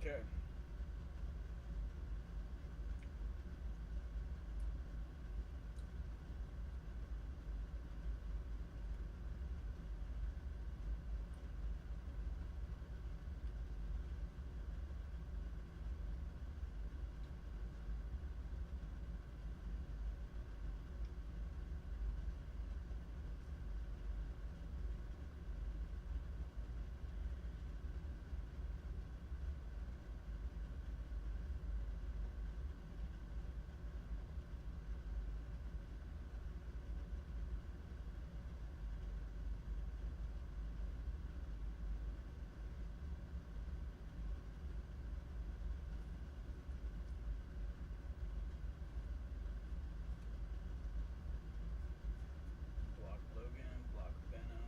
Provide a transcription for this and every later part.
Okay. Block Logan, block Benno.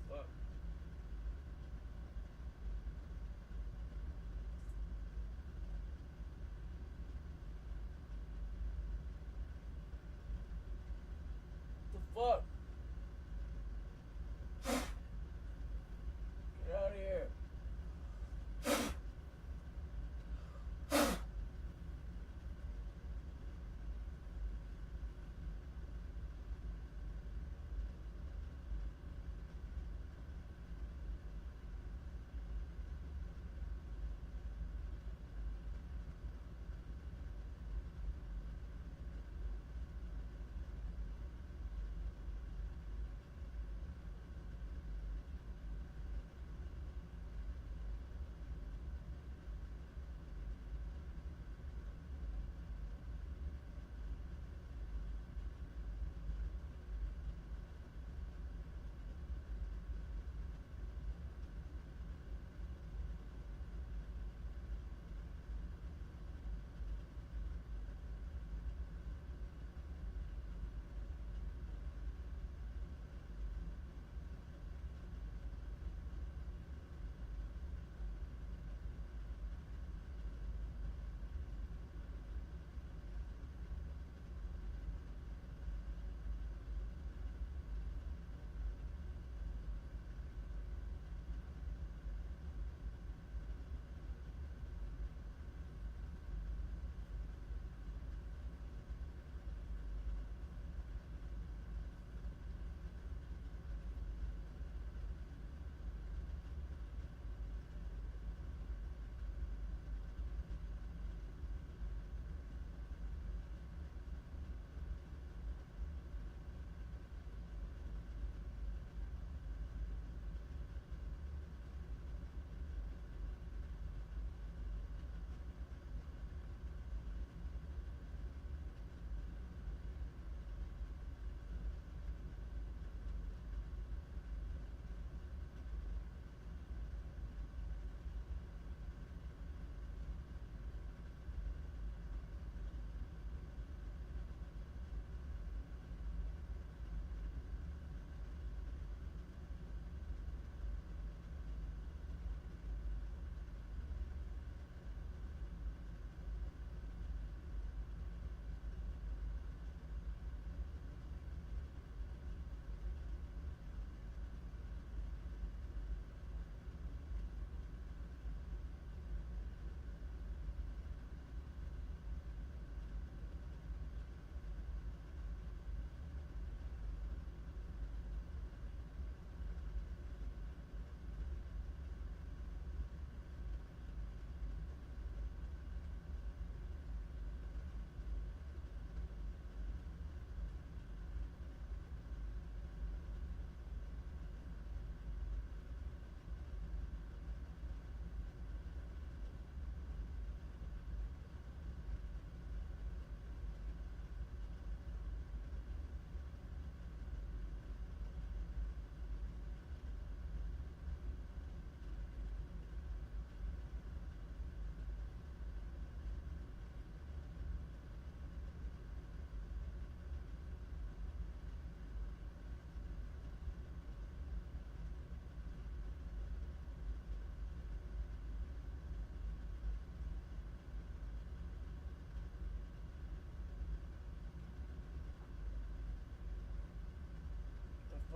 Fuck. The fuck? Get out of here.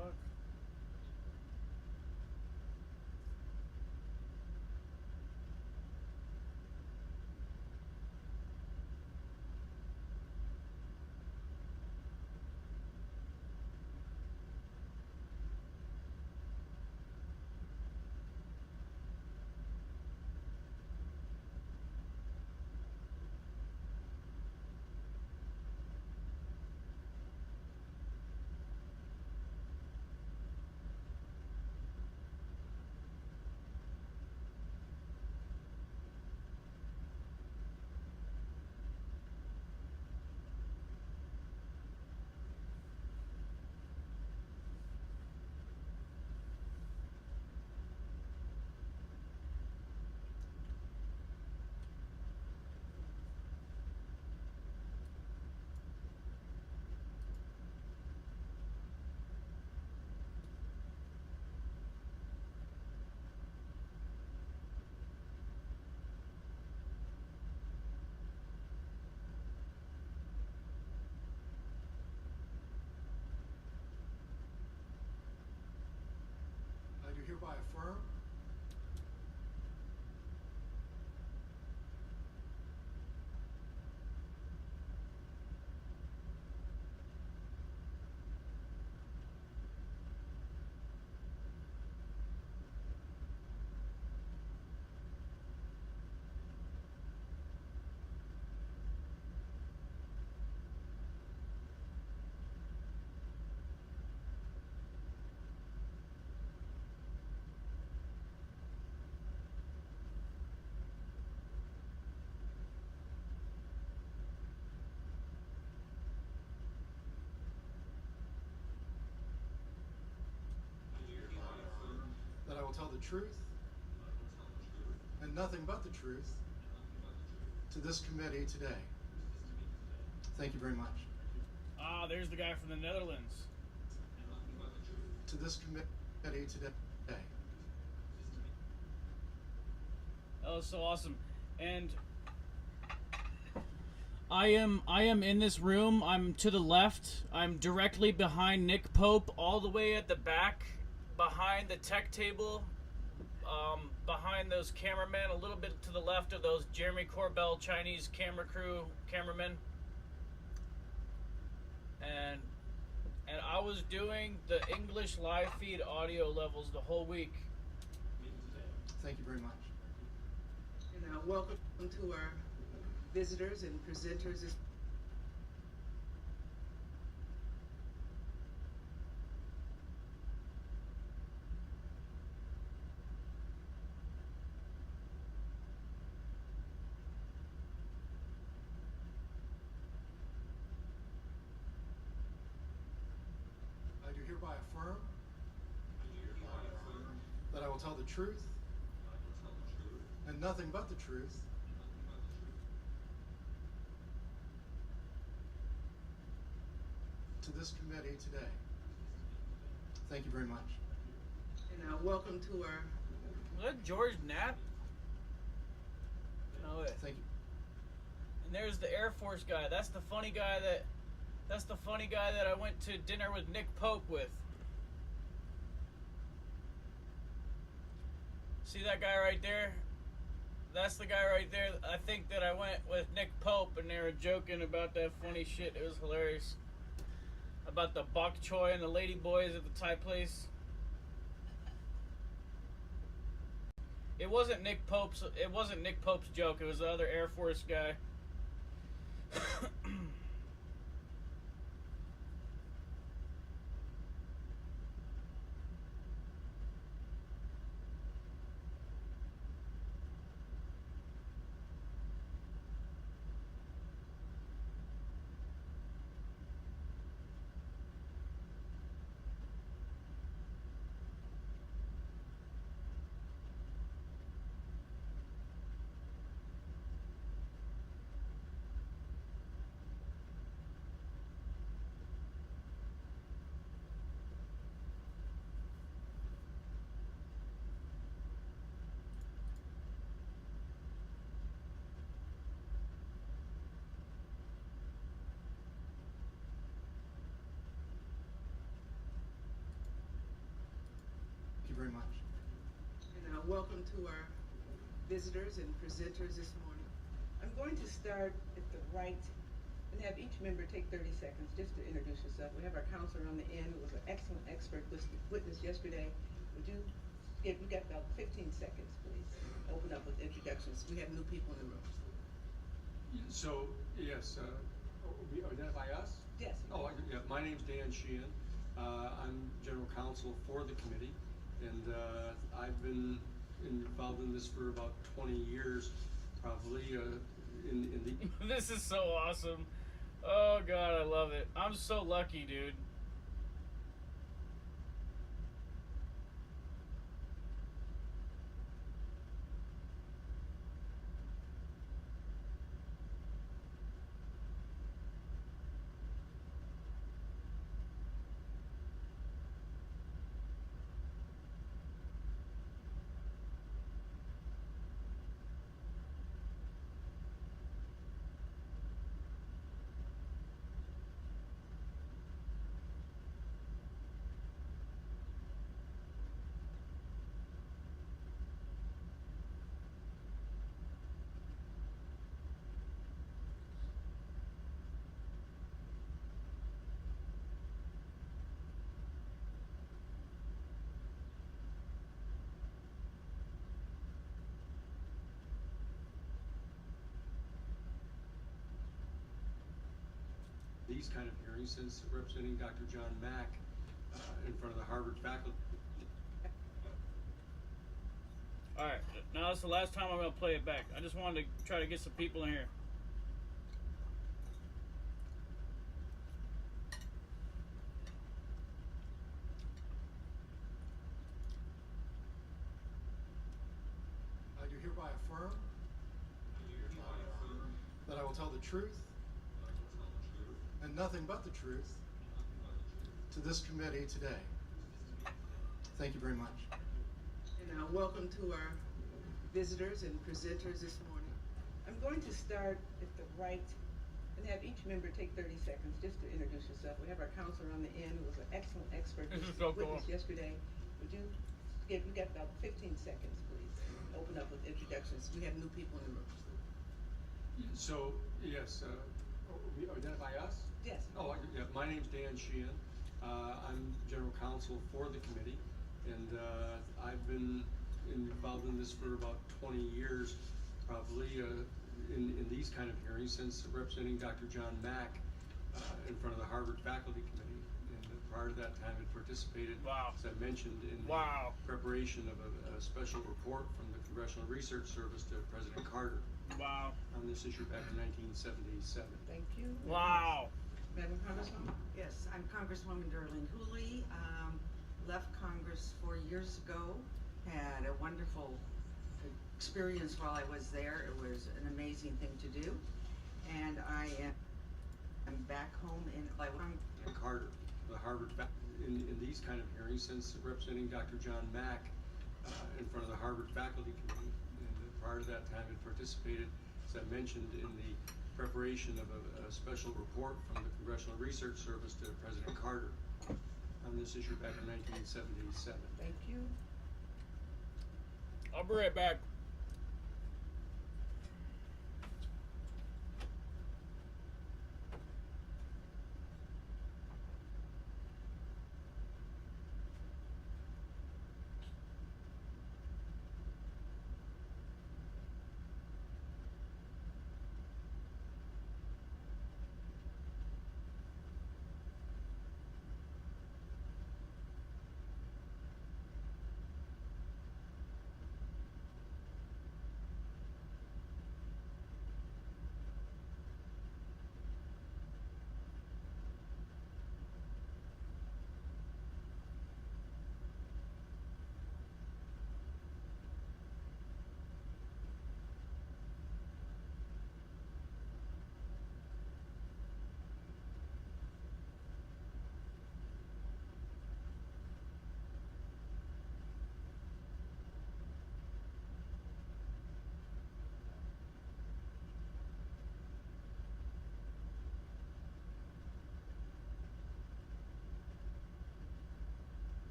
fuck? I do hereby affirm that I will tell the truth and nothing but the truth to this committee today. Thank you very much. Ah, there's the guy from the Netherlands. To this committee today. That was so awesome. And I am in this room. I'm to the left. I'm directly behind Nick Pope, all the way at the back, behind the tech table, behind those cameramen, a little bit to the left of those Jeremy Corbell Chinese camera crew cameramen. And I was doing the English live feed audio levels the whole week. Thank you very much. And welcome to our visitors and presenters. I do hereby affirm that I will tell the truth and nothing but the truth to this committee today. Thank you very much. And welcome to our... Was that George Knapp? No way. Thank you. And there's the Air Force guy. That's the funny guy that I went to dinner with Nick Pope with. See that guy right there? That's the guy right there. I think that I went with Nick Pope and they were joking about that funny shit. It was hilarious. About the bok choy and the lady boys at the Thai place. It wasn't Nick Pope's joke. It was the other Air Force guy. welcome to our visitors and presenters this morning. I'm going to start at the right and have each member take 30 seconds just to introduce yourself. We have our counselor on the end who was an excellent expert witness yesterday. Would you give, you got about 15 seconds, please. Open up with introductions. We have new people in the room. So, yes, we identify us? Yes. Oh, yeah, my name's Dan Sheehan. I'm general counsel for the committee, and I've been involved in this for about 20 years, probably, in the... This is so awesome. Oh god, I love it. I'm so lucky, dude. these kind of hearings, since representing Dr. John Mack in front of the Harvard faculty. Alright, now that's the last time I'm gonna play it back. I just wanted to try to get some people in here. I do hereby affirm that I will tell the truth and nothing but the truth to this committee today. Thank you very much. And welcome to our visitors and presenters this morning. I'm going to start at the right and have each member take 30 seconds just to introduce yourself. We have our counselor on the end who was an excellent expert This is so witness cool. yesterday. Would you give, you got about 15 seconds, please. Open up with introductions. We have new people in the room. So, yes, we identify us? Yes. Oh, yeah, my name's Dan Sheehan. I'm general counsel for the committee, and I've been involved in this for about 20 years, probably, in these kind of hearings, since representing Dr. John Mack in front of the Harvard faculty committee. And prior to that time, had participated, Wow. as I mentioned, in Wow. the preparation of a special report from the Congressional Research Service to President Carter Wow. on this issue back in 1977. Thank you. Wow. Madam Congresswoman? Yes, I'm Congresswoman Darlene Hooley. Left Congress 4 years ago. Had a wonderful experience while I was there. It was an amazing thing to do. And I'm back home in Carter, the Harvard in these kind of hearings, since representing Dr. John Mack in front of the Harvard faculty committee. And prior to that time, had participated, as I mentioned, in the preparation of a special report from the Congressional Research Service to President Carter on this issue back in 1977. Thank you. I'll be right back.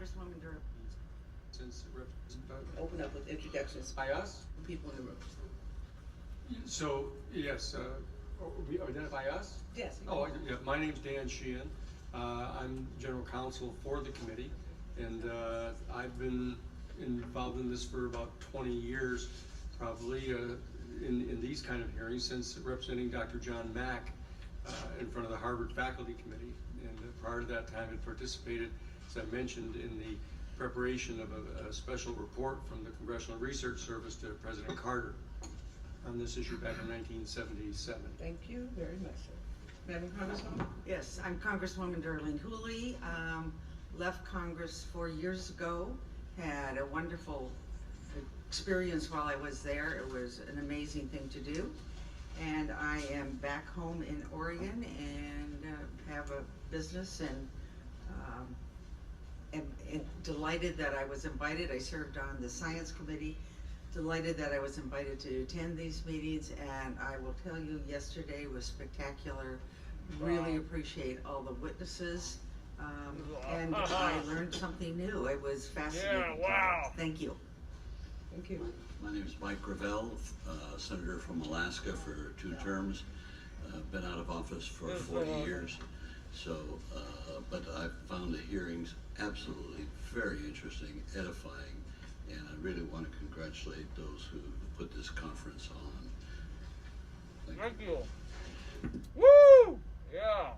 Congresswoman Durham. Since Open up with introductions by us. from people in the room. So, yes, we identify us? Yes. you Oh, can. yeah, my name's Dan Sheehan. I'm general counsel for the committee, and I've been involved in this for about 20 years, probably, in these kind of hearings, since representing Dr. John Mack in front of the Harvard Faculty Committee. And prior to that time, had participated, as I mentioned, in the preparation of a special report from the Congressional Research Service to President Carter on this issue back in 1977. Thank you very much, sir. Madam Congresswoman? Yes, I'm Congresswoman Darlene Hooley. Left Congress 4 years ago. Had a wonderful experience while I was there. It was an amazing thing to do. And I am back home in Oregon and have a business and am delighted that I was invited. I served on the Science Committee. Delighted that I was invited to attend these meetings, and I will tell you, yesterday was spectacular. Really appreciate all the witnesses, and I learned something new. It was fascinating. Yeah, wow. Thank you. Thank you. My name is Mike Gravel, Senator from Alaska for 2 terms. Been out of office for 40 years. So, but I've found the hearings absolutely very interesting, edifying, and I really want to congratulate those who put this conference on. Thank you. Woo! Yeah.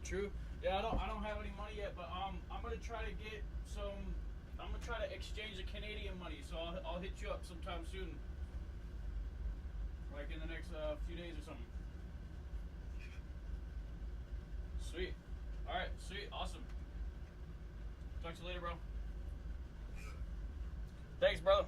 True. Yeah, I don't have any money yet, but I'm gonna try to get some. I'm gonna try to exchange the Canadian money, so I'll hit you up sometime soon, like in the next few days or something. Sweet. All right. Sweet. Awesome. Talk to you later, bro. Thanks, brother.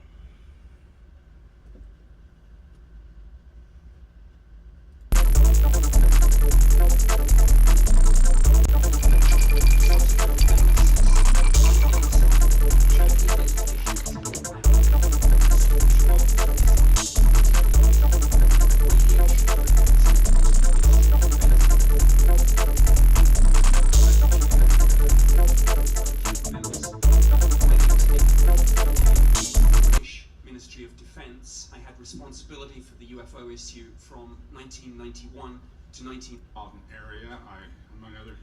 Ministry of Defence. I had responsibility for the UFO issue from 1991 to 19... area. I, among other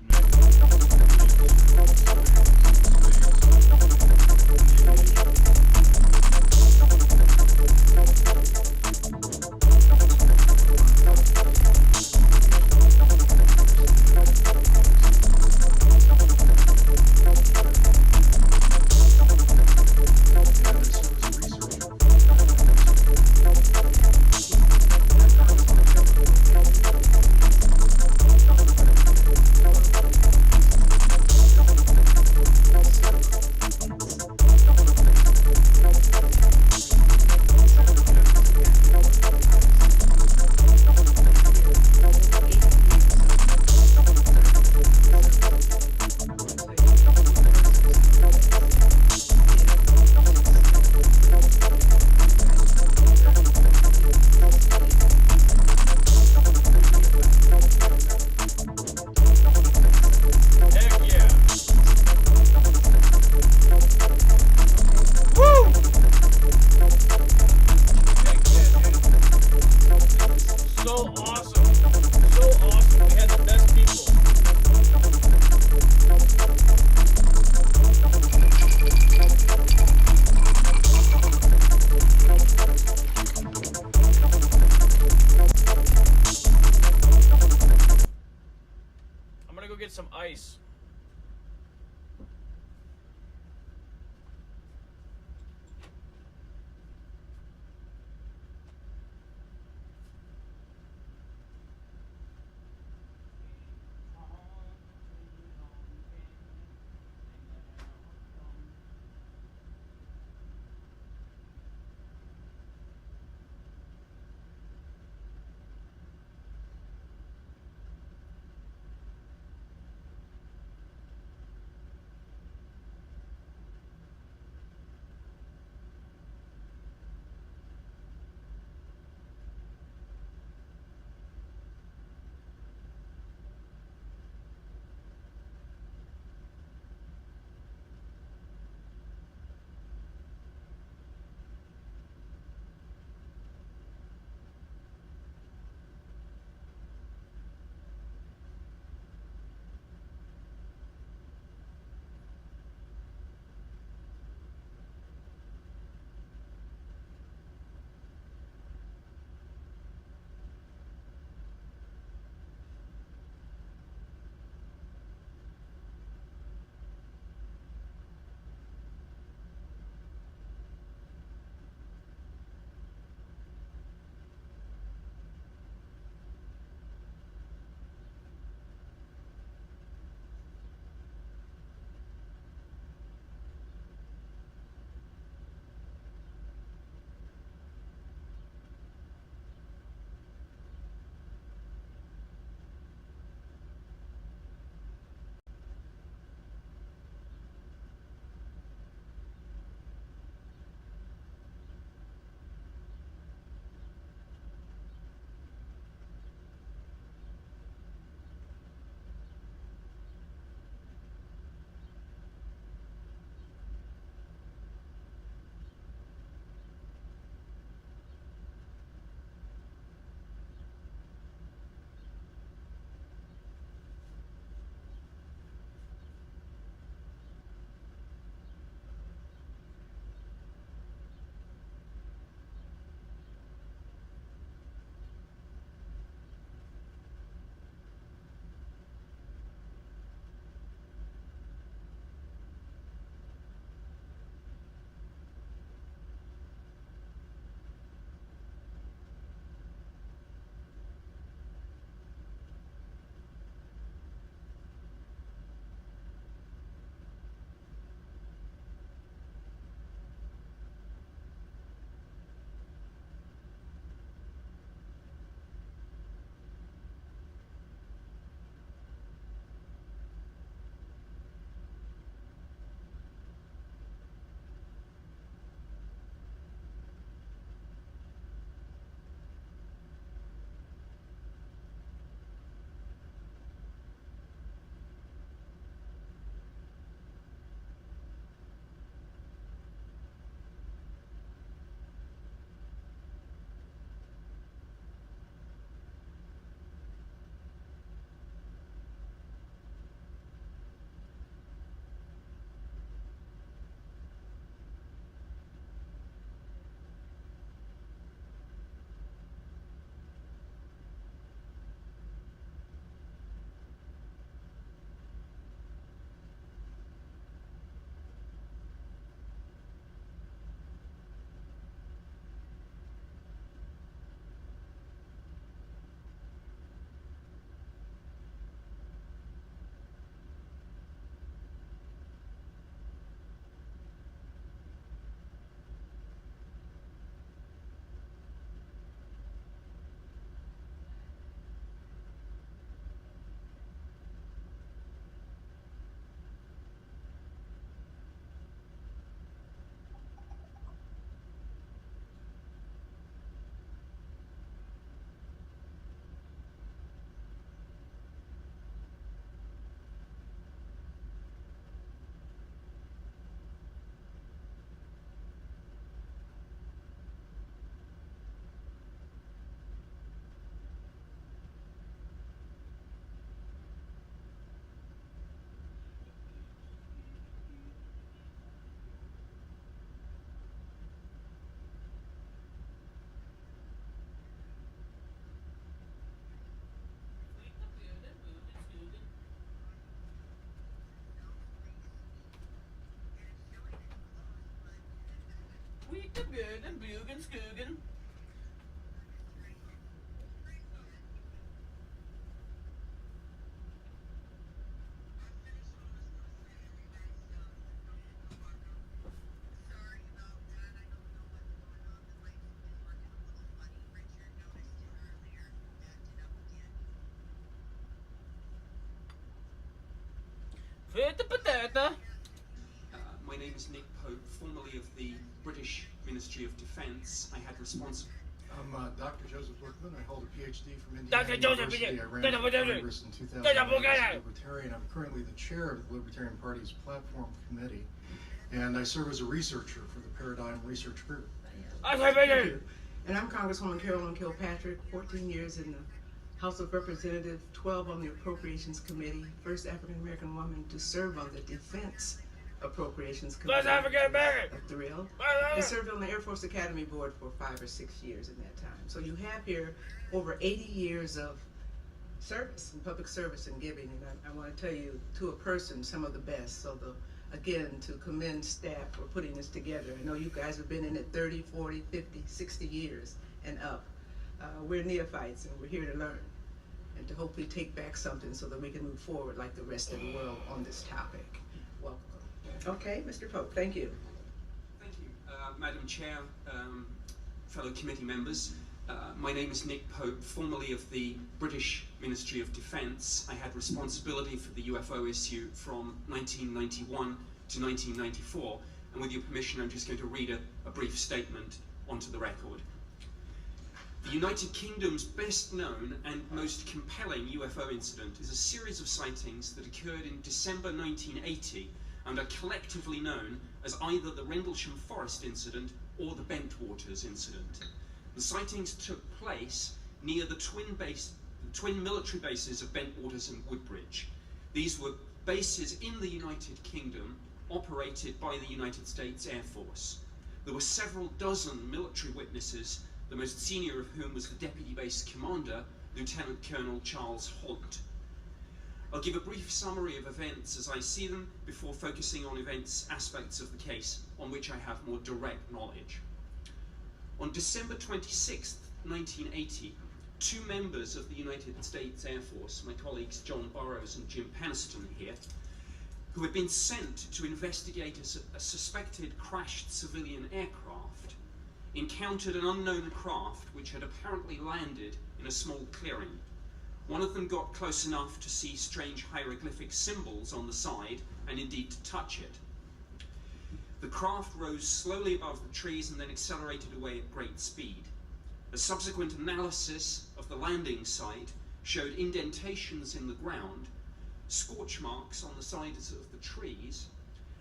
Some ice. Squeak the good and Bugan Scoogan. Fit the potato. My name is Nick Pope, formerly of the British Ministry of Defence. I had responsibility. I'm Dr. Joseph Bookman. I hold a PhD from Indiana Dr. Joseph University. I Bookman. ran Dr. Joseph. Congress in 2009 Dr. as Bookman. a Libertarian. I'm currently the chair of the Libertarian Party's platform committee, and I serve as a researcher for the Paradigm Research Group. And I'm Congresswoman Carolyn Kilpatrick, 14 years in the House of Representatives, 12 on the Appropriations Committee, first African-American woman to serve on the Defense Appropriations Committee. First African-American. A thrill. I served on the Air Force Academy Board for 5 or 6 years in that time. So you have here over 80 years of service and public service and giving. And I want to tell you, to a person, some of the best. So again, to commend staff for putting this together. I know you guys have been in it 30, 40, 50, 60 years and up. We're neophytes and we're here to learn and to hopefully take back something so that we can move forward like the rest of the world on this topic. Welcome. Okay, Mr. Pope, thank you. Thank you, Madam Chair, fellow committee members. My name is Nick Pope, formerly of the British Ministry of Defence. I had responsibility for the UFO issue from 1991 to 1994, and with your permission, I'm just going to read a brief statement onto the record. The United Kingdom's best known and most compelling UFO incident is a series of sightings that occurred in December 1980 and are collectively known as either the Rendlesham Forest incident or the Bentwaters incident. The sightings took place near the twin military bases of Bentwaters and Woodbridge. These were bases in the United Kingdom operated by the United States Air Force. There were several dozen military witnesses, the most senior of whom was the Deputy Base Commander, Lieutenant Colonel Charles Holt. I'll give a brief summary of events as I see them before focusing on aspects of the case on which I have more direct knowledge. On December 26, 1980, 2 members of the United States Air Force, my colleagues John Burroughs and Jim Peniston here, who had been sent to investigate a suspected crashed civilian aircraft, encountered an unknown craft which had apparently landed in a small clearing. One of them got close enough to see strange hieroglyphic symbols on the side and indeed to touch it. The craft rose slowly above the trees and then accelerated away at great speed. A subsequent analysis of the landing site showed indentations in the ground, scorch marks on the sides of the trees,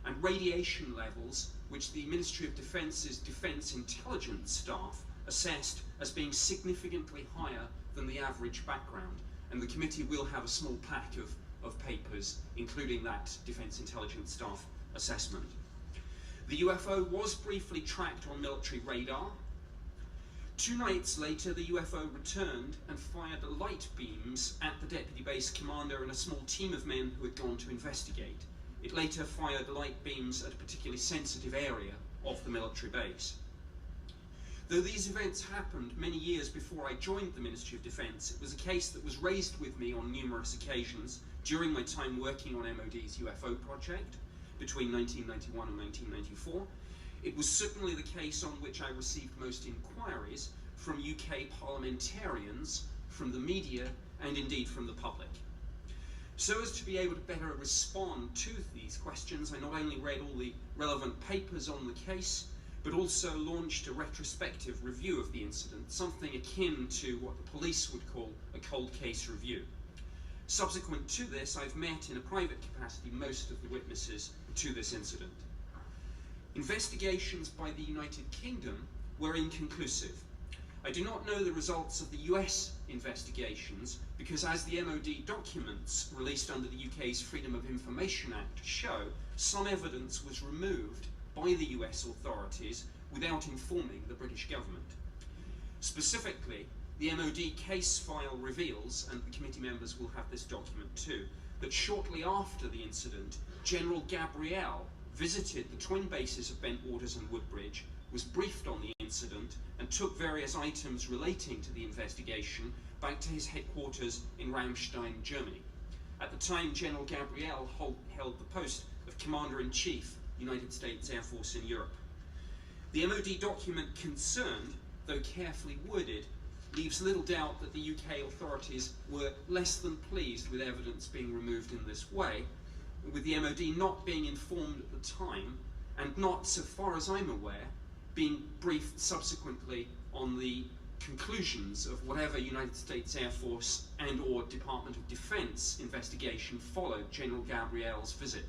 and radiation levels which the Ministry of Defence's Defence Intelligence staff assessed as being significantly higher than the average background. And the committee will have a small pack of papers, including that Defence Intelligence staff assessment. The UFO was briefly tracked on military radar. 2 nights later, the UFO returned and fired light beams at the Deputy Base Commander and a small team of men who had gone to investigate. It later fired light beams at a particularly sensitive area of the military base. Though these events happened many years before I joined the Ministry of Defence, it was a case that was raised with me on numerous occasions during my time working on MOD's UFO project between 1991 and 1994. It was certainly the case on which I received most inquiries from UK parliamentarians, from the media, and indeed from the public. So as to be able to better respond to these questions, I not only read all the relevant papers on the case, but also launched a retrospective review of the incident, something akin to what the police would call a cold case review. Subsequent to this, I've met in a private capacity most of the witnesses to this incident. Investigations by the United Kingdom were inconclusive. I do not know the results of the US investigations because, as the MOD documents released under the UK's Freedom of Information Act show, some evidence was removed by the US authorities without informing the British government. Specifically, the MOD case file reveals, and the committee members will have this document too, that shortly after the incident, General Gabriel visited the twin bases of Bentwaters and Woodbridge was briefed on the incident and took various items relating to the investigation back to his headquarters in Ramstein, Germany. At the time, General Gabriel held the post of Commander-in-Chief, United States Air Force in Europe. The MOD document concerned, though carefully worded, leaves little doubt that the UK authorities were less than pleased with evidence being removed in this way, with the MOD not being informed at the time, and not, so far as I'm aware, being briefed subsequently on the conclusions of whatever United States Air Force and or Department of Defense investigation followed General Gabriel's visit.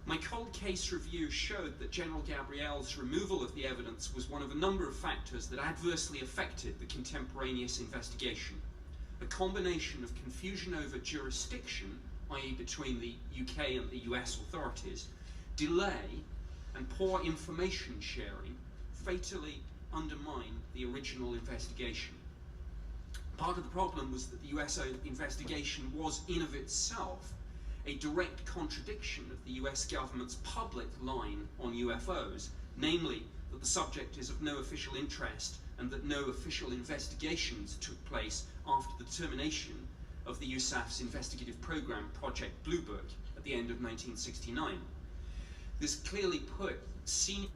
My cold case review showed that General Gabriel's removal of the evidence was one of a number of factors that adversely affected the contemporaneous investigation. A combination of confusion over jurisdiction, i.e. between the UK and the US authorities, delay, and poor information sharing fatally undermine the original investigation. Part of the problem was that the US investigation was in of itself a direct contradiction of the US government's public line on UFOs, namely that the subject is of no official interest and that no official investigations took place after the termination of the USAF's investigative program, Project Blue Book, at the end of 1969. This clearly put senior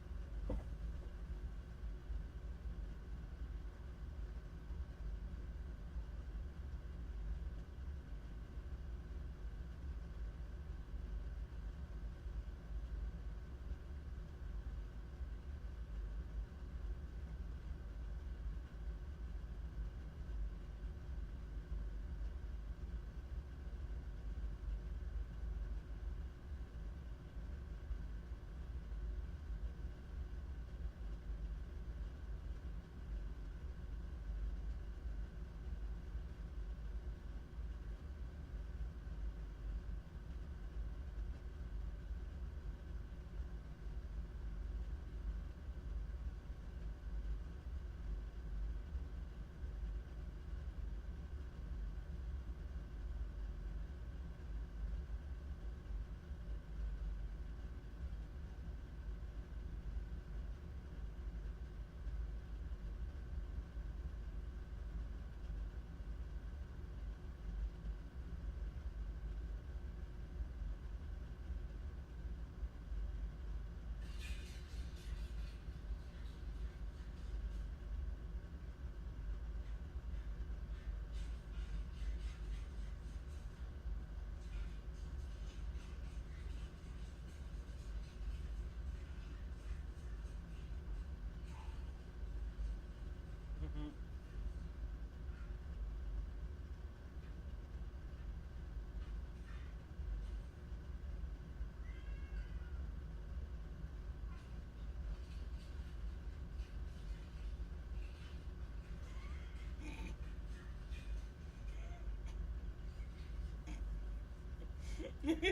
That's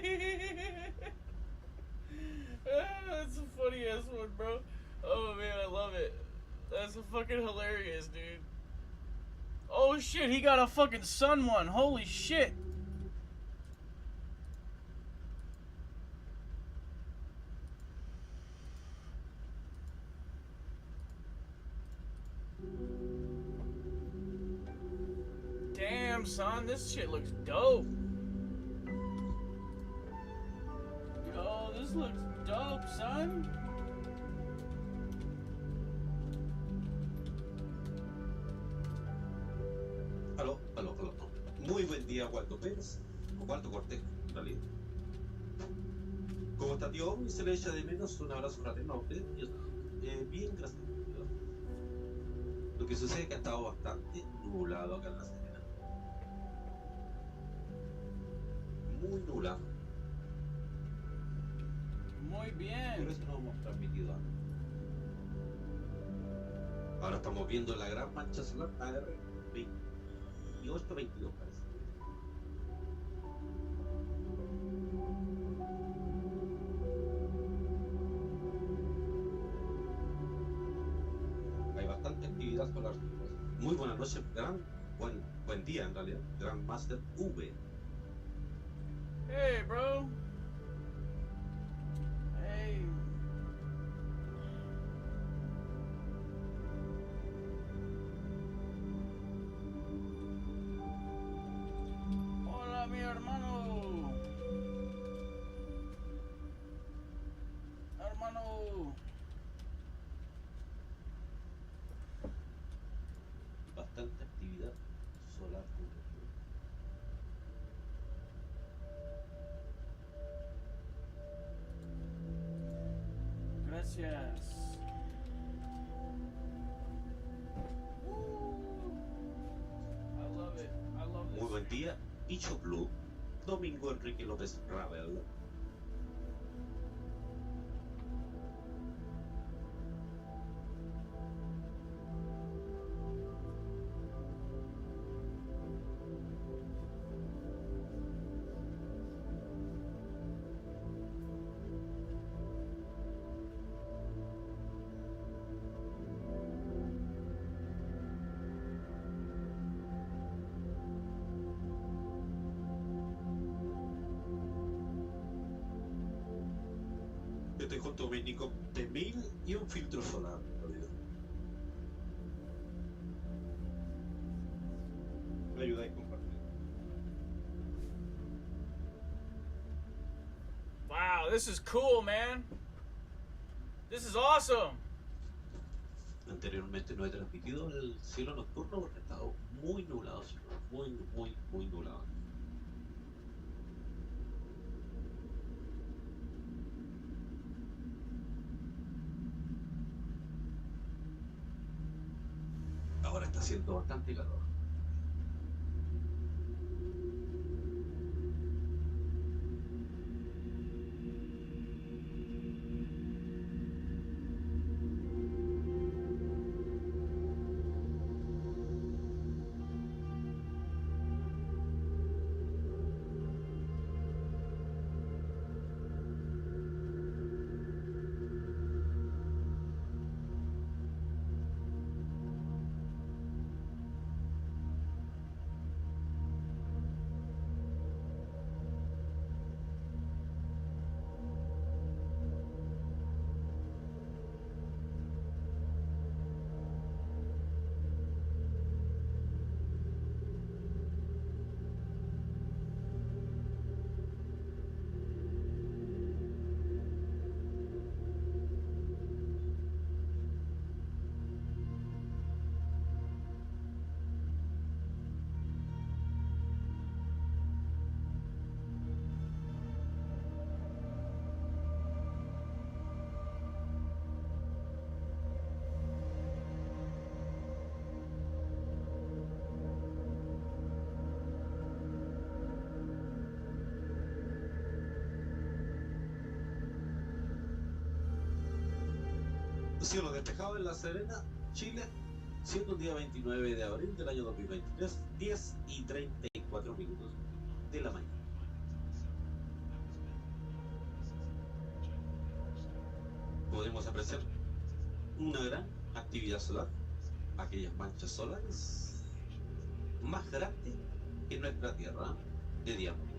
a funny ass one, bro. Oh man, I love it. That's fucking hilarious, dude. Oh shit, he got a fucking sun one. Holy shit. Damn, son, this shit looks dope. Yo, this looks dope, son. Aló. Muy buen día, Waldo Pérez, o Waldo Cortés, en realidad. ¿Cómo está, tío? Y se le echa de menos un abrazo fraterno a usted. Bien, gracias. Lo que sucede es que ha estado bastante nublado acá en La Serena. Muy nublado. Muy bien. Por eso no hemos transmitido antes. Ahora estamos viendo la gran mancha solar AR 28-22 parece. Hay bastante actividad solar. Muy buenas noches, buen día en realidad, GRANDMASTERUV. Hey, bro. Hey. yes. Woo. I love it. I love this. Muy buen día, Bicho Blue, Domingo Enrique López Ravel. Yo te junto mi Nikon de 1000 y un filtro solar. Me ayudáis a compartir. Wow, this is cool, man. This is awesome. Anteriormente no he transmitido el cielo nocturno porque ha estado muy nublado, muy nublado. Ahora está haciendo bastante calor. Cielo despejado en La Serena, Chile, siendo el día 29 de abril del año 2023, 10:34 de la mañana. Podemos apreciar una gran actividad solar, aquellas manchas solares más grandes que nuestra Tierra de diámetro.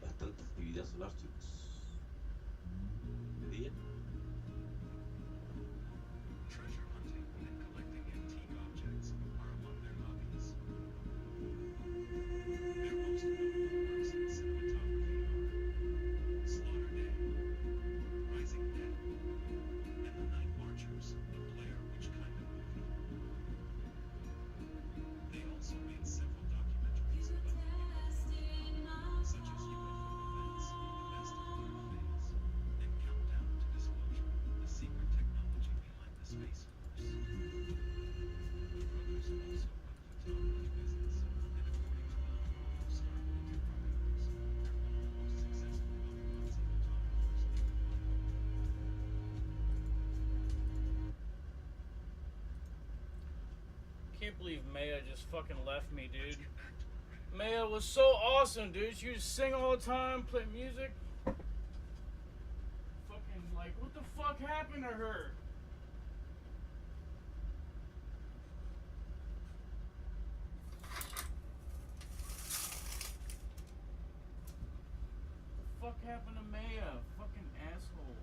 Bastante actividad solar, chicos. De día. Treasure hunting and collecting antique objects are among their hobbies. Their most notable works in cinematography are Slaughter Day, Rising Dead, and The Night Marchers, the Blair Witch kind of movie. They also made several documentaries about the such as UFO events, Best of Their Phase, and Countdown to Disclosure, the secret technology behind the Space Force. The brothers also run a photography business, and according to a report of Star Enterprises, they're one of the most successful paparazzi photographers in the world. Can't believe Maya just fucking left me, dude. Maya was so awesome, dude. She would sing all the time, play music. Fucking, like, what the fuck happened to her? What the fuck happened to Maya? Fucking asshole.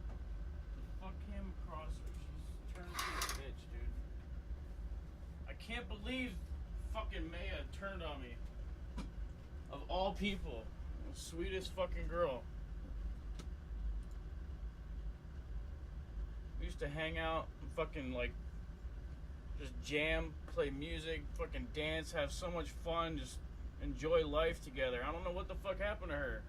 The fuck came across her? She's turned into a bitch, dude. I can't believe fucking Maya turned on me. Of all people. The sweetest fucking girl. We used to hang out and fucking like just jam, play music, fucking dance, have so much fun, just enjoy life together. I don't know what the fuck happened to her.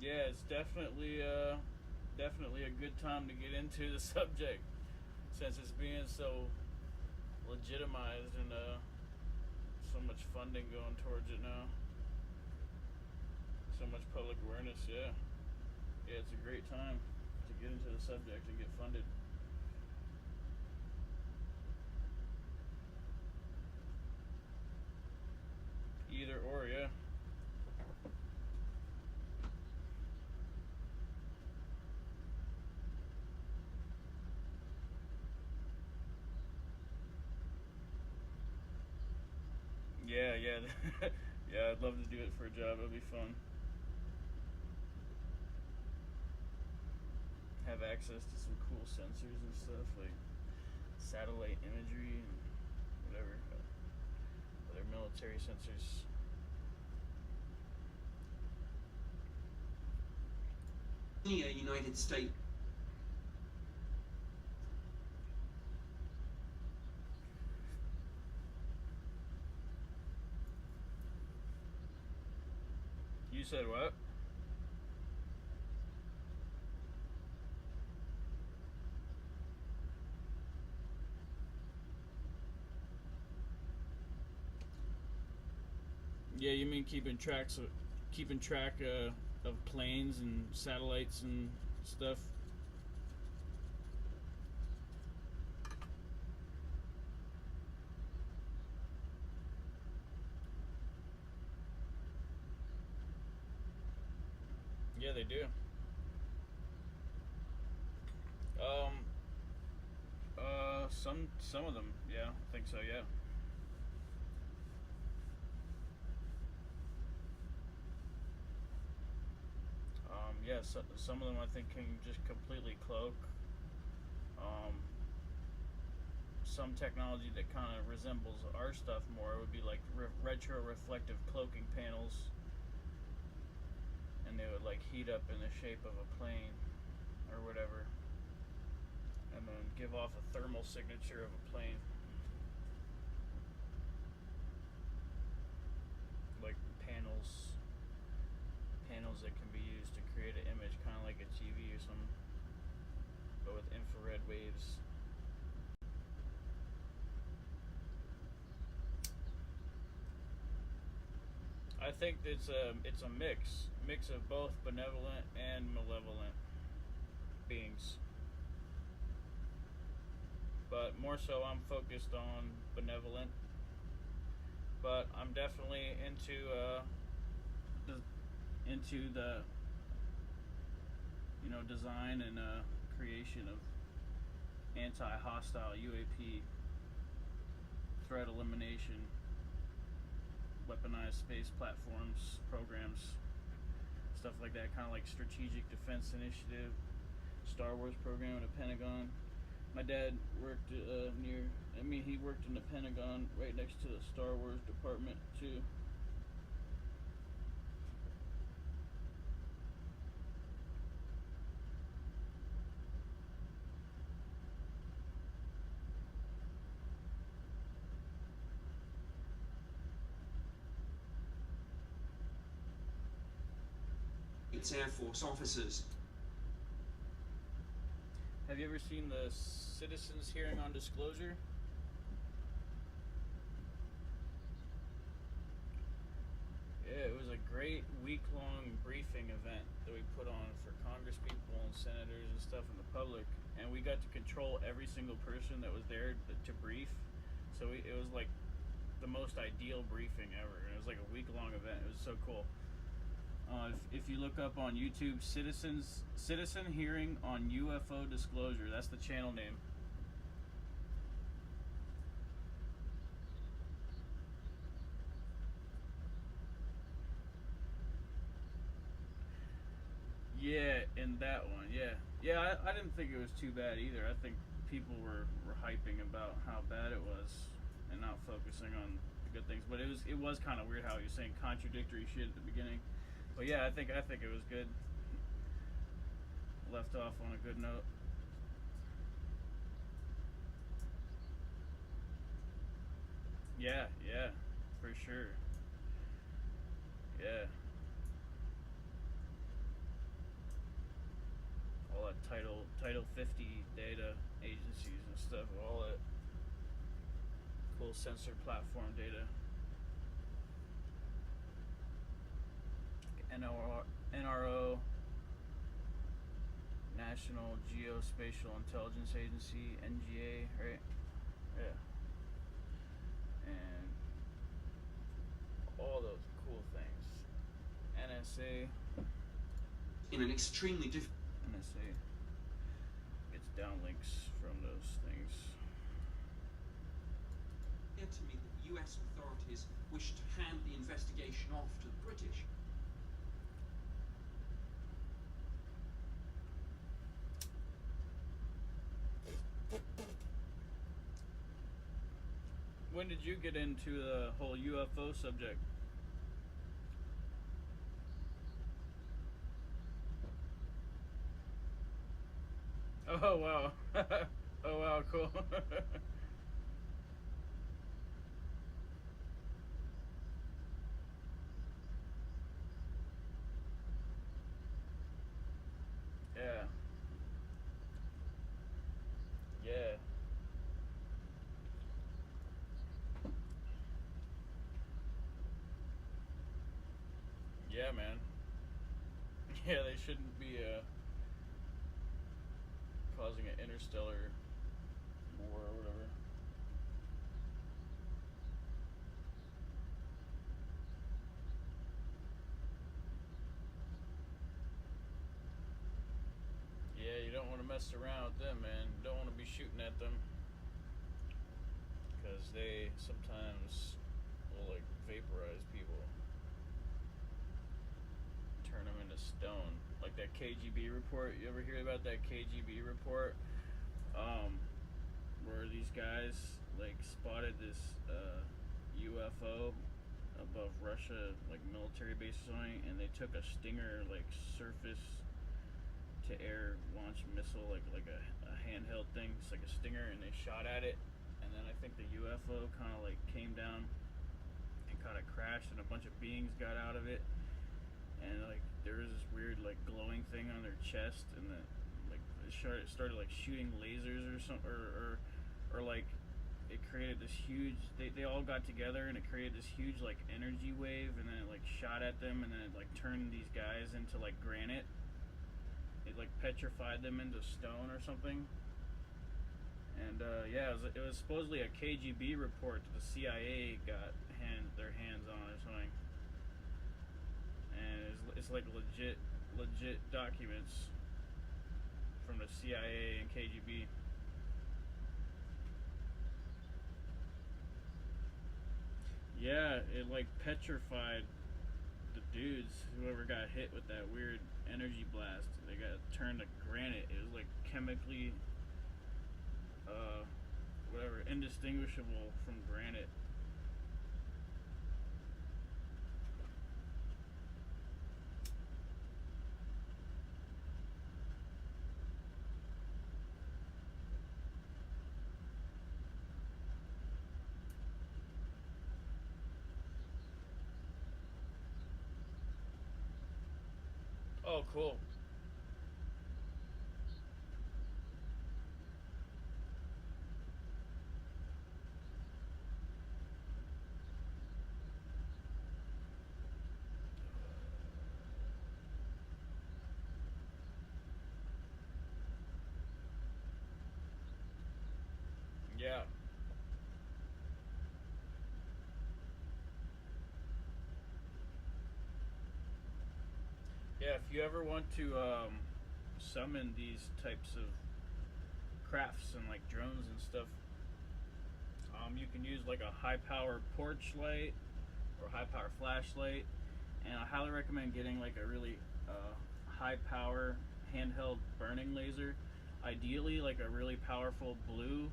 Yeah, it's definitely definitely a good time to get into the subject since it's being so legitimized and so much funding going towards it now. So much public awareness, yeah. Yeah, it's a great time to get into the subject and get funded. Either or, yeah. Yeah, yeah. Yeah, I'd love to do it for a job. It'd be fun. Have access to some cool sensors and stuff, like satellite imagery and whatever. Other military sensors. Only a United States. You said what? Yeah, you mean keeping track of planes and satellites and stuff? Yeah, they do. Some of them, yeah, I think so, yeah. Yeah, so, some of them I think can just completely cloak. Some technology that kind of resembles our stuff more would be like retro reflective cloaking panels, and they would like heat up in the shape of a plane or whatever, and then give off a thermal signature of a plane. Like panels that can be used to create an image, kind of like a TV or something, but with infrared waves. I think it's a mix of both benevolent and malevolent beings. But more so, I'm focused on benevolent. But I'm definitely into the design and creation of anti-hostile UAP threat elimination, weaponized space platforms, programs, stuff like that, kind of like Strategic Defense Initiative, Star Wars program at the Pentagon. My dad worked he worked in the Pentagon right next to the Star Wars department too. Air Force officers. Have you ever seen the Citizens Hearing on Disclosure? Yeah, it was a great week-long briefing event that we put on for congresspeople and senators and stuff in the public, and we got to control every single person that was there to brief. So it was like the most ideal briefing ever. It was like a week-long event. It was so cool. If you look up on YouTube, Citizen Hearing on UFO Disclosure, that's the channel name. Yeah, in that one, yeah. Yeah, I didn't think it was too bad either. I think people were hyping about how bad it was and not focusing on the good things. But it was kind of weird how he was saying contradictory shit at the beginning. But yeah, I think it was good. Left off on a good note. Yeah, for sure. Yeah. Title 50 data agencies and stuff, all that cool sensor platform data. NRO, National Geospatial Intelligence Agency, NGA, right? Yeah. And all those cool things. NSA. In an extremely difficult NSA gets downlinks from those things. to me that the US authorities wish to hand the investigation off to the British. When did you get into the whole UFO subject? Oh wow. Oh wow, cool. Yeah. Yeah. Yeah, man. Yeah, they shouldn't be causing an interstellar war or whatever. Yeah, you don't want to mess around with them, man. You don't want to be shooting at them, because they sometimes will like vaporize people, turn them into stone. Like that KGB report. You ever hear about that KGB report? Where these guys like spotted this UFO above Russia, like military base or something, and they took a Stinger like surface to air launch missile, like a handheld thing. It's like a Stinger, and they shot at it, and then I think the UFO kind of like came down and kind of crashed, and a bunch of beings got out of it, and like there was this weird like glowing thing on their chest, and then like it started like shooting lasers or something, or like it created this huge. They all got together, and it created this huge like energy wave, and then it like shot at them, and then it like turned these guys into like granite. It like petrified them into stone or something. And yeah, it was supposedly a KGB report that the CIA got their hands on or something. And it's like legit documents from the CIA and KGB. Yeah, it like petrified the dudes, whoever got hit with that weird energy blast. They got turned to granite. It was like chemically whatever, indistinguishable from granite. Oh, cool. Yeah. Yeah, if you ever want to summon these types of crafts and like drones and stuff, you can use like a high power porch light or high power flashlight, and I highly recommend getting like a really high power handheld burning laser. Ideally like a really powerful blue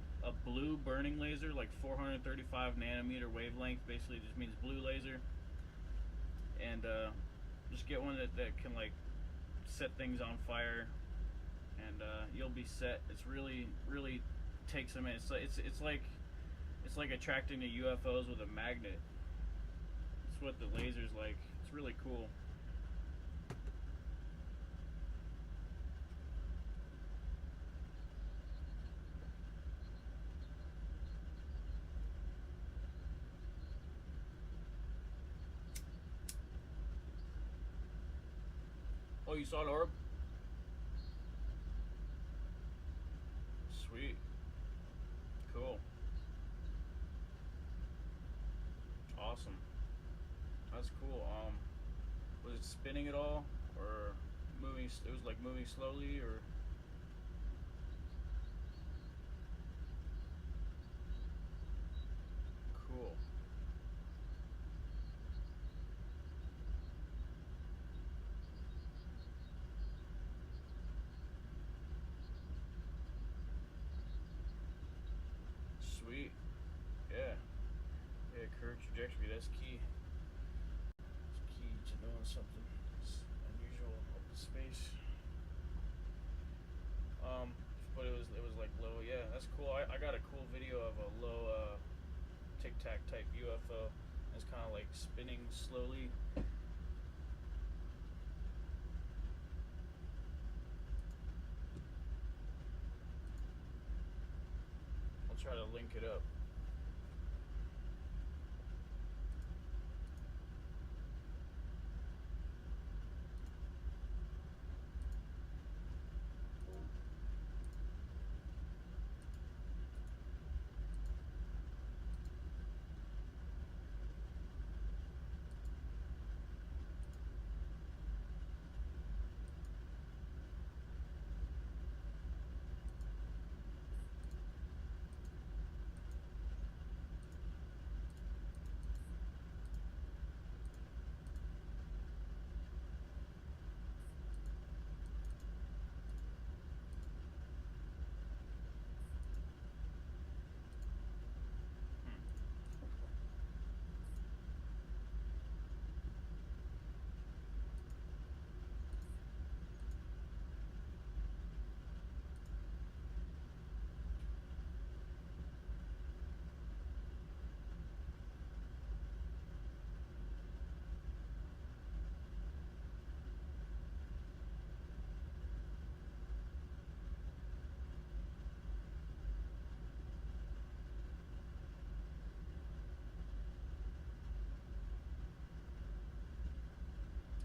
burning laser, like 435 nanometer wavelength. Basically just means blue laser. And just get one that can like set things on fire, and you'll be set. It's really takes a minute. It's like attracting the UFOs with a magnet. It's what the laser's like. It's really cool. Oh, you saw an orb? Sweet. Cool. Awesome. That's cool. Was it spinning at all, or moving? It was like moving slowly, or? Cool. Sweet. Yeah. Yeah, current trajectory, that's key. It's key to knowing something. It's unusual up in space. But it was like low. Yeah, that's cool. I got a cool video of a low Tic Tac type UFO. It's kind of like spinning slowly. I'll try to link it up.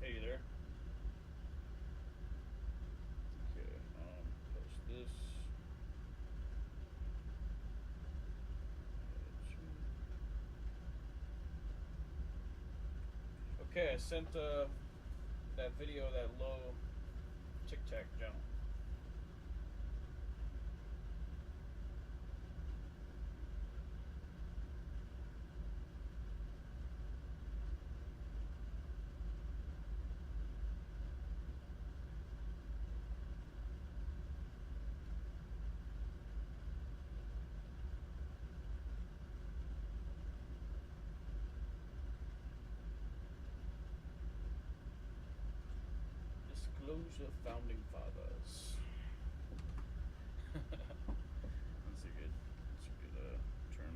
Hey, you there? Okay, post this. Okay, I sent that video, that low Tic Tac channel. Disclosure Founding Fathers. That's a good term.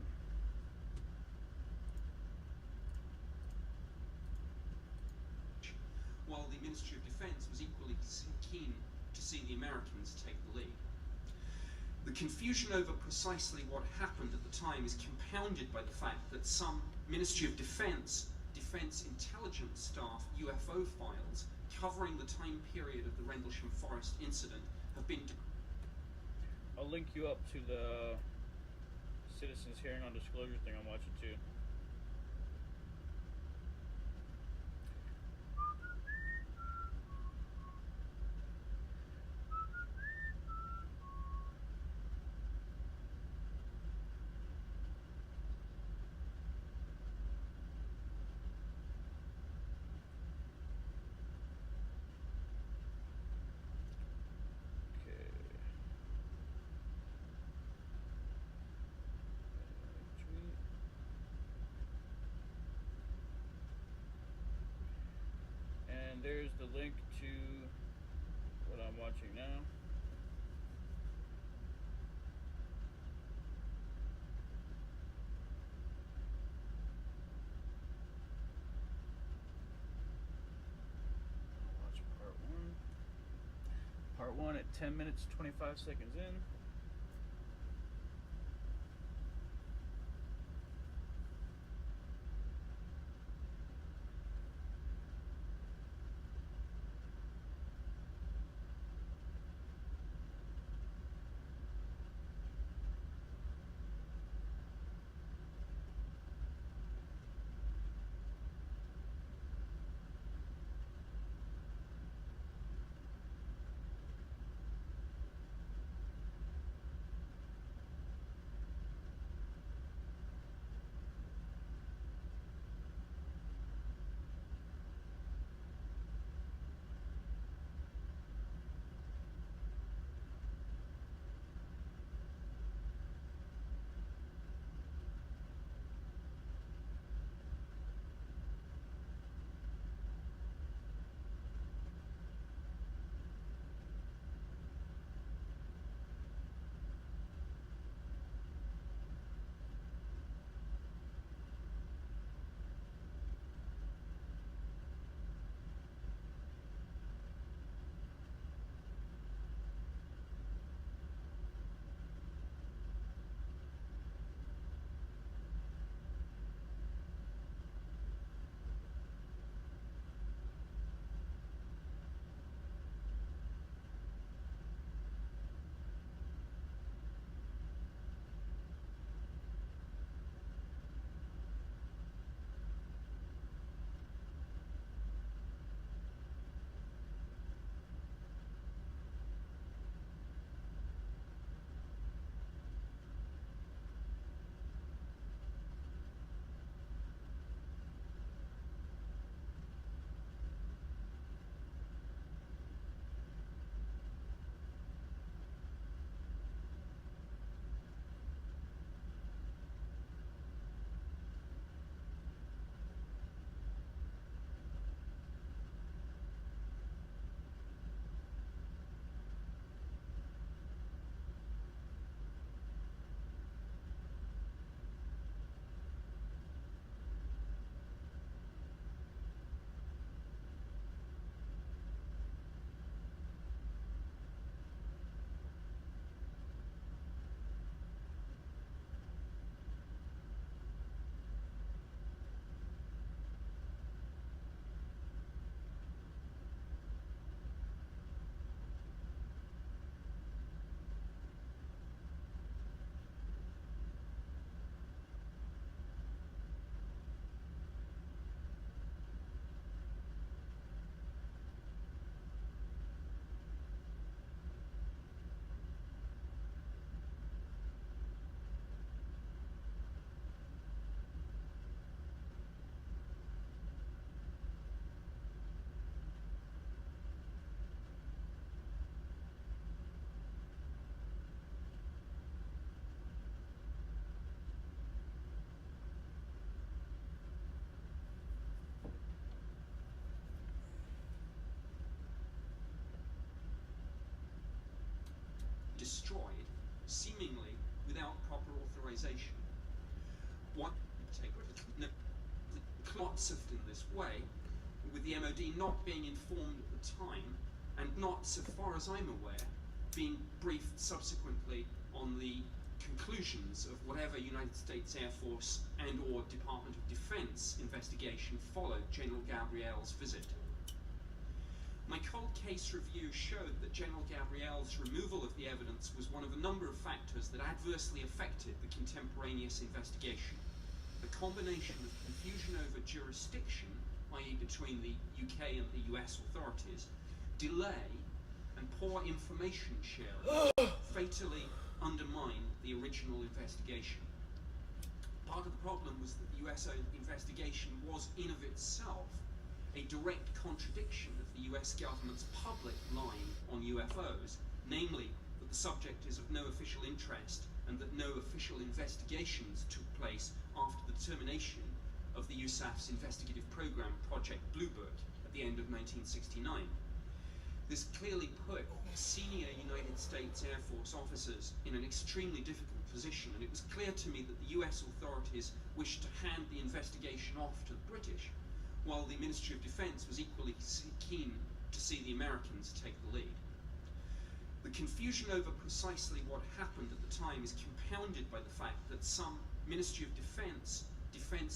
While the Ministry of Defense was equally keen to see the Americans take the lead. The confusion over precisely what happened at the time is compounded by the fact that some Ministry of Defense intelligence staff UFO files covering the time period of the Rendlesham Forest incident have been... I'll link you up to the Citizens Hearing on Disclosure thing I'm watching too. And there's the link to what I'm watching now. I'll watch part one at 10 minutes 25 seconds in. destroyed, seemingly without proper authorization. One lots of in this way, with the MOD not being informed at the time, and not, so far as I'm aware, being briefed subsequently on the conclusions of whatever United States Air Force and or Department of Defense investigation followed General Gabriel's visit. My cold case review showed that General Gabriel's removal of the evidence was one of a number of factors that adversely affected the contemporaneous investigation. The combination of confusion over jurisdiction, i.e. between the UK and the US authorities, delay, and poor information sharing fatally undermined the original investigation. Part of the problem was that the US investigation was in of itself a direct contradiction of the US government's public line on UFOs, namely that the subject is of no official interest and that no official investigations took place after the termination of the USAF's investigative program, Project Bluebird, at the end of 1969. This clearly put senior United States Air Force officers in an extremely difficult position, and it was clear to me that the US authorities wished to hand the investigation off to the British, while the Ministry of Defense was equally keen to see the Americans take the lead. The confusion over precisely what happened at the time is compounded by the fact that some Ministry of Defense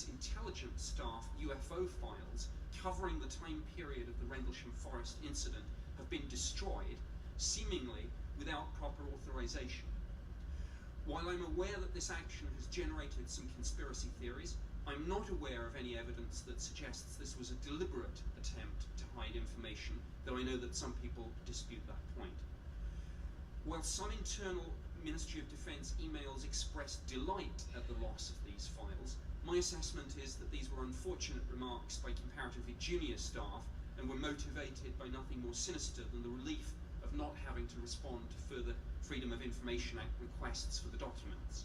intelligence staff UFO files covering the time period of the Rendlesham Forest incident have been destroyed, seemingly without proper authorization. While I'm aware that this action has generated some conspiracy theories, I'm not aware of any evidence that suggests this was a deliberate attempt to hide information, though I know that some people dispute that point. While some internal Ministry of Defense emails expressed delight at the loss of these files, my assessment is that these were unfortunate remarks by comparatively junior staff and were motivated by nothing more sinister than the relief of not having to respond to further Freedom of Information Act requests for the documents.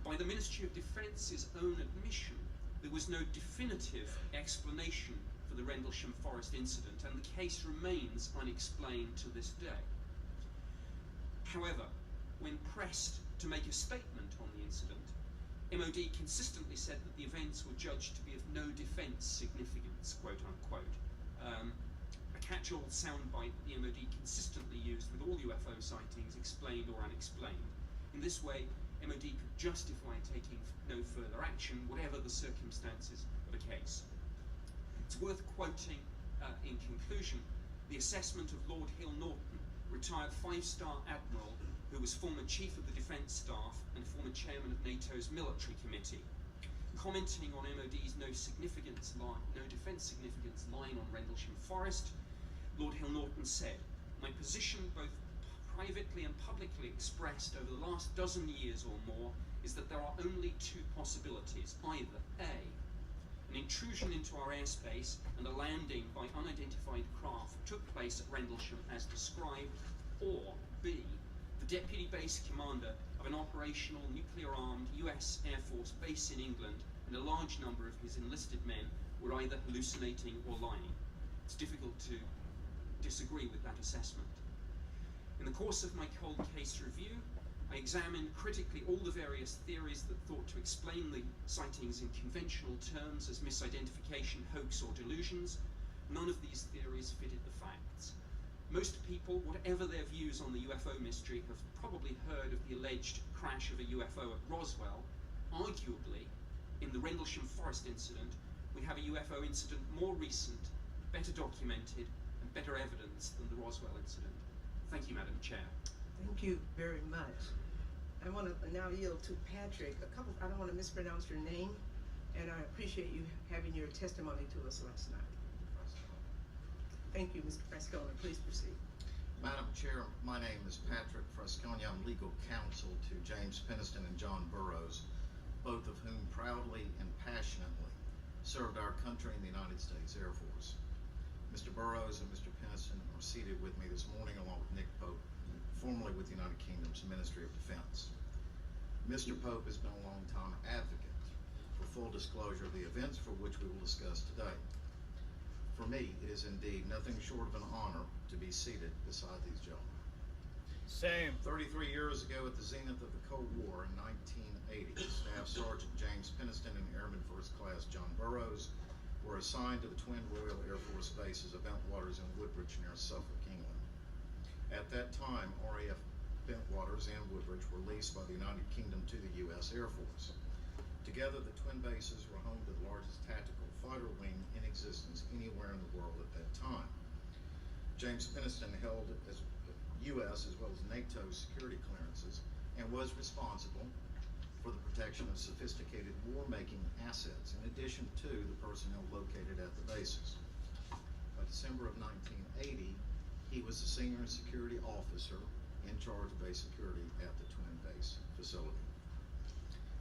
By the Ministry of Defence's own admission, there was no definitive explanation for the Rendlesham Forest incident, and the case remains unexplained to this day. However, when pressed to make a statement on the incident, MOD consistently said that the events were judged to be of no defence significance, quote unquote. A catch-all soundbite that the MOD consistently used with all UFO sightings, explained or unexplained. In this way, MOD could justify taking no further action, whatever the circumstances of a case. It's worth quoting, in conclusion, the assessment of Lord Hill Norton, retired 5-star admiral who was former chief of the defence staff and former chairman of NATO's military committee. Commenting on MOD's no defence significance line on Rendlesham Forest, Lord Hill Norton said, "My position, both privately and publicly expressed over the last dozen years or more, is that there are only two possibilities. Either A, an intrusion into our airspace and a landing by unidentified craft took place at Rendlesham as described, or B, the deputy base commander of an operational nuclear-armed US Air Force base in England and a large number of his enlisted men were either hallucinating or lying." It's difficult to disagree with that assessment. In the course of my cold case review, I examined critically all the various theories that thought to explain the sightings in conventional terms as misidentification, hoax, or delusions. None of these theories fitted the facts. Most people, whatever their views on the UFO mystery, have probably heard of the alleged crash of a UFO at Roswell. Arguably, in the Rendlesham Forest incident, we have a UFO incident more recent, better documented, and better evidence than the Roswell incident. Thank you, Madam Chair. Thank you very much. I want to now yield to Patrick. I don't want to mispronounce your name, and I appreciate you having your testimony to us last night. Thank you, Mr. Frascone. Please proceed. Madam Chair, my name is Patrick Frascone. I'm legal counsel to James Peniston and John Burroughs, both of whom proudly and passionately served our country in the United States Air Force. Mr. Burroughs and Mr. Peniston are seated with me this morning, along with Nick Pope, formerly with the United Kingdom's Ministry of Defense. Mr. Pope has been a long-time advocate for full disclosure of the events for which we will discuss today. For me, it is indeed nothing short of an honor to be seated beside these gentlemen. Same. 33 years ago, at the zenith of the Cold War in 1980, Staff Sergeant James Penniston and Airman First Class John Burroughs were assigned to the twin Royal Air Force bases of Bentwaters and Woodbridge near Suffolk, England. At that time, RAF Bentwaters and Woodbridge were leased by the United Kingdom to the U.S. Air Force. Together, the twin bases were home to the largest tactical fighter wing in existence anywhere in the world at that time. James Penniston held as U.S. as well as NATO security clearances and was responsible for the protection of sophisticated war-making assets in addition to the personnel located at the bases. By December of 1980, he was the senior security officer in charge of base security at the twin base facility.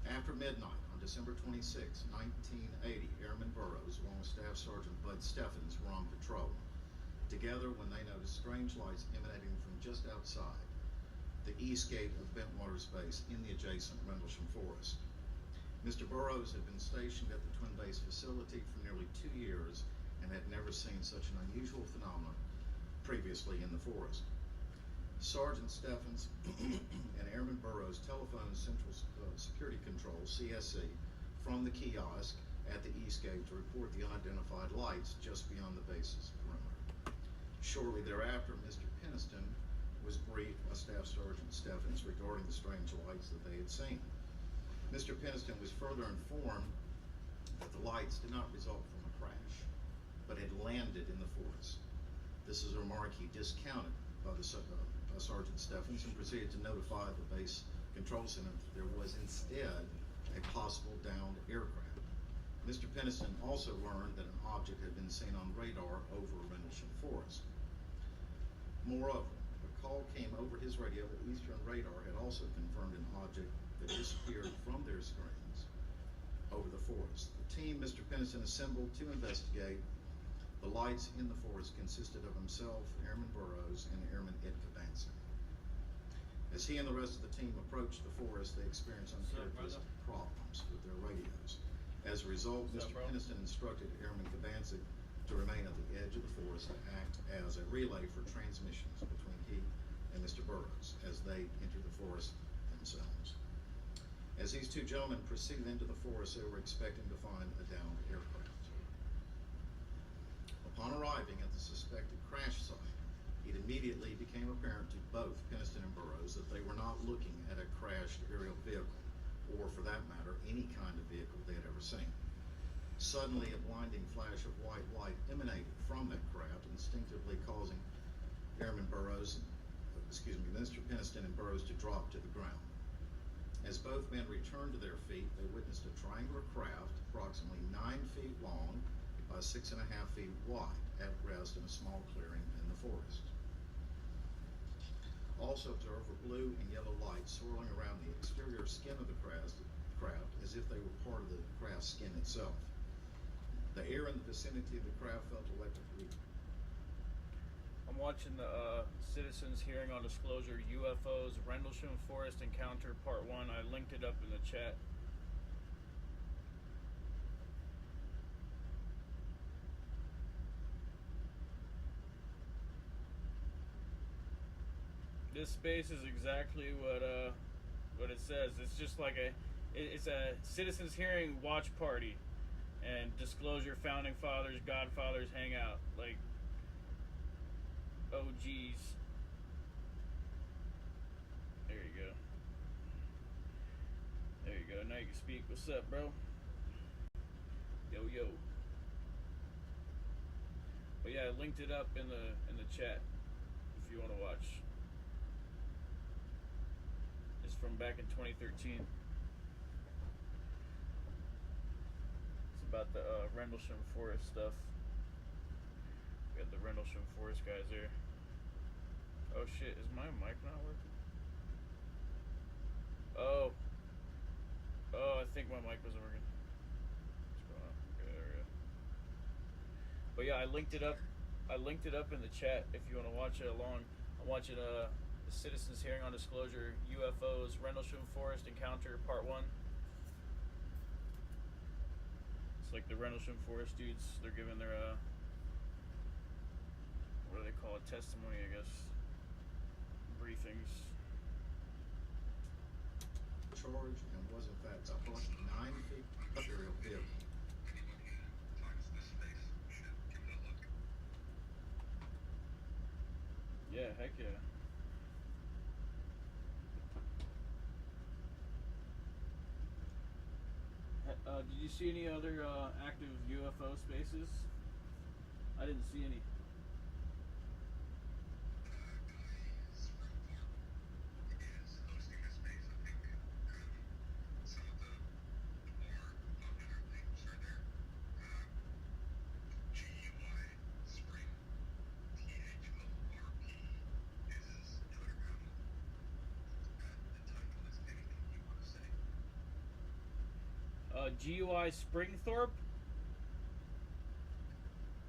After midnight on December 26, 1980, Airman Burroughs, along with Staff Sergeant Bud Steffens, were on patrol. Together, when they noticed strange lights emanating from just outside the east gate of Bentwaters Base in the adjacent Rendlesham Forest. Mr. Burroughs had been stationed at the twin base facility for nearly 2 years and had never seen such an unusual phenomenon previously in the forest. Sergeant Steffens and Airman Burroughs telephoned Central Security Control, CSC, from the kiosk at the east gate to report the unidentified lights just beyond the base's perimeter. Shortly thereafter, Mr. Penniston was briefed by Staff Sergeant Steffens regarding the strange lights that they had seen. Mr. Penniston was further informed that the lights did not result from a crash, but had landed in the forest. This is a remark he discounted by Sergeant Steffens and proceeded to notify the base control center that there was instead a possible downed aircraft. Mr. Penniston also learned that an object had been seen on radar over Rendlesham Forest. Moreover, a call came over his radio that Eastern Radar had also confirmed an object that disappeared from their screens over the forest. The team Mr. Penniston assembled to investigate the lights in the forest consisted of himself, Airman Burroughs, and Airman Ed Cabansi. As he and the rest of the team approached the forest, they experienced uncharacteristic problems with their radios. As a result, Mr. Penniston instructed Airman Cabansi to remain at the edge of the forest to act as a relay for transmissions between he and Mr. Burroughs as they entered the forest themselves. As these two gentlemen proceeded into the forest, they were expecting to find a downed aircraft. Upon arriving at the suspected crash site, it immediately became apparent to both Penniston and Burroughs that they were not looking at a crashed aerial vehicle, or for that matter, any kind of vehicle they had ever seen. Suddenly, a blinding flash of white light emanated from that craft, instinctively causing Mr. Penniston and Burroughs to drop to the ground. As both men returned to their feet, they witnessed a triangular craft approximately 9 feet long by 6.5 feet wide at rest in a small clearing in the forest. Also observed were blue and yellow lights swirling around the exterior skin of the craft as if they were part of the craft's skin itself. The air in the vicinity of the craft felt electrically. I'm watching the Citizens Hearing on Disclosure UFOs Rendlesham Forest Encounter Part 1. I linked it up in the chat. This space is exactly what it says. It's just like it's a Citizens Hearing watch party and disclosure founding fathers, godfathers hang out. Like, oh geez. There you go. There you go. Now you can speak. What's up, bro? Yo yo. But yeah, I linked it up in the chat if you want to watch. It's from back in 2013. It's about the Rendlesham Forest stuff. We got the Rendlesham Forest guys there. Oh shit, is my mic not working? Oh, I think my mic wasn't working. What's going on? Okay, there we go. But yeah, I linked it up. I linked it up in the chat if you want to watch it along. I'm watching the Citizens Hearing on Disclosure UFOs Rendlesham Forest Encounter Part 1. It's like the Rendlesham Forest dudes. They're giving their what do they call it? Testimony, I guess. briefings. Charged and was in fact a Block 9 feet aerial vehicle. Anyone who finds this space should give it a look. Yeah, heck yeah. Did you see any other active UFO spaces? I didn't see any. Is hosting this space. I think some of the more popular things are there. GUI Spring THORP is underground. At the title, is anything you want to say? GUI Springthorpe?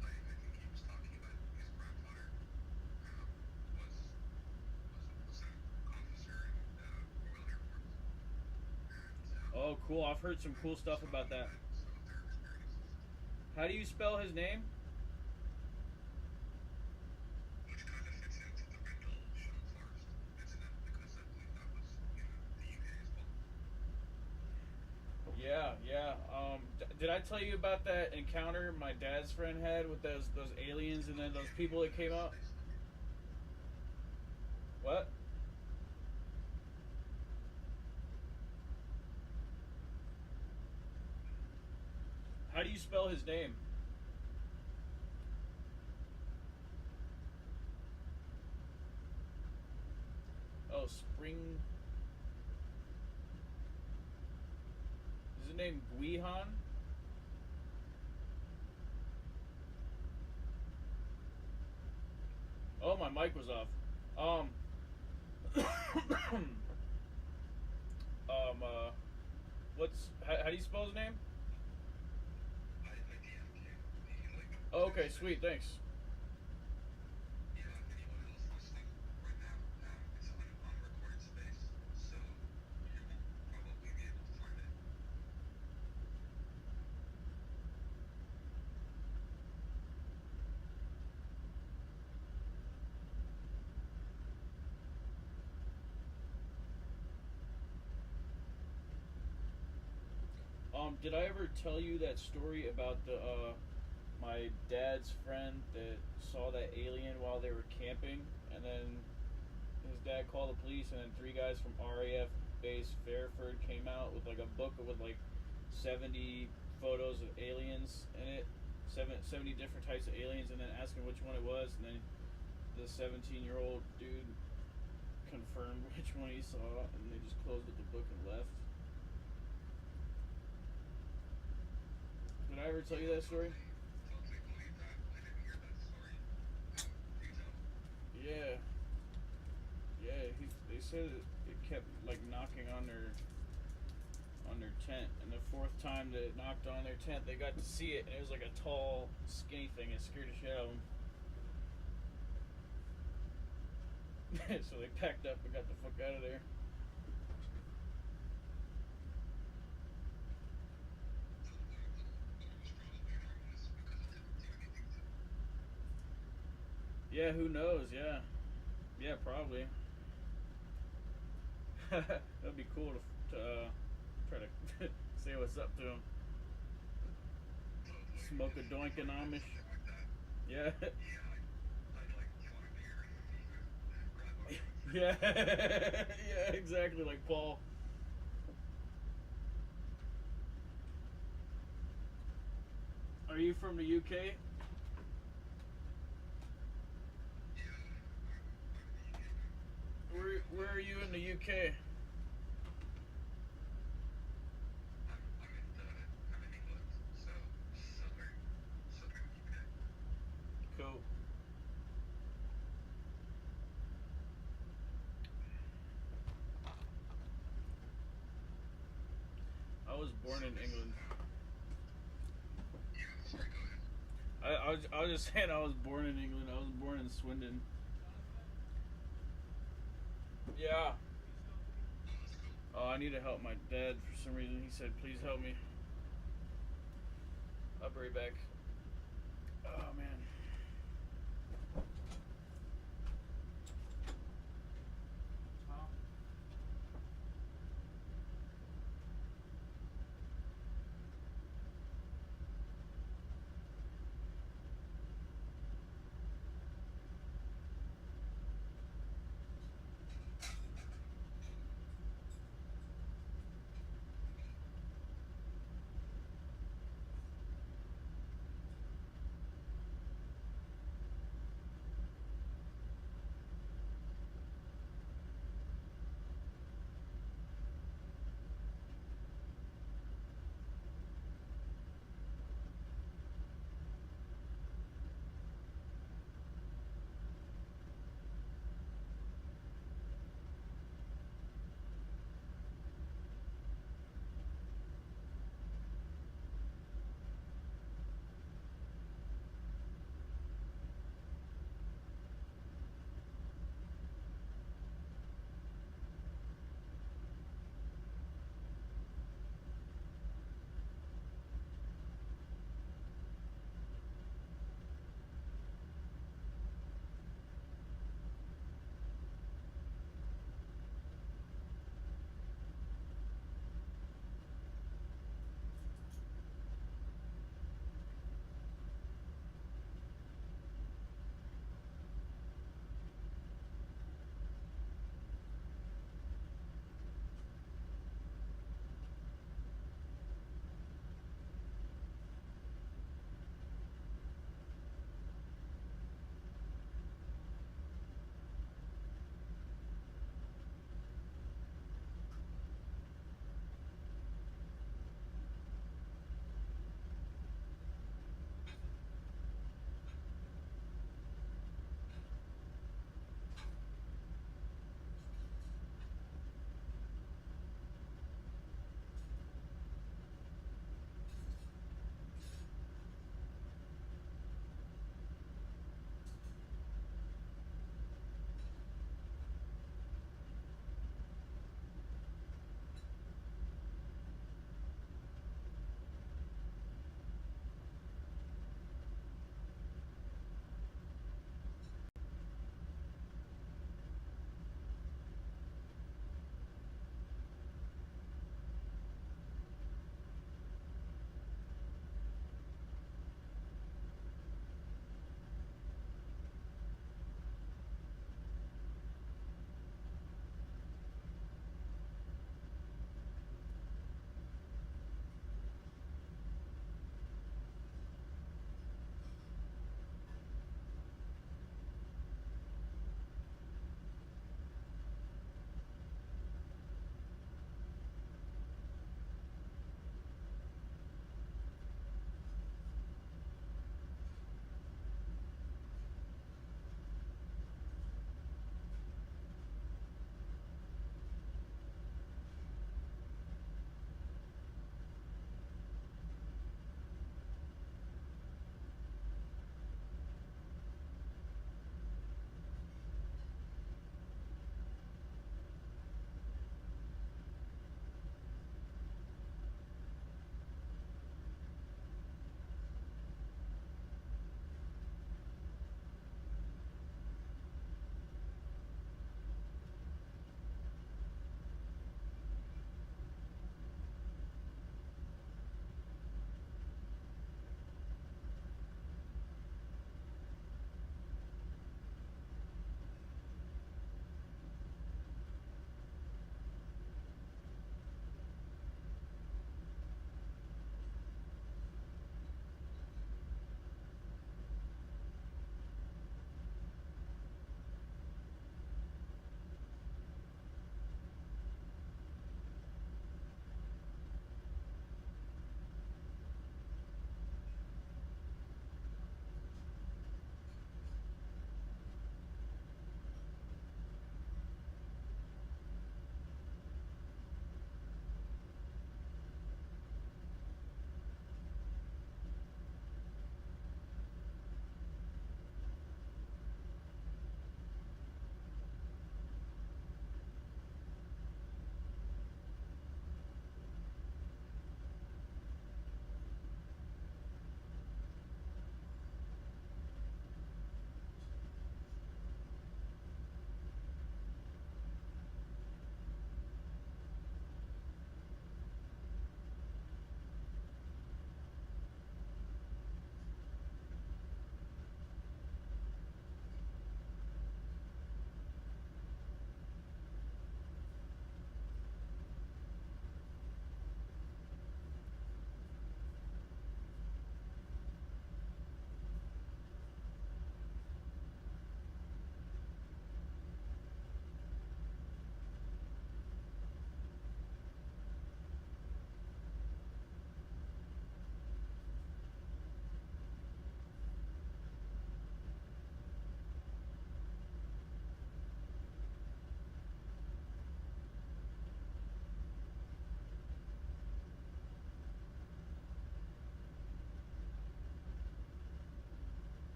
I think he was talking about his grandfather was an officer in Royal Air Force. And Oh, cool. I've heard some cool stuff about that. some of their experiences. How do you spell his name? Which kind of fits into the Rendell Sean Forest incident because I believe that was in the UK as well. Yeah, yeah. Did I tell you about that encounter my dad's friend had with those aliens and then those people that came out? What? How do you spell his name? Oh, Spring. Is his name Guihan? Oh, my mic was off. How do you spell his name? I DM'd you the link. Oh, okay, sweet, thanks. Yeah, anyone else listening right now, it's on recorded space, so you will probably be able to find it. Did I ever tell you that story about the my dad's friend that saw that alien while they were camping, and then his dad called the police, and then 3 guys from RAF base Fairford came out with like a book with like 70 photos of aliens in it, 70 different types of aliens, and then asking which one it was, and then the 17-year-old dude confirmed which one he saw, and they just closed with the book and left. Did I ever tell you that story? Totally believe that. I didn't hear that story. You tell. Yeah. Yeah, they said it kept like knocking on their tent, and the 4th time that it knocked on their tent, they got to see it, and it was like a tall, skinny thing. It scared the shit out of them. So they packed up and got the fuck out of there. Yeah, who knows? Yeah, yeah, probably. That'd be cool to try to say what's up to him. Smoke a doink and Amish. Yeah. Yeah. Yeah, exactly like Paul. Are you from the UK? Where are you in the UK? I'm in England, so southern UK. Cool. I was born in England. Yeah, sorry, go ahead. I was just saying I was born in England. I was born in Swindon. Yeah. Oh, I need to help my dad for some reason. He said, please help me. I'll be right back. Oh, man.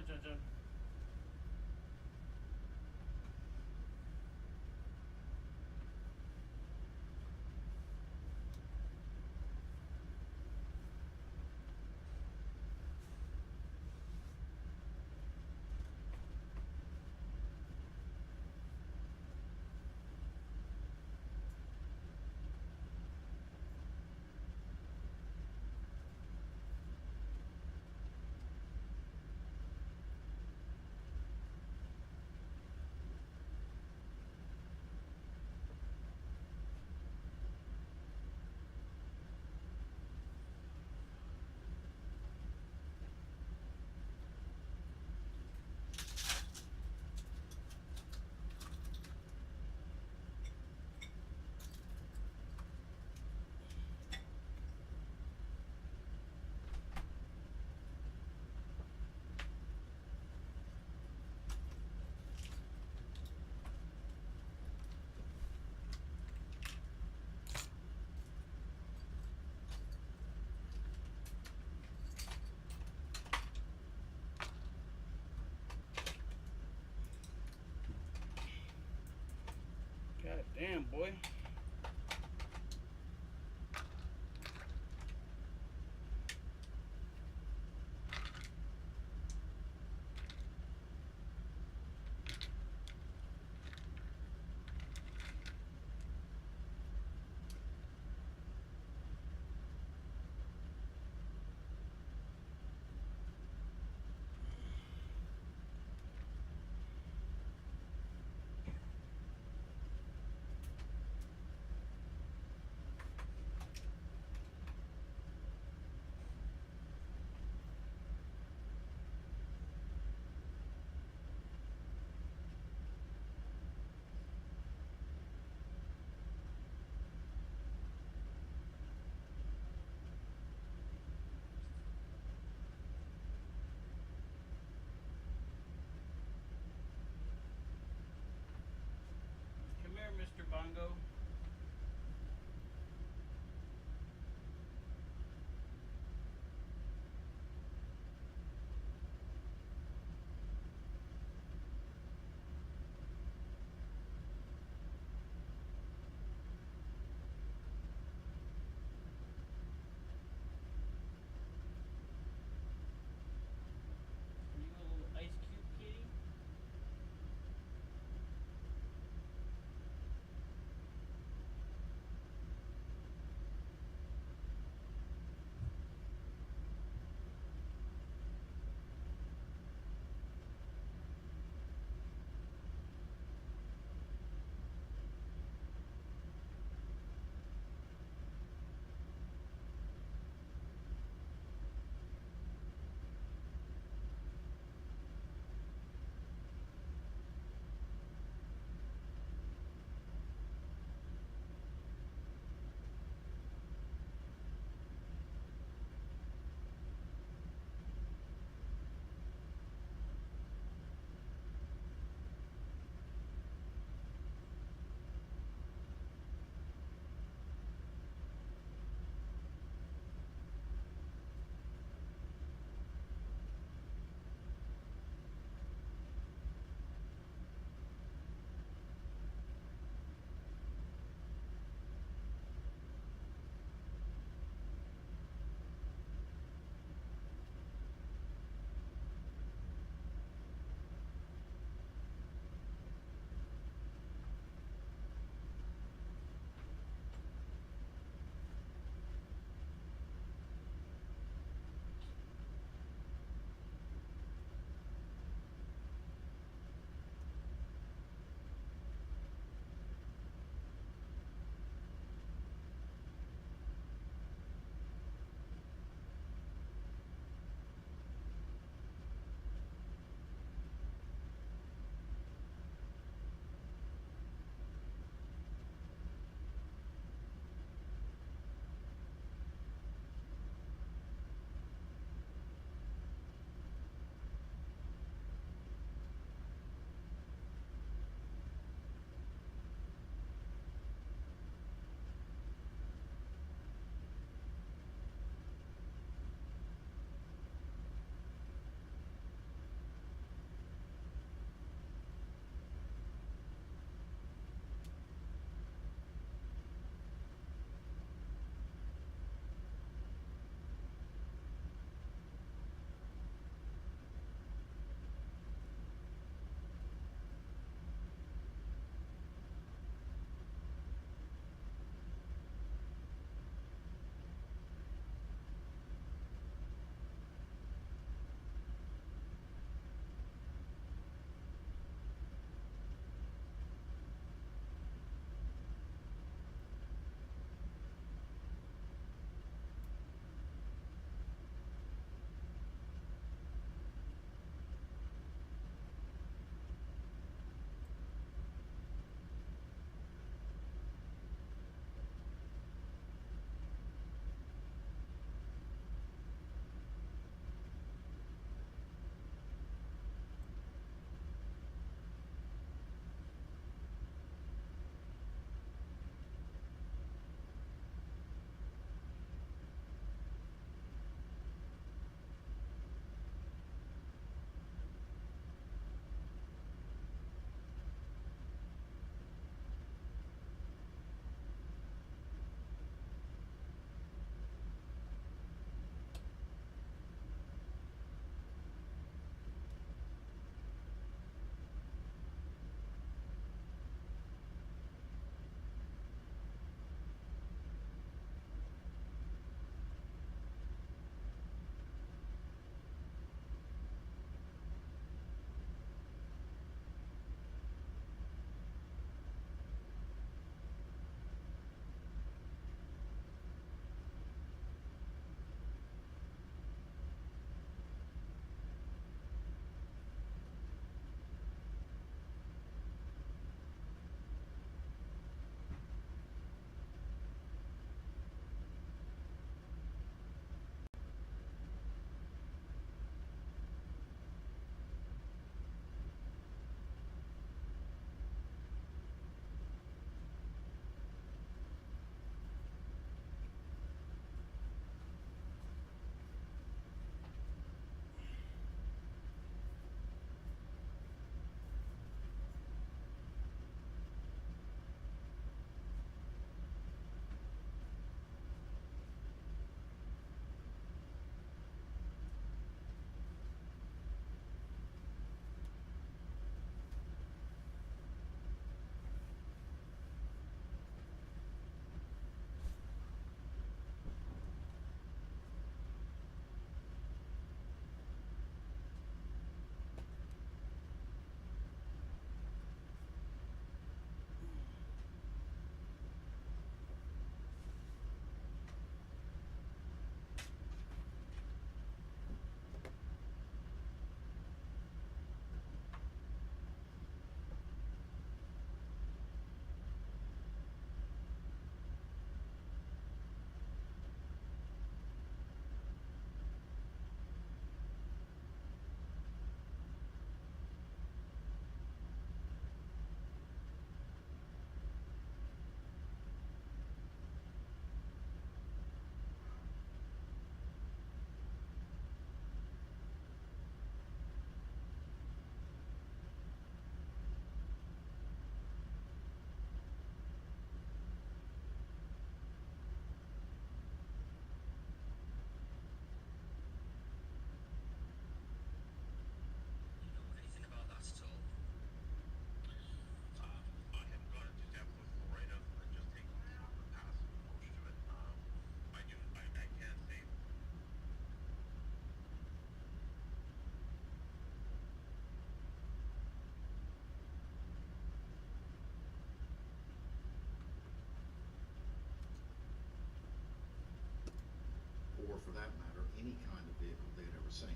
dun, dun, dun. any kind of vehicle they had ever seen.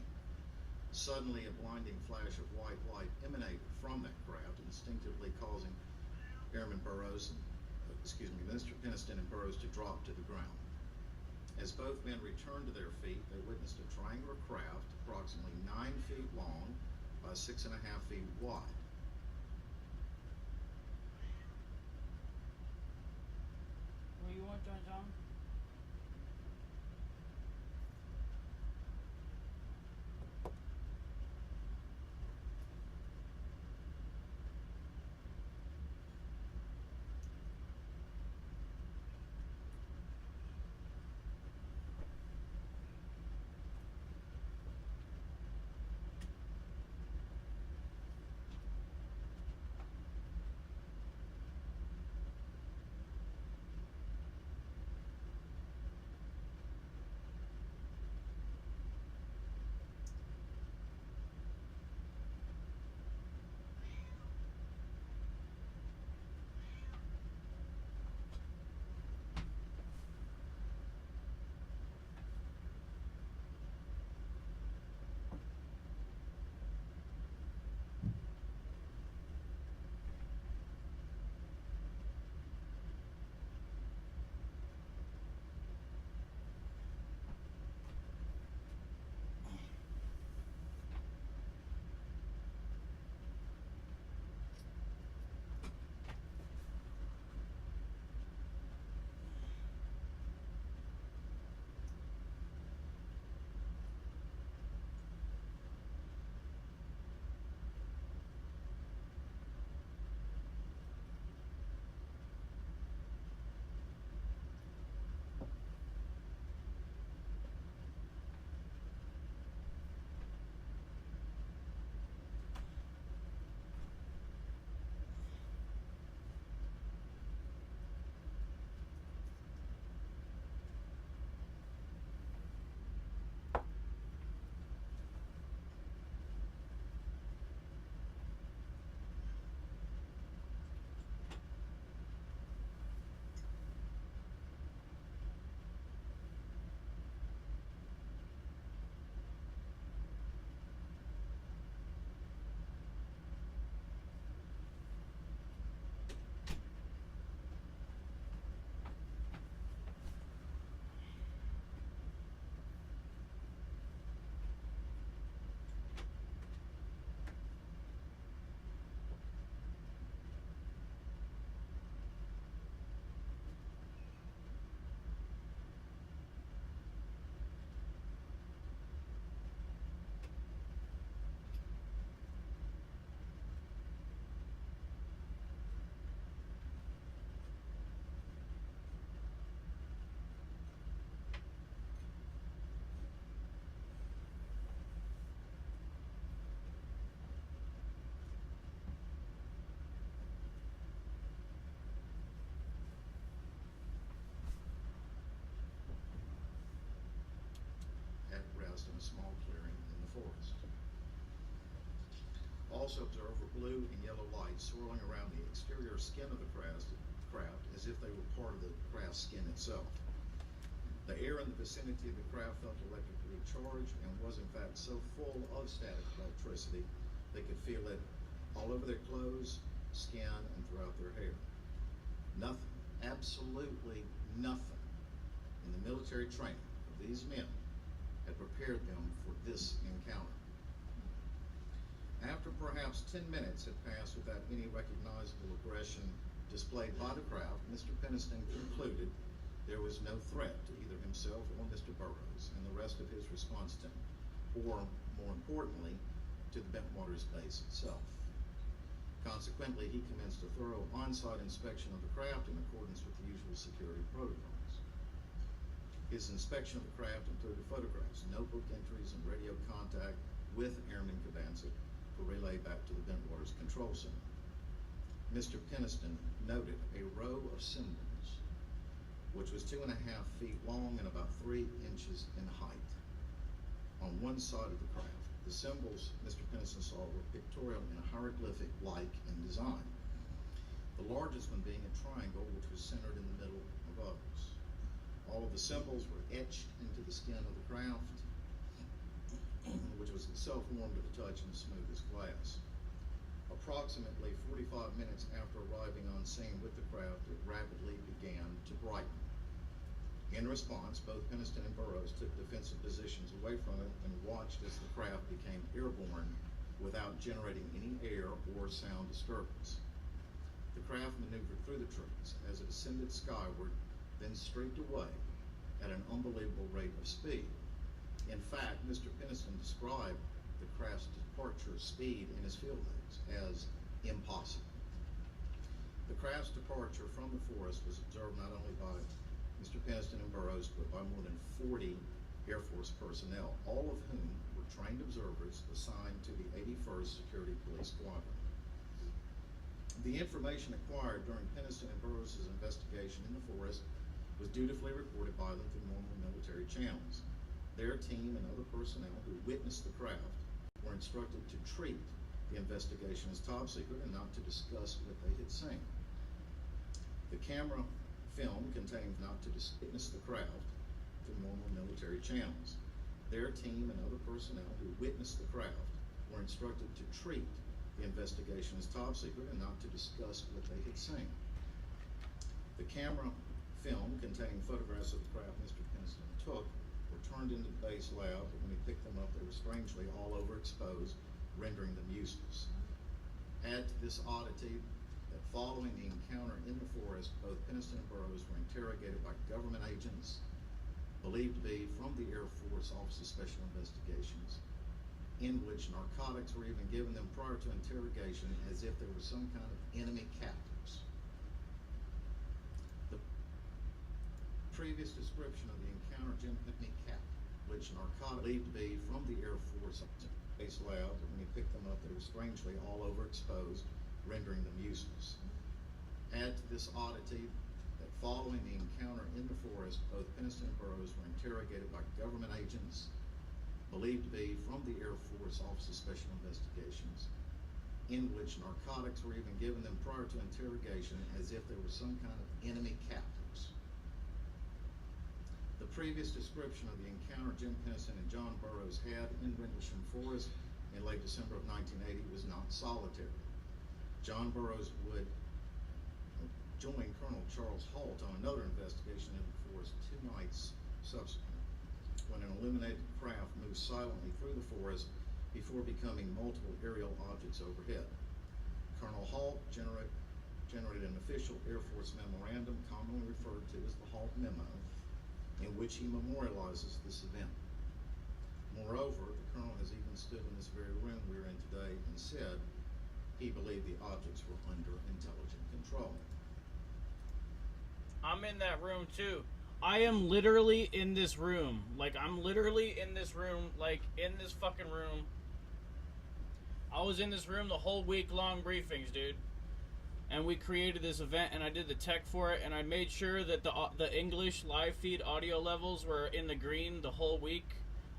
Suddenly, a blinding flash of white light emanated from that craft, instinctively causing Mr. Peniston and Burroughs to drop to the ground. As both men returned to their feet, they witnessed a triangular craft approximately 9 feet long by 6.5 feet wide. Where you want, John? In a small clearing in the forest. Also observe were blue and yellow lights swirling around the exterior skin of the craft as if they were part of the craft's skin itself. The air in the vicinity of the craft felt electrically charged and was in fact so full of static electricity they could feel it all over their clothes, skin, and throughout their hair. Nothing, absolutely nothing in the military training of these men had prepared them for this encounter. After perhaps 10 minutes had passed without any recognizable aggression displayed by the craft, Mr. Peniston concluded there was no threat to either himself or Mr. Burroughs and the rest of his response team, or, more importantly, to the Bentwaters base itself. Consequently, he commenced a thorough on-site inspection of the craft in accordance with the usual security protocols. His inspection of the craft included photographs, notebook entries, and radio contact with Airman Kabansik for relay back to the Bentwaters Control Center. Mr. Peniston noted a row of symbols, which was 2.5 feet long and about 3 inches in height. On one side of the craft, the symbols Mr. Peniston saw were pictorial and hieroglyphic-like in design, the largest one being a triangle which was centered in the middle of others. All of the symbols were etched into the skin of the craft which was itself warm to the touch and smooth as glass. Approximately 45 minutes after arriving on scene with the craft, it rapidly began to brighten. In response, both Peniston and Burroughs took defensive positions away from it and watched as the craft became airborne without generating any air or sound disturbance. The craft maneuvered through the trees as it ascended skyward, then streaked away at an unbelievable rate of speed. In fact, Mr. Peniston described the craft's departure speed in his field notes as impossible. The craft's departure from the forest was observed not only by Mr. Peniston and Burroughs, but by more than 40 Air Force personnel, all of whom were trained observers assigned to the 81st Security Police Squadron. The information acquired during Peniston and Burroughs' investigation in the forest was dutifully reported by them through normal military channels. Their team and other personnel who witnessed the craft were instructed to treat the investigation as top secret and not to discuss what they had seen. The camera film containing not to witness the craft through normal military channels. Their team and other personnel who witnessed the craft were instructed to treat the investigation as top secret and not to discuss what they had seen. The camera film containing photographs of the craft Mr. Peniston took were turned into the base lab, but when he picked them up, they were strangely all overexposed, rendering them useless. Add to this oddity that following the encounter in the forest, both Peniston and Burroughs were interrogated by government agents believed to be from the Air Force Office of Special Investigations, in which narcotics were even given them prior to interrogation as if they were some kind of enemy captives. The previous description of the encounter enemy captive, which narcotics believed to be from the Air Force base lab, but when he picked them up, they were strangely all overexposed, rendering them useless. Add to this oddity that following the encounter in the forest, both Peniston and Burroughs were interrogated by government agents believed to be from the Air Force Office of Special Investigations, in which narcotics were even given them prior to interrogation as if they were some kind of enemy captives. The previous description of the encounter Jim Peniston and John Burroughs had in Rendlesham Forest in late December of 1980 was not solitary. John Burroughs would join Colonel Charles Holt on another investigation in the forest 2 nights subsequent, when an illuminated craft moved silently through the forest before becoming multiple aerial objects overhead. Colonel Holt generated an official Air Force memorandum commonly referred to as the Holt Memo, in which he memorializes this event. Moreover, the Colonel has even stood in this very room we are in today and said he believed the objects were under intelligent control. I'm in that room too. I am literally in this room. Like, I'm literally in this room, like, in this fucking room. I was in this room the whole week-long briefings, dude. And we created this event, and I did the tech for it, and I made sure that the English live feed audio levels were in the green the whole week.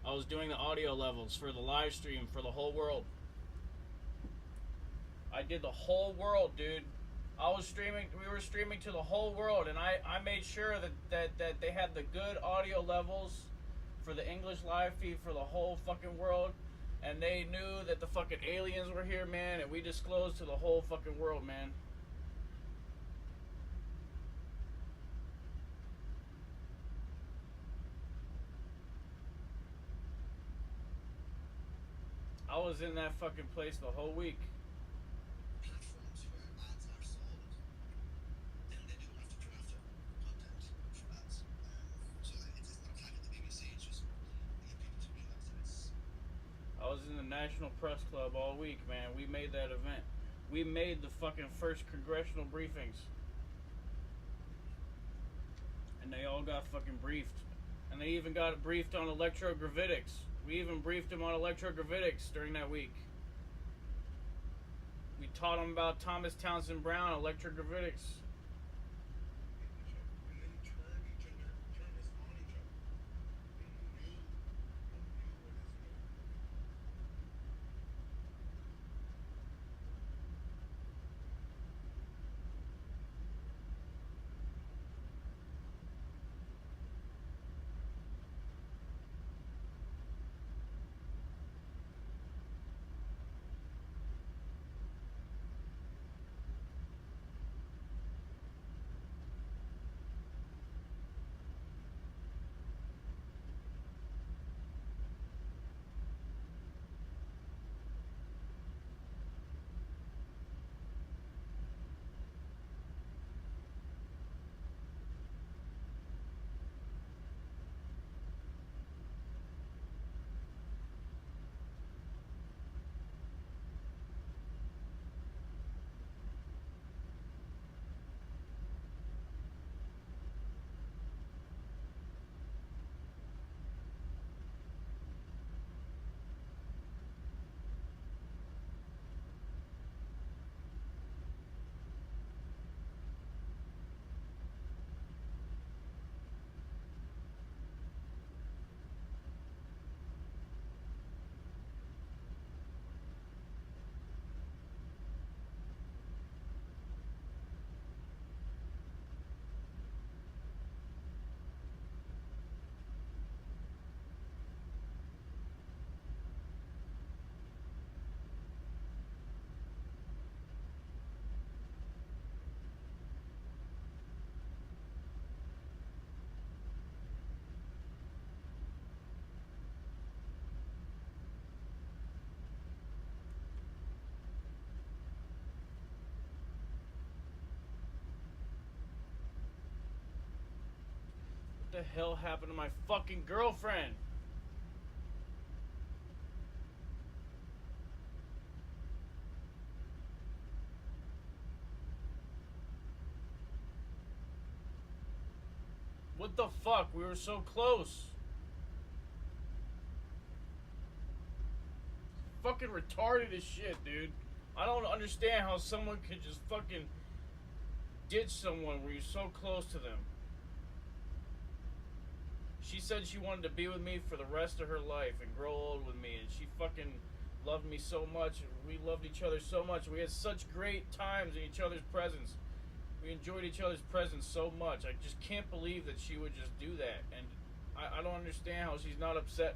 I was doing the audio levels for the live stream for the whole world. I did the whole world, dude. I was streaming, we were streaming to the whole world, and I made sure that they had the good audio levels for the English live feed for the whole fucking world, and they knew that the fucking aliens were here, man, and we disclosed to the whole fucking world, man. I was in that fucking place the whole week. Platforms where ads are sold, then they do have to draft up content for ads. So it's not tagging the BBC, it's just to get people to realize that it's... I was in the National Press Club all week, man. We made that event. We made the fucking first congressional briefings. And they all got fucking briefed. And they even got briefed on electrogravitics. We even briefed them on electrogravitics during that week. We taught them about Thomas Townsend Brown, electrogravitics. And then turn this on each other. We knew what is new. the hell happened to my fucking girlfriend? What the fuck? We were so close. Fucking retarded as shit, dude. I don't understand how someone could just fucking ditch someone where you're so close to them. She said she wanted to be with me for the rest of her life and grow old with me, and she fucking loved me so much, and we loved each other so much. We had such great times in each other's presence. We enjoyed each other's presence so much. I just can't believe that she would just do that, and I don't understand how she's not upset.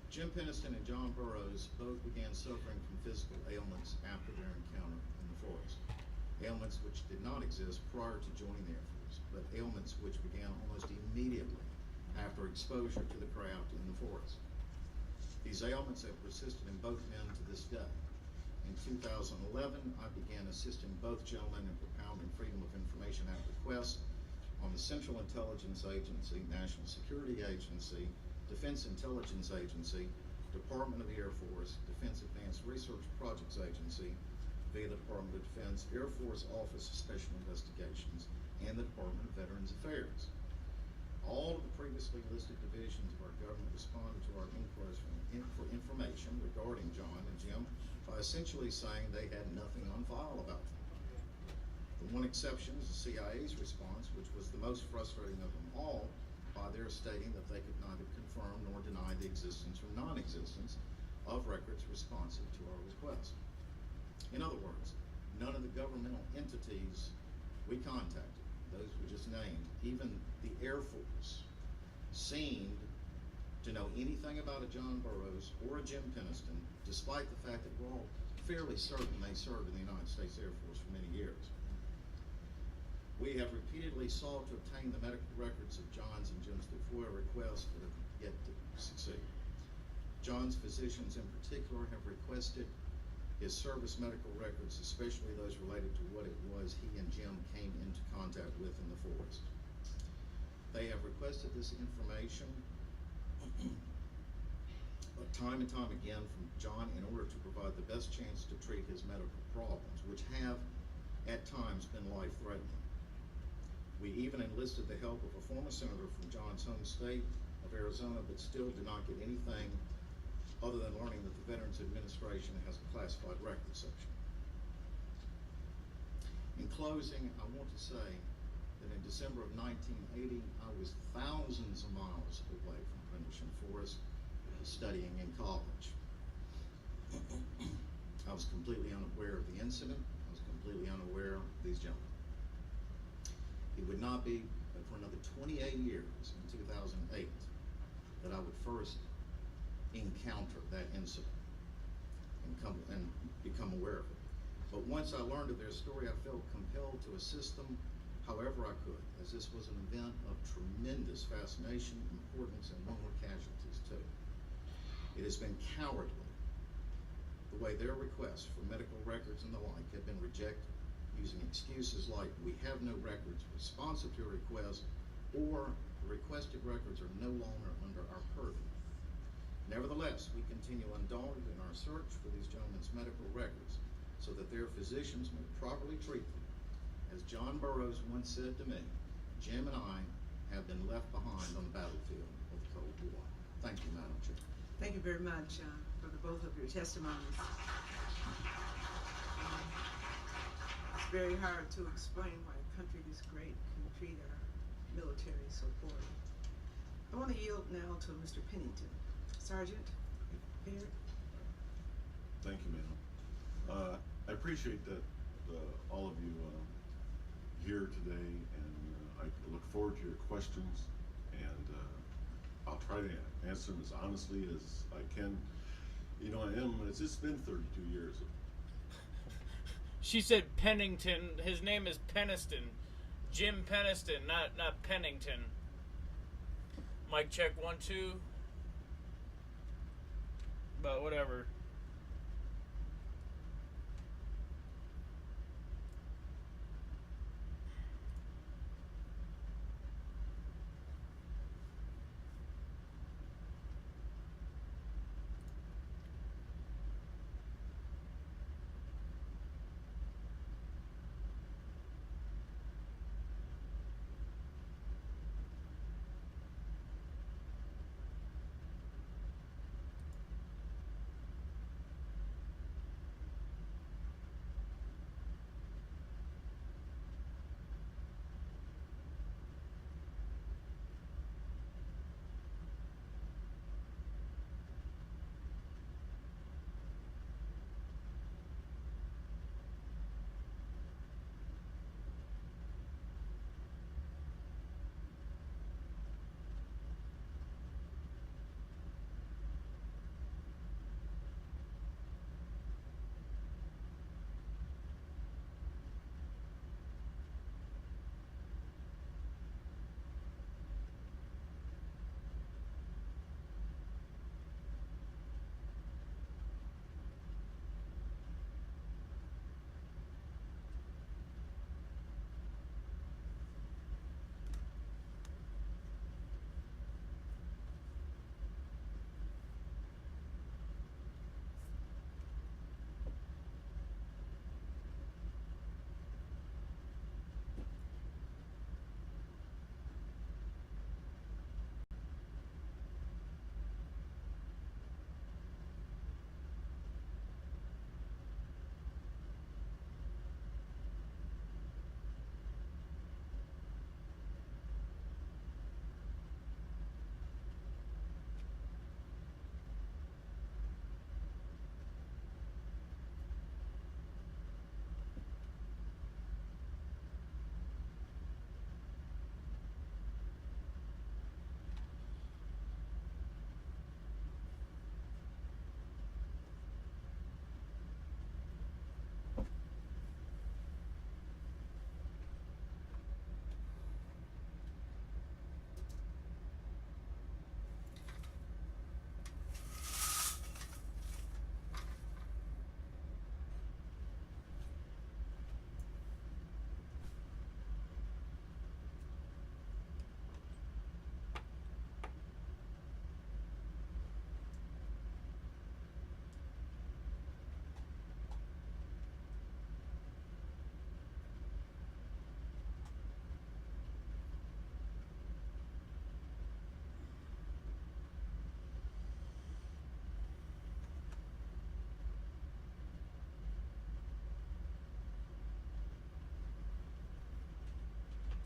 Jim Penniston and John Burroughs both began suffering from physical ailments after their encounter in the forest. Ailments which did not exist prior to joining the Air Force, but ailments which began almost immediately after exposure to the craft in the forest. These ailments have persisted in both men to this day. In 2011, I began assisting both gentlemen in propounding Freedom of Information Act requests on the Central Intelligence Agency, National Security Agency, Defense Intelligence Agency, Department of the Air Force, Defense Advanced Research Projects Agency, via the Department of Defense, Air Force Office of Special Investigations, and the Department of Veterans Affairs. All of the previously listed divisions of our government responded to our inquiries for information regarding John and Jim by essentially saying they had nothing on file about them. The one exception is the CIA's response, which was the most frustrating of them all, by their stating that they could neither confirm nor deny the existence or non-existence of records responsive to our request. In other words, none of the governmental entities we contacted, those we just named, even the Air Force, seemed to know anything about a John Burroughs or a Jim Penniston, despite the fact that we're all fairly certain they served in the United States Air Force for many years. We have repeatedly sought to obtain the medical records of John's and Jim's through FOIA requests, but have yet to succeed. John's physicians in particular have requested his service medical records, especially those related to what it was he and Jim came into contact with in the forest. They have requested this information time and time again from John in order to provide the best chance to treat his medical problems, which have at times been life-threatening. We even enlisted the help of a former senator from John's home state of Arizona, but still did not get anything other than learning that the Veterans Administration has a classified records section. In closing, I want to say that in December of 1980, I was thousands of miles away from Prentice Forest, studying in college. I was completely unaware of the incident. I was completely unaware of these gentlemen. It would not be for another 28 years in 2008 that I would first encounter that incident and become aware of it. But once I learned of their story, I felt compelled to assist them however I could, as this was an event of tremendous fascination, importance, and one with casualties too. It has been cowardly the way their requests for medical records and the like have been rejected, using excuses like, we have no records responsive to your request, or the requested records are no longer under our purview. Nevertheless, we continue undaunted in our search for these gentlemen's medical records so that their physicians may properly treat them. As John Burroughs once said to me, Jim and I have been left behind on the battlefield of the Cold War. Thank you, Madam Chair. Thank you very much for both of your testimonies. It's very hard to explain why a country this great can treat our military so poorly. I want to yield now to Mr. Pennington. Sergeant, prepared? Thank you, ma'am. I appreciate that all of you here today, and I look forward to your questions, and I'll try to answer them as honestly as I can. You know, it's just been 32 years. She said Pennington. His name is Penniston. Jim Penniston, not Pennington. Mic check 1, 2. But whatever.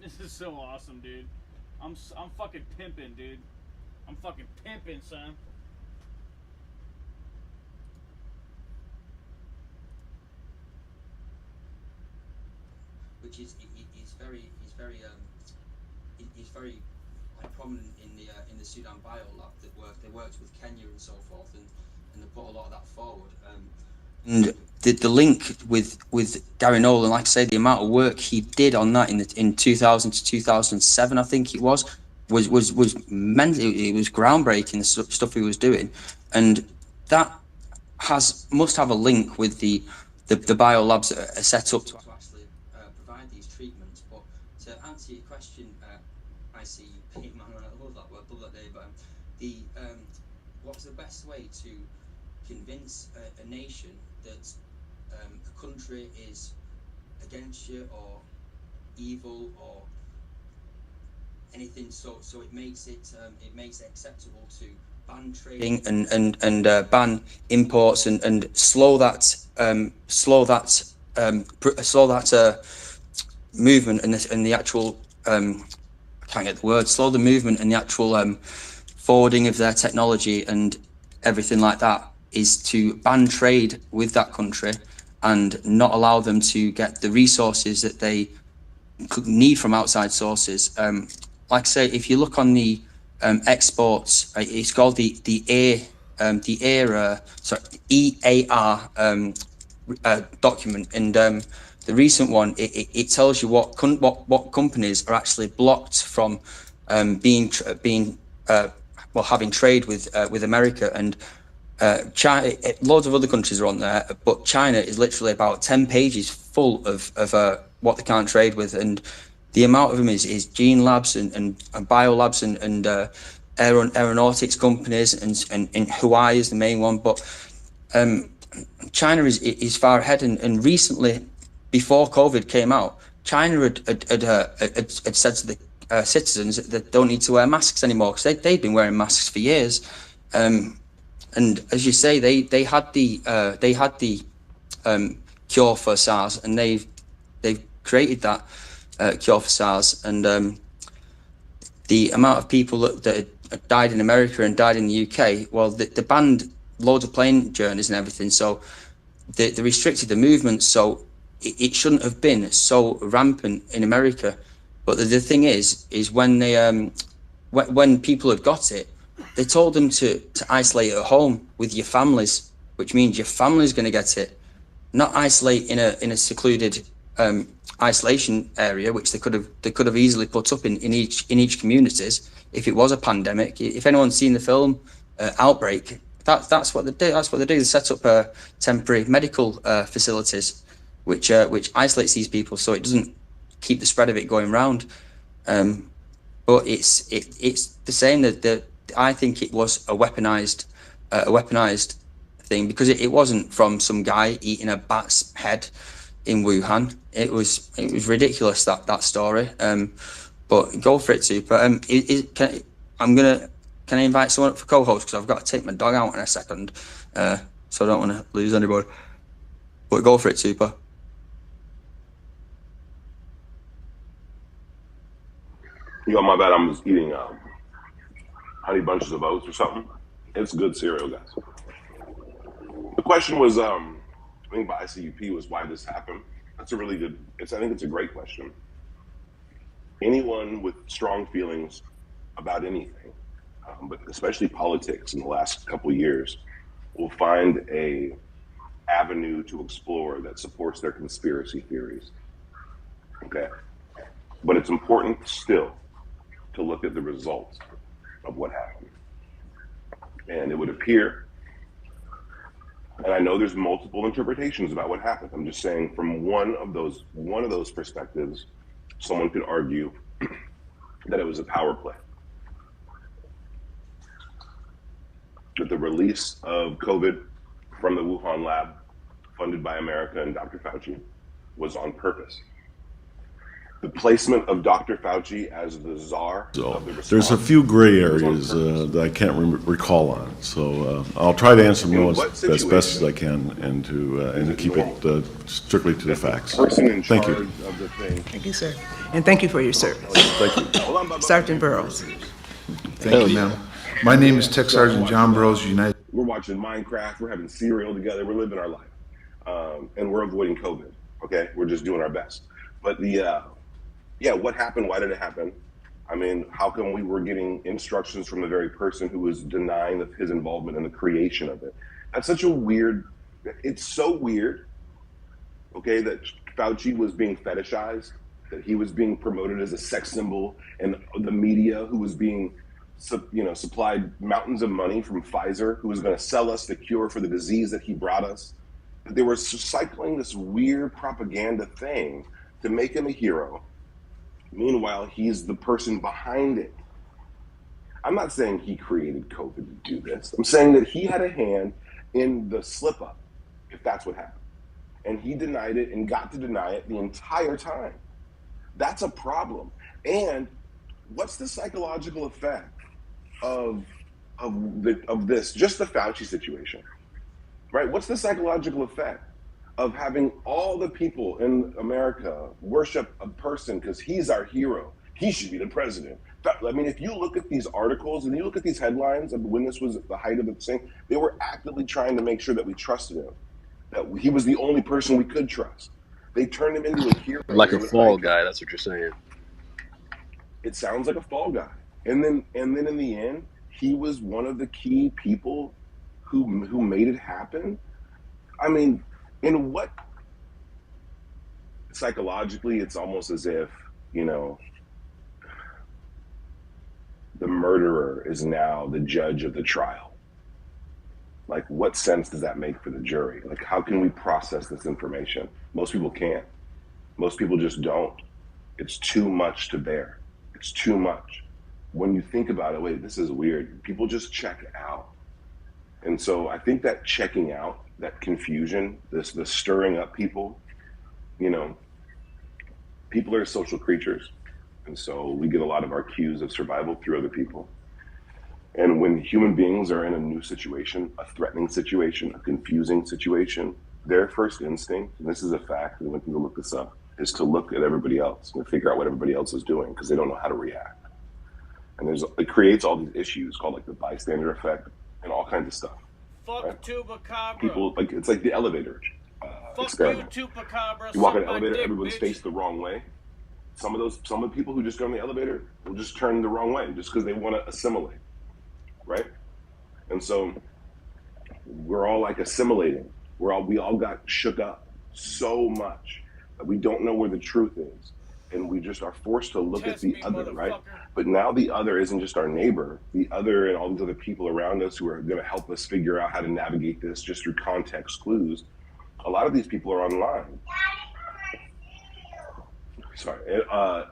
This is so awesome, dude. I'm fucking pimping, dude. I'm fucking pimping, son. Which is very like, prominent in the Sudan Bio Lab that they worked with Kenya and so forth, and they put a lot of that forward. And the link with Gary Nolan, like I say, the amount of work he did on that in 2000 to 2007, I think it was meant, it was groundbreaking, the stuff he was doing, and that must have a link with the bio labs that are set up to actually provide these treatments. But to answer your question, ICP, man, I love that word, love that name, but what's the best way to convince a nation that a country is against you or evil or anything, so it makes it acceptable to ban trading and ban imports and slow that movement and the actual I can't get the word, slow the movement and the actual forwarding of their technology and everything like that, is to ban trade with that country and not allow them to get the resources that they need from outside sources. Like I say, if you look on the exports, it's called the EAR document, and the recent one, it tells you what companies are actually blocked from having trade with America, and China. Loads of other countries are on there, but China is literally about 10 pages full of what they can't trade with, and the amount of them is gene labs and bio labs and aeronautics companies, and Hawaii is the main one. But China is far ahead, and recently, before COVID came out, China had said to the citizens that they don't need to wear masks anymore, because they'd been wearing masks for years. And as you say, they had the cure for SARS, and they've created that cure for SARS, and the amount of people that had died in America and died in the UK, well, they banned loads of plane journeys and everything, so they restricted the movement, so it shouldn't have been so rampant in America. But the thing is when they when people had got it, they told them to isolate at home with your families, which means your family's going to get it, not isolate in a secluded isolation area, which they could have easily put up in each communities if it was a pandemic. If anyone's seen the film Outbreak, that's what they do. That's what they do. They set up temporary medical facilities, which isolates these people so it doesn't keep the spread of it going round. But it's the same that I think it was a weaponized thing, because it wasn't from some guy eating a bat's head in Wuhan. It was ridiculous, that story. But go for it, Super. Can I invite someone up for co-host, because I've got to take my dog out in a second, so I don't want to lose anybody. But go for it, Super. Yo, my bad. I'm just eating honey bunches of oats or something. It's good cereal, guys. The question was, I think by ICUP, was why this happened. That's a really good. I think it's a great question. Anyone with strong feelings about anything, but especially politics in the last couple of years, will find a avenue to explore that supports their conspiracy theories. Okay, but it's important still to look at the results of what happened. And it would appear, and I know there's multiple interpretations about what happened. I'm just saying, from one of those perspectives, someone could argue that it was a power play. That the release of COVID from the Wuhan lab, funded by America and Dr. Fauci, was on purpose. the placement of Dr. Fauci as the czar of the response. There's a few gray areas that I can't recall on, so I'll try to answer them as best as I can and to keep it strictly to the facts. Person in Thank charge you. of the thing. Thank you, sir. And thank you for your service. Thank you. Sergeant Burroughs. Thank you, ma'am. My name is Tech Sergeant John Burroughs, United. We're watching Minecraft, we're having cereal together, we're living our life. And we're avoiding COVID, okay? We're just doing our best. But what happened? Why did it happen? I mean, how come we were getting instructions from the very person who was denying his involvement in the creation of it? That's such a weird, it's so weird, okay, that Fauci was being fetishized, that he was being promoted as a sex symbol, and the media who was being supplied mountains of money from Pfizer, who was going to sell us the cure for the disease that he brought us. They were cycling this weird propaganda thing to make him a hero. Meanwhile, he's the person behind it. I'm not saying he created COVID to do this. I'm saying that he had a hand in the slip up, if that's what happened. And he denied it and got to deny it the entire time. That's a problem. And what's the psychological effect of this, just the Fauci situation, right? What's the psychological effect of having all the people in America worship a person because he's our hero? He should be the president. I mean, if you look at these articles and you look at these headlines of when this was at the height of the thing, they were actively trying to make sure that we trusted him, that he was the only person we could trust. They turned him into a hero. Like a fall guy, that's what you're saying. It sounds like a fall guy. And then in the end, he was one of the key people who made it happen. I mean, in what psychologically, it's almost as if, the murderer is now the judge of the trial. Like, what sense does that make for the jury? Like, how can we process this information? Most people can't. Most people just don't. It's too much to bear. It's too much. When you think about it, wait, this is weird. People just check out. And so I think that checking out, that confusion, the stirring up people, people are social creatures. And so we get a lot of our cues of survival through other people. And when human beings are in a new situation, a threatening situation, a confusing situation, their first instinct, and this is a fact, and when people look this up, is to look at everybody else and figure out what everybody else is doing because they don't know how to react. And it creates all these issues called like the bystander effect and all kinds of stuff. Fuck right? Chupacabra. People, it's like the elevator experiment. You, Chupacabra. You walk in an elevator, everyone's faced the wrong way. Some of the people who just go in the elevator will just turn the wrong way just because they want to assimilate, right? And so we're all like assimilating. We all got shook up so much that we don't know where the truth is. And we just are forced to look at the other, right? But now the other isn't just our neighbor. The other and all these other people around us who are going to help us figure out how to navigate this just through context clues. A lot of these people are online.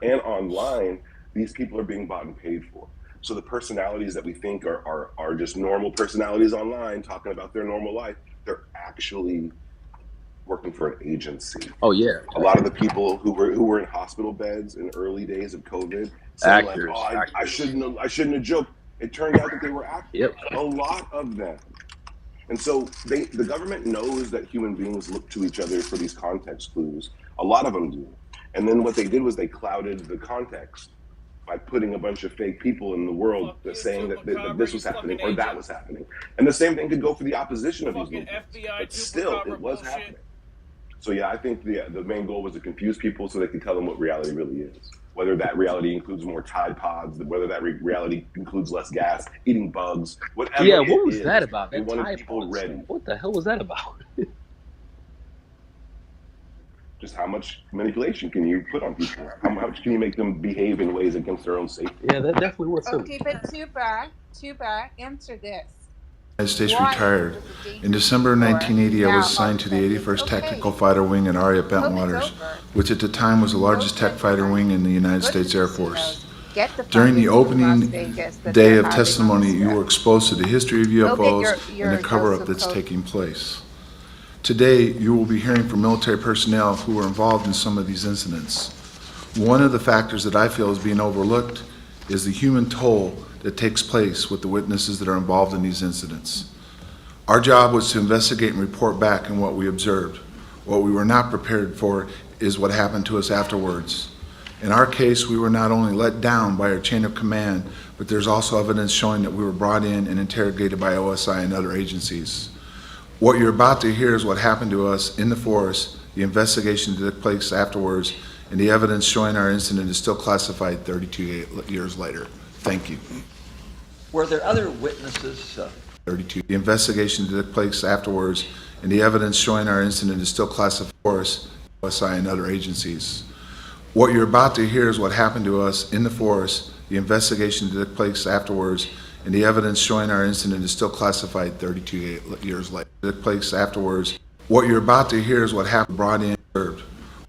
And online, these people are being bought and paid for. So the personalities that we think are just normal personalities online talking about their normal life, they're actually working for an agency. Oh yeah. A lot of the people who were in hospital beds in early days of COVID saying Actors, I shouldn't have joked. It turned out that they were actors. Yep. A lot of them. And so the government knows that human beings look to each other for these context clues. A lot of them do. And then what they did was they clouded the context by putting a bunch of fake people in the world saying that this was happening or that was happening. And the same thing could go for the opposition of these movements. But still, it was happening. So yeah, I think the main goal was to confuse people so they could tell them what reality really is. Whether that reality includes more Tide Pods, whether that reality includes less gas, eating bugs, whatever. Yeah, what was that about? They wanted people ready. What the hell was that about? Just how much manipulation can you put on people? How much can you make them behave in ways against their own safety? Yeah, that definitely was Okay, but Tuba, answer this. United States retired. In December 1980, I was assigned to the 81st Tactical Fighter Wing at Aria Bentwaters, which at the time was the largest tech fighter wing in the United States Air Force. During the opening day of testimony, you were exposed to the history of UFOs and the cover-up that's taking place. Today, you will be hearing from military personnel who were involved in some of these incidents. One of the factors that I feel is being overlooked is the human toll that takes place with the witnesses that are involved in these incidents. Our job was to investigate and report back on what we observed. What we were not prepared for is what happened to us afterwards. In our case, we were not only let down by our chain of command, but there's also evidence showing that we were brought in and interrogated by OSI and other agencies. What you're about to hear is what happened to us in the forest, the investigation that took place afterwards, and the evidence showing our incident is still classified 32 years later. Thank you. Were there other witnesses? 32. The investigation that took place afterwards, and the evidence showing our incident is still classified for us, OSI and other agencies. What you're about to hear is what happened to us in the forest, the investigation that took place afterwards, and the evidence showing our incident is still classified 32 years later. It took place afterwards. What you're about to hear is what happened, brought in, served.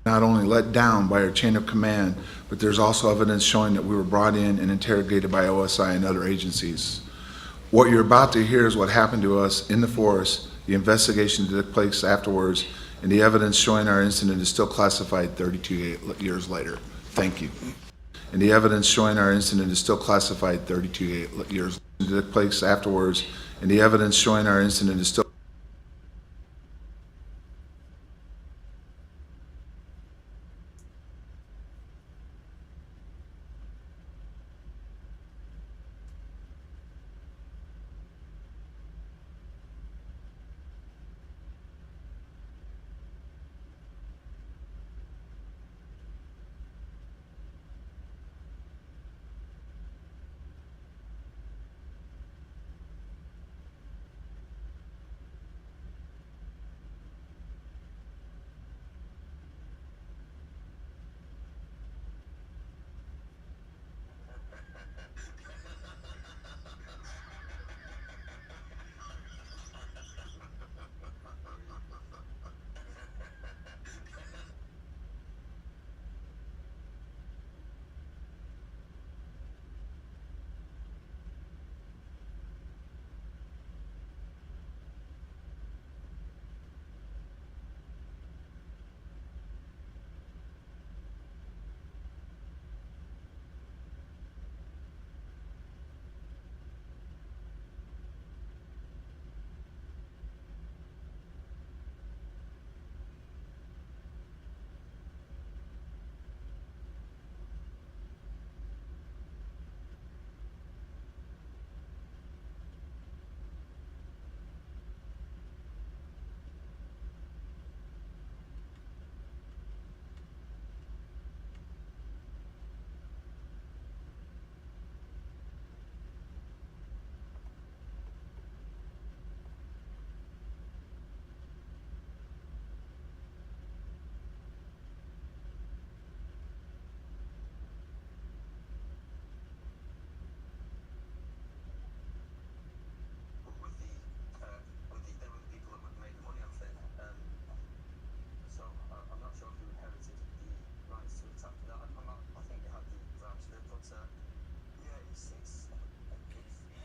Not only let down by our chain of command, but there's also evidence showing that we were brought in and interrogated by OSI and other agencies. What you're about to hear is what happened to us in the forest, the investigation that took place afterwards, and the evidence showing our incident is still classified 32 years later. Thank you. And the evidence showing our incident is still classified 32 years that took place afterwards, and the evidence showing our incident is still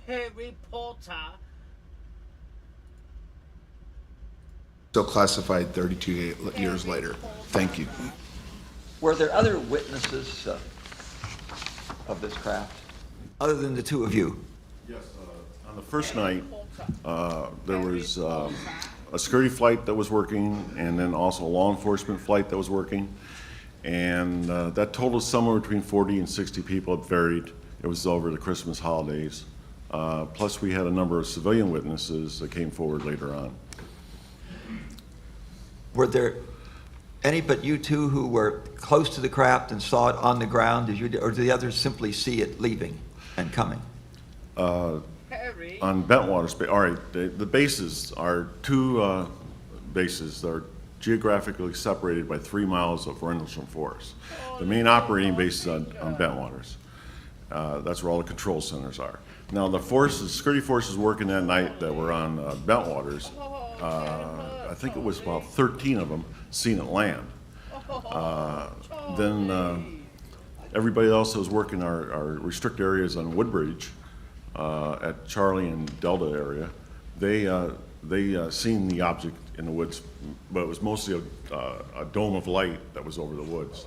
Harry Potter. still classified 32 years later. Thank you. Were there other witnesses of this craft, other than the two of you? Yes, on the first night, there was a security flight that was working, and then also a law enforcement flight that was working. And that totaled somewhere between 40 and 60 people. It varied. It was over the Christmas holidays. Plus, we had a number of civilian witnesses that came forward later on. Were there any but you two who were close to the craft and saw it on the ground, or did the others simply see it leaving and coming? On Bentwater Space, all right, the bases are two bases that are geographically separated by 3 miles of Rendlesham Forest. The main operating base is on Bentwaters. That's where all the control centers are. Now, the forces, security forces working that night that were on Bentwaters, I think it was about 13 of them seen it land. Then everybody else that was working our restricted areas on Woodbridge at Charlie and Delta area, they seen the object in the woods, but it was mostly a dome of light that was over the woods.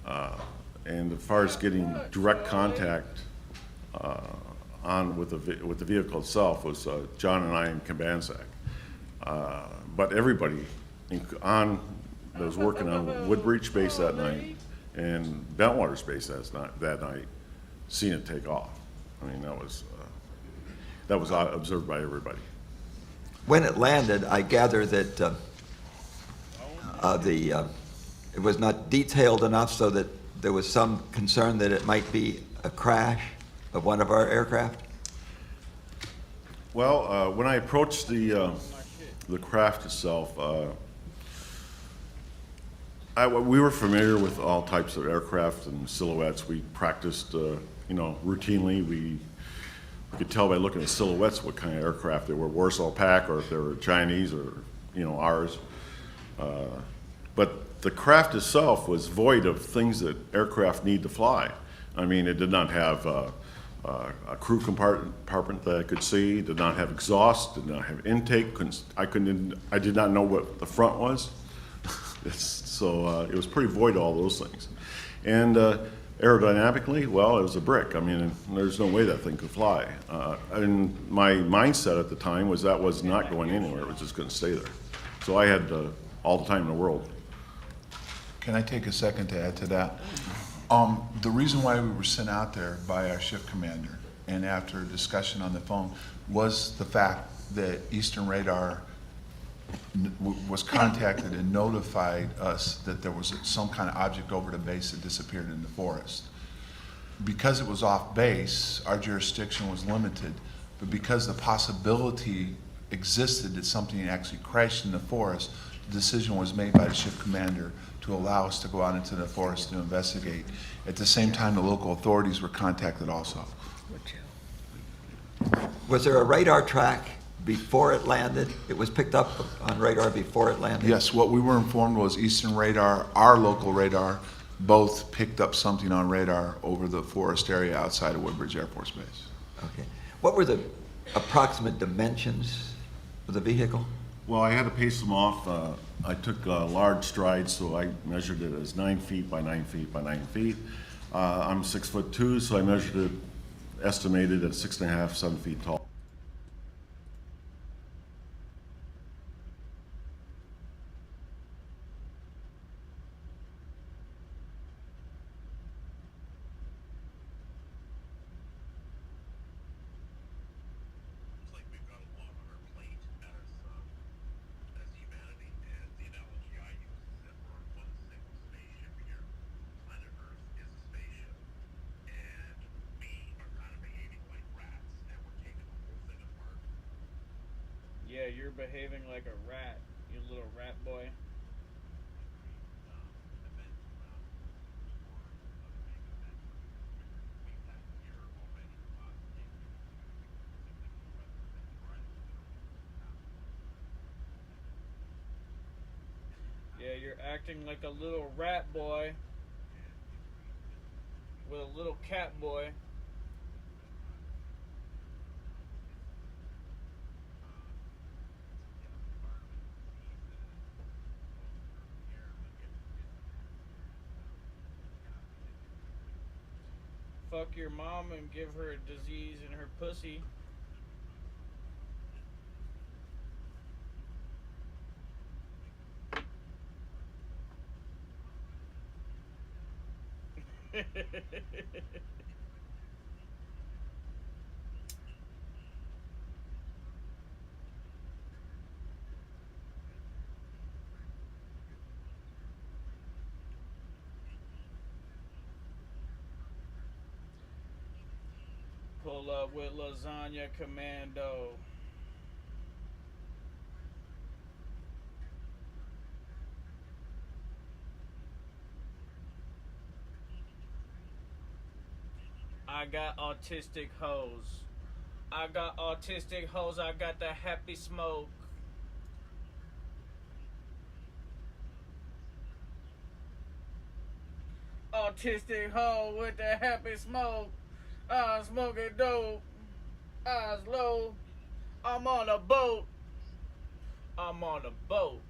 And as far as getting direct contact with the vehicle itself was John and I in Cabansack. But everybody that was working on Woodbridge Base that night and Bentwater Base that night seen it take off. I mean, that was observed by everybody. When it landed, I gather that it was not detailed enough so that there was some concern that it might be a crash of one of our aircraft? Well, when I approached the craft itself, we were familiar with all types of aircraft and silhouettes. We practiced, routinely. We could tell by looking at silhouettes what kind of aircraft they were, Warsaw Pack, or if they were Chinese or, ours. But the craft itself was void of things that aircraft need to fly. I mean, it did not have a crew compartment that I could see, did not have exhaust, did not have intake. I did not know what the front was. So it was pretty void of all those things. And aerodynamically, well, it was a brick. I mean, there's no way that thing could fly. And my mindset at the time was that was not going anywhere. It was just going to stay there. So I had all the time in the world. Can I take a second to add to that? The reason why we were sent out there by our shift commander, and after a discussion on the phone, was the fact that Eastern Radar was contacted and notified us that there was some kind of object over the base that disappeared in the forest. Because it was off base, our jurisdiction was limited, but because the possibility existed that something actually crashed in the forest, the decision was made by the shift commander to allow us to go out into the forest to investigate. At the same time, the local authorities were contacted also. Was there a radar track before it landed? It was picked up on radar before it landed? Yes, what we were informed was Eastern Radar, our local radar, both picked up something on radar over the forest area outside of Woodbridge Air Force Base. Okay. What were the approximate dimensions of the vehicle? Well, I had to pace them off. I took large strides, so I measured it as 9 feet by 9 feet by 9 feet. I'm 6'2", so I measured it, estimated at 6.5, 7 feet tall. Yeah, you're behaving like a rat, you little rat boy. Yeah, you're acting like a little rat boy with a little cat boy. Fuck your mom and give her a disease in her pussy. Pull up with Lasagna Commando. I got autistic hoes. I got autistic hoes. I got the happy smoke. Autistic hoe with the happy smoke. I'm smoking dope. Eyes low. I'm on a boat. I'm on a boat.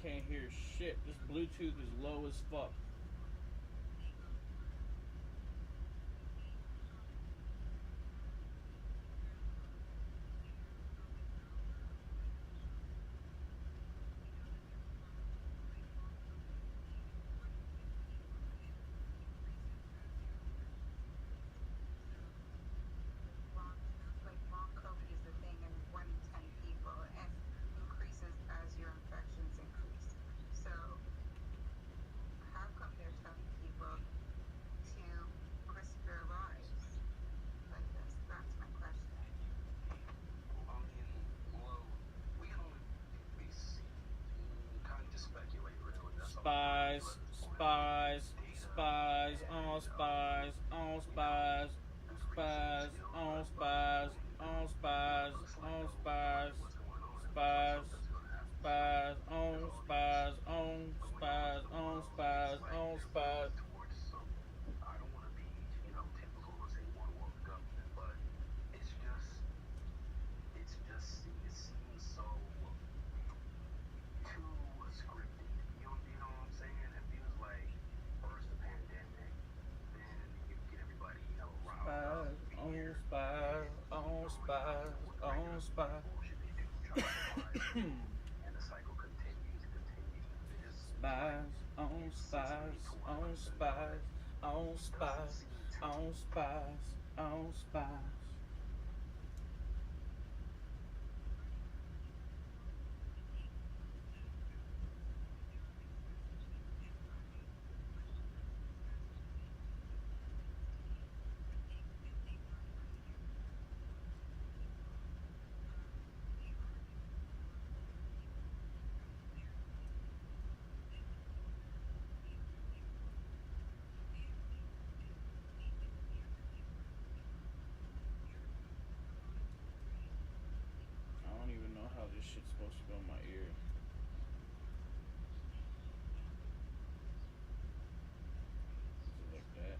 can't hear shit. This Bluetooth is low as fuck. Long COVID is the thing in 1 in 10 people and increases as your infections increase. So how come they're telling people to risk their lives like this? That's my question. I mean, well, we can only kind of just speculate, really. That's all we can Spies, do at this point. spies, Data spies, and, on spies, on spies, spies, on spies, on spies, on spies, spies, spies, on spies, on spies, on spies, on spies. towards some, I don't want to be, typical and say one world government, but it's just, it seems so too scripted. You know what I'm saying? It feels like first the pandemic, then you get everybody, riled up. Spies, on spies, on spies, on spies. And the cycle continues. It just Spies, on spies, on spies, on spies, on spies, on spies. I don't even know how this shit's supposed to go in my ear. Is it like that?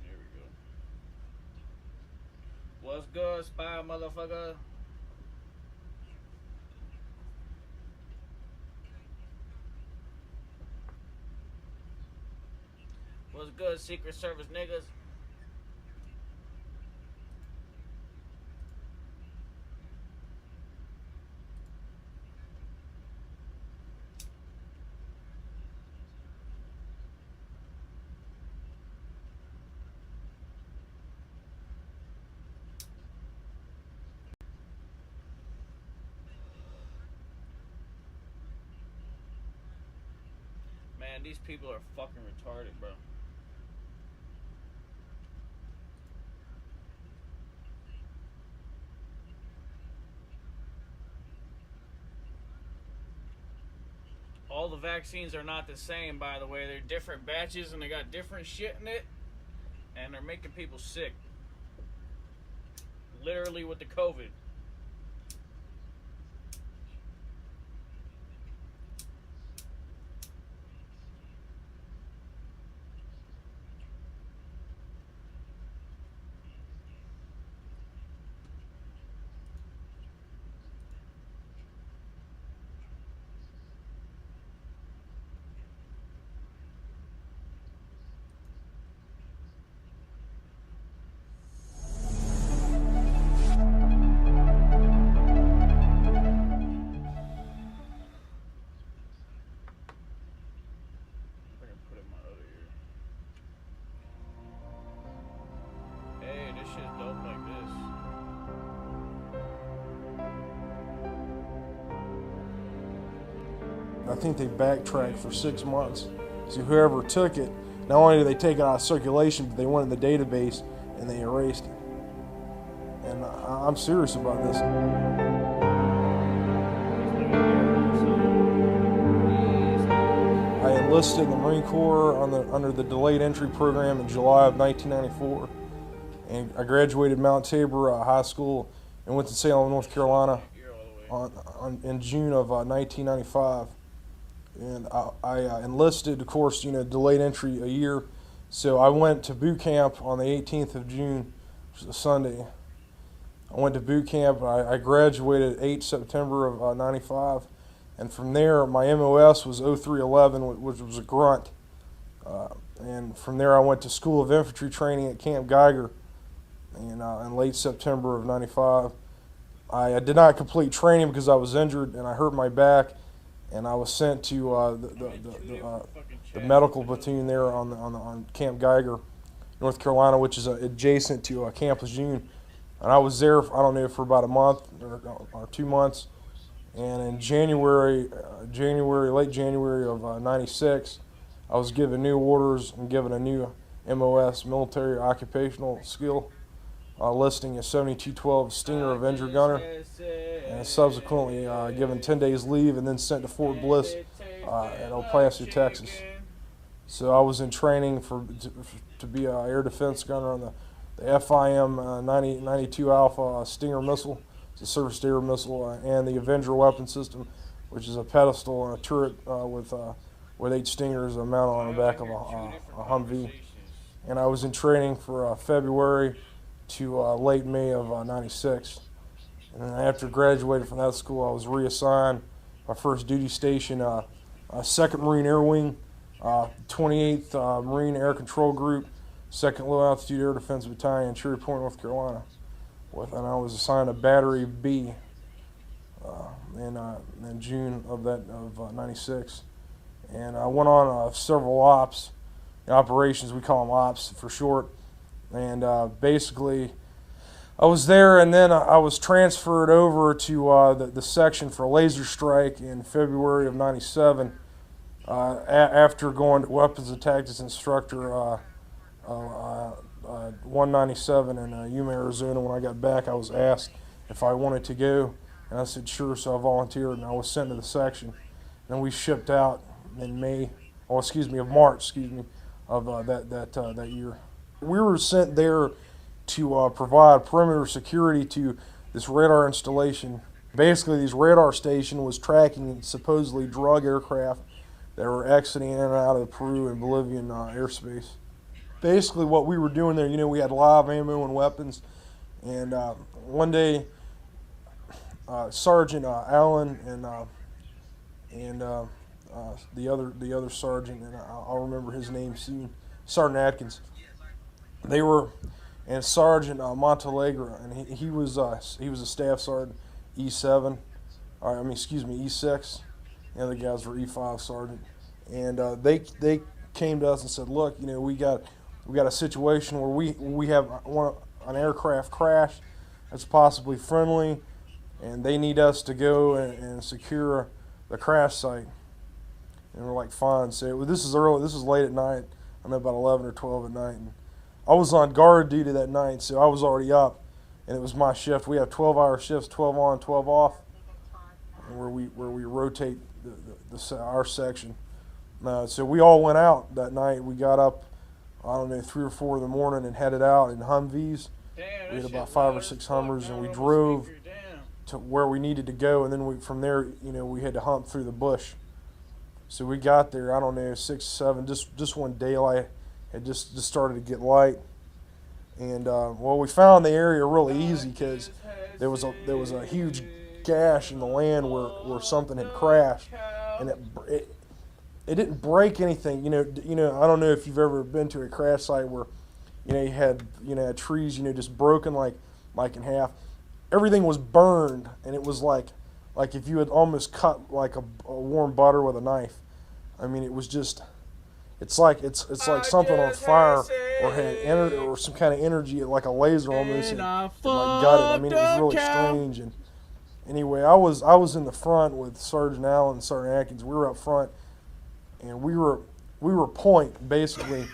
There we go. What's good, spy motherfucker? What's good, Secret Service niggas? Man, these people are fucking retarded, bro. All the vaccines are not the same, by the way. They're different batches and they got different shit in it. And they're making people sick. Literally with the COVID. I think they backtracked for 6 months. So whoever took it, not only did they take it out of circulation, but they went in the database and they erased it. And I'm serious about this. I enlisted in the Marine Corps under the delayed entry program in July of 1994. And I graduated Mount Tabor High School in Winston-Salem, North Carolina in June of 1995. And I enlisted, of course, delayed entry a year. So I went to boot camp on the 18th of June, which is a Sunday. I went to boot camp. I graduated 8 September of 95. And from there, my MOS was 0311, which was a grunt. And from there, I went to School of Infantry training at Camp Geiger in late September of 95. I did not complete training because I was injured and I hurt my back, and I was sent to the medical platoon there on Camp Geiger, North Carolina, which is adjacent to Camp Lejeune. And I was there, I don't know, for about a month or 2 months. And in late January of 96, I was given new orders and given a new MOS, military occupational skill, listing as 7212 Stinger Avenger Gunner, and subsequently given 10 days leave and then sent to Fort Bliss at El Paso, Texas. So I was in training to be an air defense gunner on the FIM 92 Alpha Stinger missile. It's a surface-to-air missile, and the Avenger weapon system, which is a pedestal and a turret with 8 Stingers mounted on the back of a Humvee. And I was in training for February to late May of 96. And then after graduating from that school, I was reassigned my first duty station, 2nd Marine Air Wing, 28th Marine Air Control Group, 2nd Low Altitude Air Defense Battalion, Cherry Point, North Carolina. And I was assigned a Battery B in June of 96. And I went on several operations, we call them ops for short. And basically, I was there, and then I was transferred over to the section for laser strike in February of 97. After going to weapons and tactics instructor 197 in Yuma, Arizona. When I got back, I was asked if I wanted to go, and I said sure, so I volunteered, and I was sent to the section. And we shipped out in March, of that year. We were sent there to provide perimeter security to this radar installation. Basically, this radar station was tracking supposedly drug aircraft that were exiting in and out of Peru and Bolivian airspace. Basically, what we were doing there, we had live ammo and weapons. And one day, Sergeant Allen and the other sergeant, and I'll remember his name soon, Sergeant Atkins. They were, and Sergeant Montalegre, and he was a staff sergeant, E7, E6. The other guys were E5 sergeant, and they came to us and said, look, we got a situation where we have an aircraft crash that's possibly friendly, and they need us to go and secure the crash site. And we're like, fine. So this is early. This is late at night. I know about 11 or 12 at night. And I was on guard duty that night, so I was already up, and it was my shift. We have 12-hour shifts, 12 on, 12 off, where we rotate our section. So we all went out that night. We got up, 3 or 4 in the morning and headed out in Humvees. We had about 5 or 6 Hummers, and we drove to where we needed to go, and then from there, we had to hump through the bush. So we got there, 6, 7, just when daylight had just started to get light. And we found the area really easy because there was a huge gash in the land where something had crashed, and it didn't break anything. I don't know if you've ever been to a crash site where you had trees just broken like in half. Everything was burned, and it was like if you had almost cut like a warm butter with a knife. I mean, it was just, it's like something on fire or had or some kind of energy, like a laser almost, and like got it. I mean, it was really strange. And anyway, I was in the front with Sergeant Allen and Sergeant Atkins. We were up front, and we were point basically,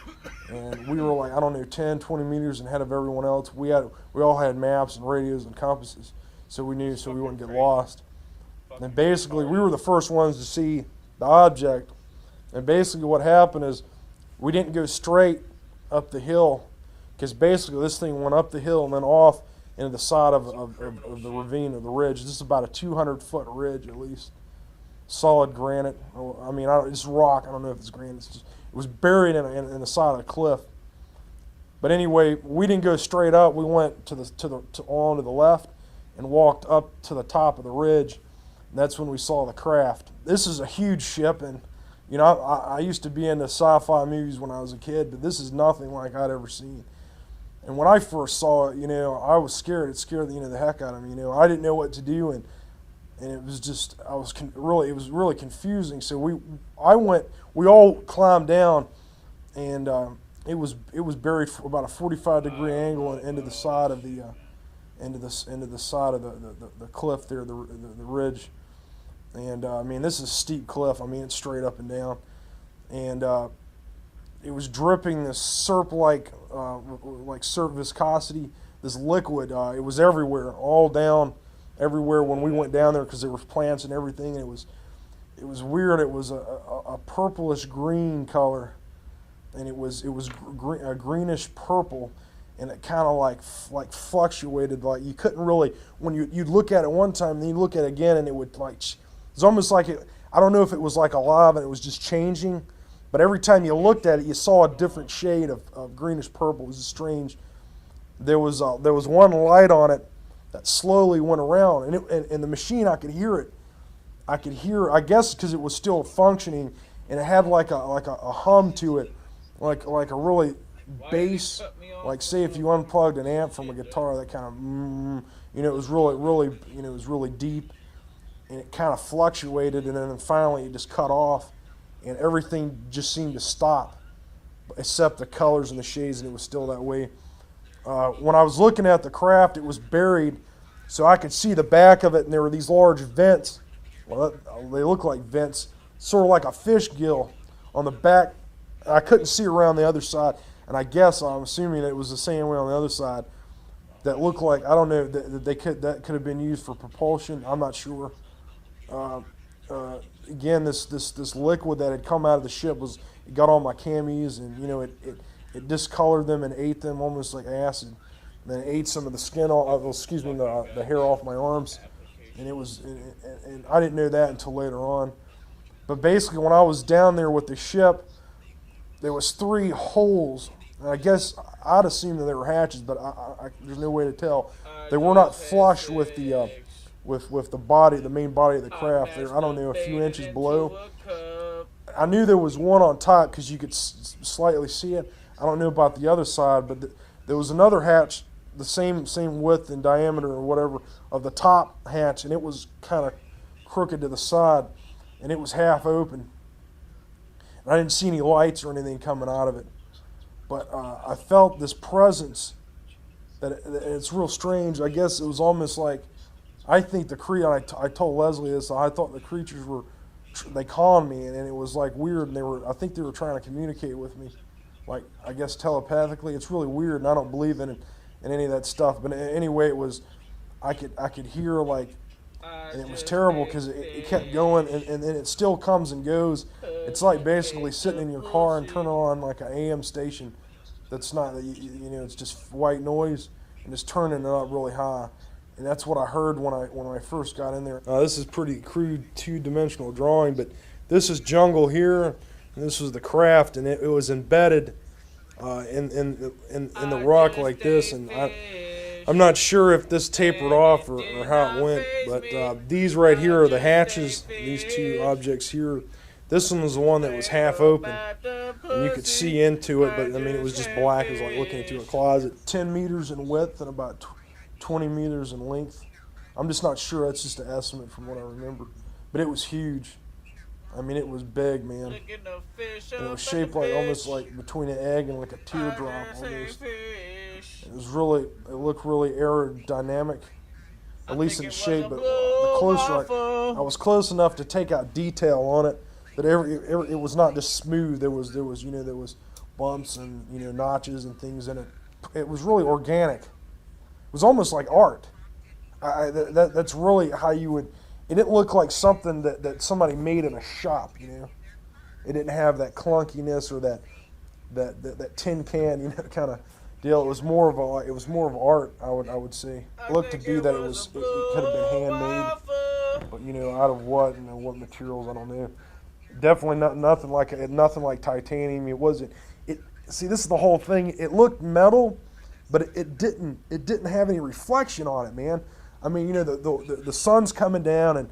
and we were like 10, 20 meters ahead of everyone else. We all had maps and radios and compasses, so we knew so we wouldn't get lost. And basically, we were the first ones to see the object. And basically what happened is we didn't go straight up the hill, because basically this thing went up the hill and then off into the side of the ravine of the ridge. This is about a 200-foot ridge at least. Solid granite. I mean, it's rock. I don't know if it's granite. It was buried in the side of a cliff. But anyway, we didn't go straight up. We went on to the left and walked up to the top of the ridge. And that's when we saw the craft. This is a huge ship, and you know, I used to be into sci-fi movies when I was a kid, but this is nothing like I'd ever seen. And when I first saw it, you know, I was scared. It scared the heck out of me. You know, I didn't know what to do, and it was just it was really confusing. So we all climbed down, and it was buried for about a 45-degree angle into the side of the the cliff there, the ridge. And I mean, this is a steep cliff. I mean, it's straight up and down, and it was dripping this surf-like viscosity, this liquid. It was everywhere, all down, everywhere when we went down there, because there were plants and everything. And it was weird. It was a purplish green color, and it was a greenish purple, and it kind of like fluctuated. Like you couldn't really, when you'd look at it one time, then you'd look at it again, and it would it's almost like it. I don't know if it was like alive and it was just changing, but every time you looked at it, you saw a different shade of greenish purple. It was strange. There was one light on it that slowly went around, and the machine, I could hear it. I guess because it was still functioning, and it had like a hum to it, like a really bass, like say if you unplugged an amp from a guitar, that kind of it was really it was really deep, and it kind of fluctuated, and then finally it just cut off, and everything just seemed to stop, except the colors and the shades, and it was still that way. When I was looking at the craft, it was buried, so I could see the back of it, and there were these large vents. Well, they look like vents, sort of like a fish gill on the back. I couldn't see around the other side, and I'm assuming it was the same way on the other side. That looked like, I don't know, that could have been used for propulsion. I'm not sure. Again, this liquid that had come out of the ship it got on my camis, and you know it discolored them and ate them almost like acid. And then it ate some of the skin off, the hair off my arms, and and I didn't know that until later on. But basically, when I was down there with the ship, there was 3 holes, and I guess I'd assume that they were hatches, but there's no way to tell. They were not flush with the with the body, the main body of the craft. There, I don't know, a few inches below. I knew there was one on top because you could slightly see it. I don't know about the other side, but there was another hatch, the same width and diameter or whatever of the top hatch, and it was kind of crooked to the side, and it was half open. And I didn't see any lights or anything coming out of it, but I felt this presence that it's real strange. I guess it was almost like, I think I told Leslie this, I thought the creatures they conned me, and it was like weird, and I think they were trying to communicate with me, like I guess telepathically. It's really weird, and I don't believe in any of that stuff. But anyway, I could hear like, and it was terrible because it kept going, and then it still comes and goes. It's like basically sitting in your car and turning on like an AM station that's not, it's just white noise, and just turning it up really high. And that's what I heard when I first got in there. This is pretty crude 2-dimensional drawing, but this is jungle here, and this was the craft, and it was embedded in the rock like this. And I'm not sure if this tapered off or how it went, but these right here are the hatches. These 2 objects here. This one was the one that was half open, and you could see into it, but I mean it was just black. It was like looking into a closet. 10 meters in width and about 20 meters in length. I'm just not sure. That's just an estimate from what I remember. But it was huge. I mean, it was big, man. And it was shaped like almost like between an egg and like a teardrop almost. It looked really aerodynamic, at least in shape. But the closer I was close enough to take out detail on it, but it was not just smooth. There was bumps and notches and things in it. It was really organic. It was almost like art. That's really how you would. It didn't look like something that somebody made in a shop. It didn't have that clunkiness or that tin can kind of deal. It was more of art. I would say. It looked to be that it could have been handmade, but out of what what materials, I don't know. Definitely nothing like titanium. It wasn't. see, this is the whole thing. It looked metal, but it didn't have any reflection on it, man. I mean, you know, the sun's coming down, and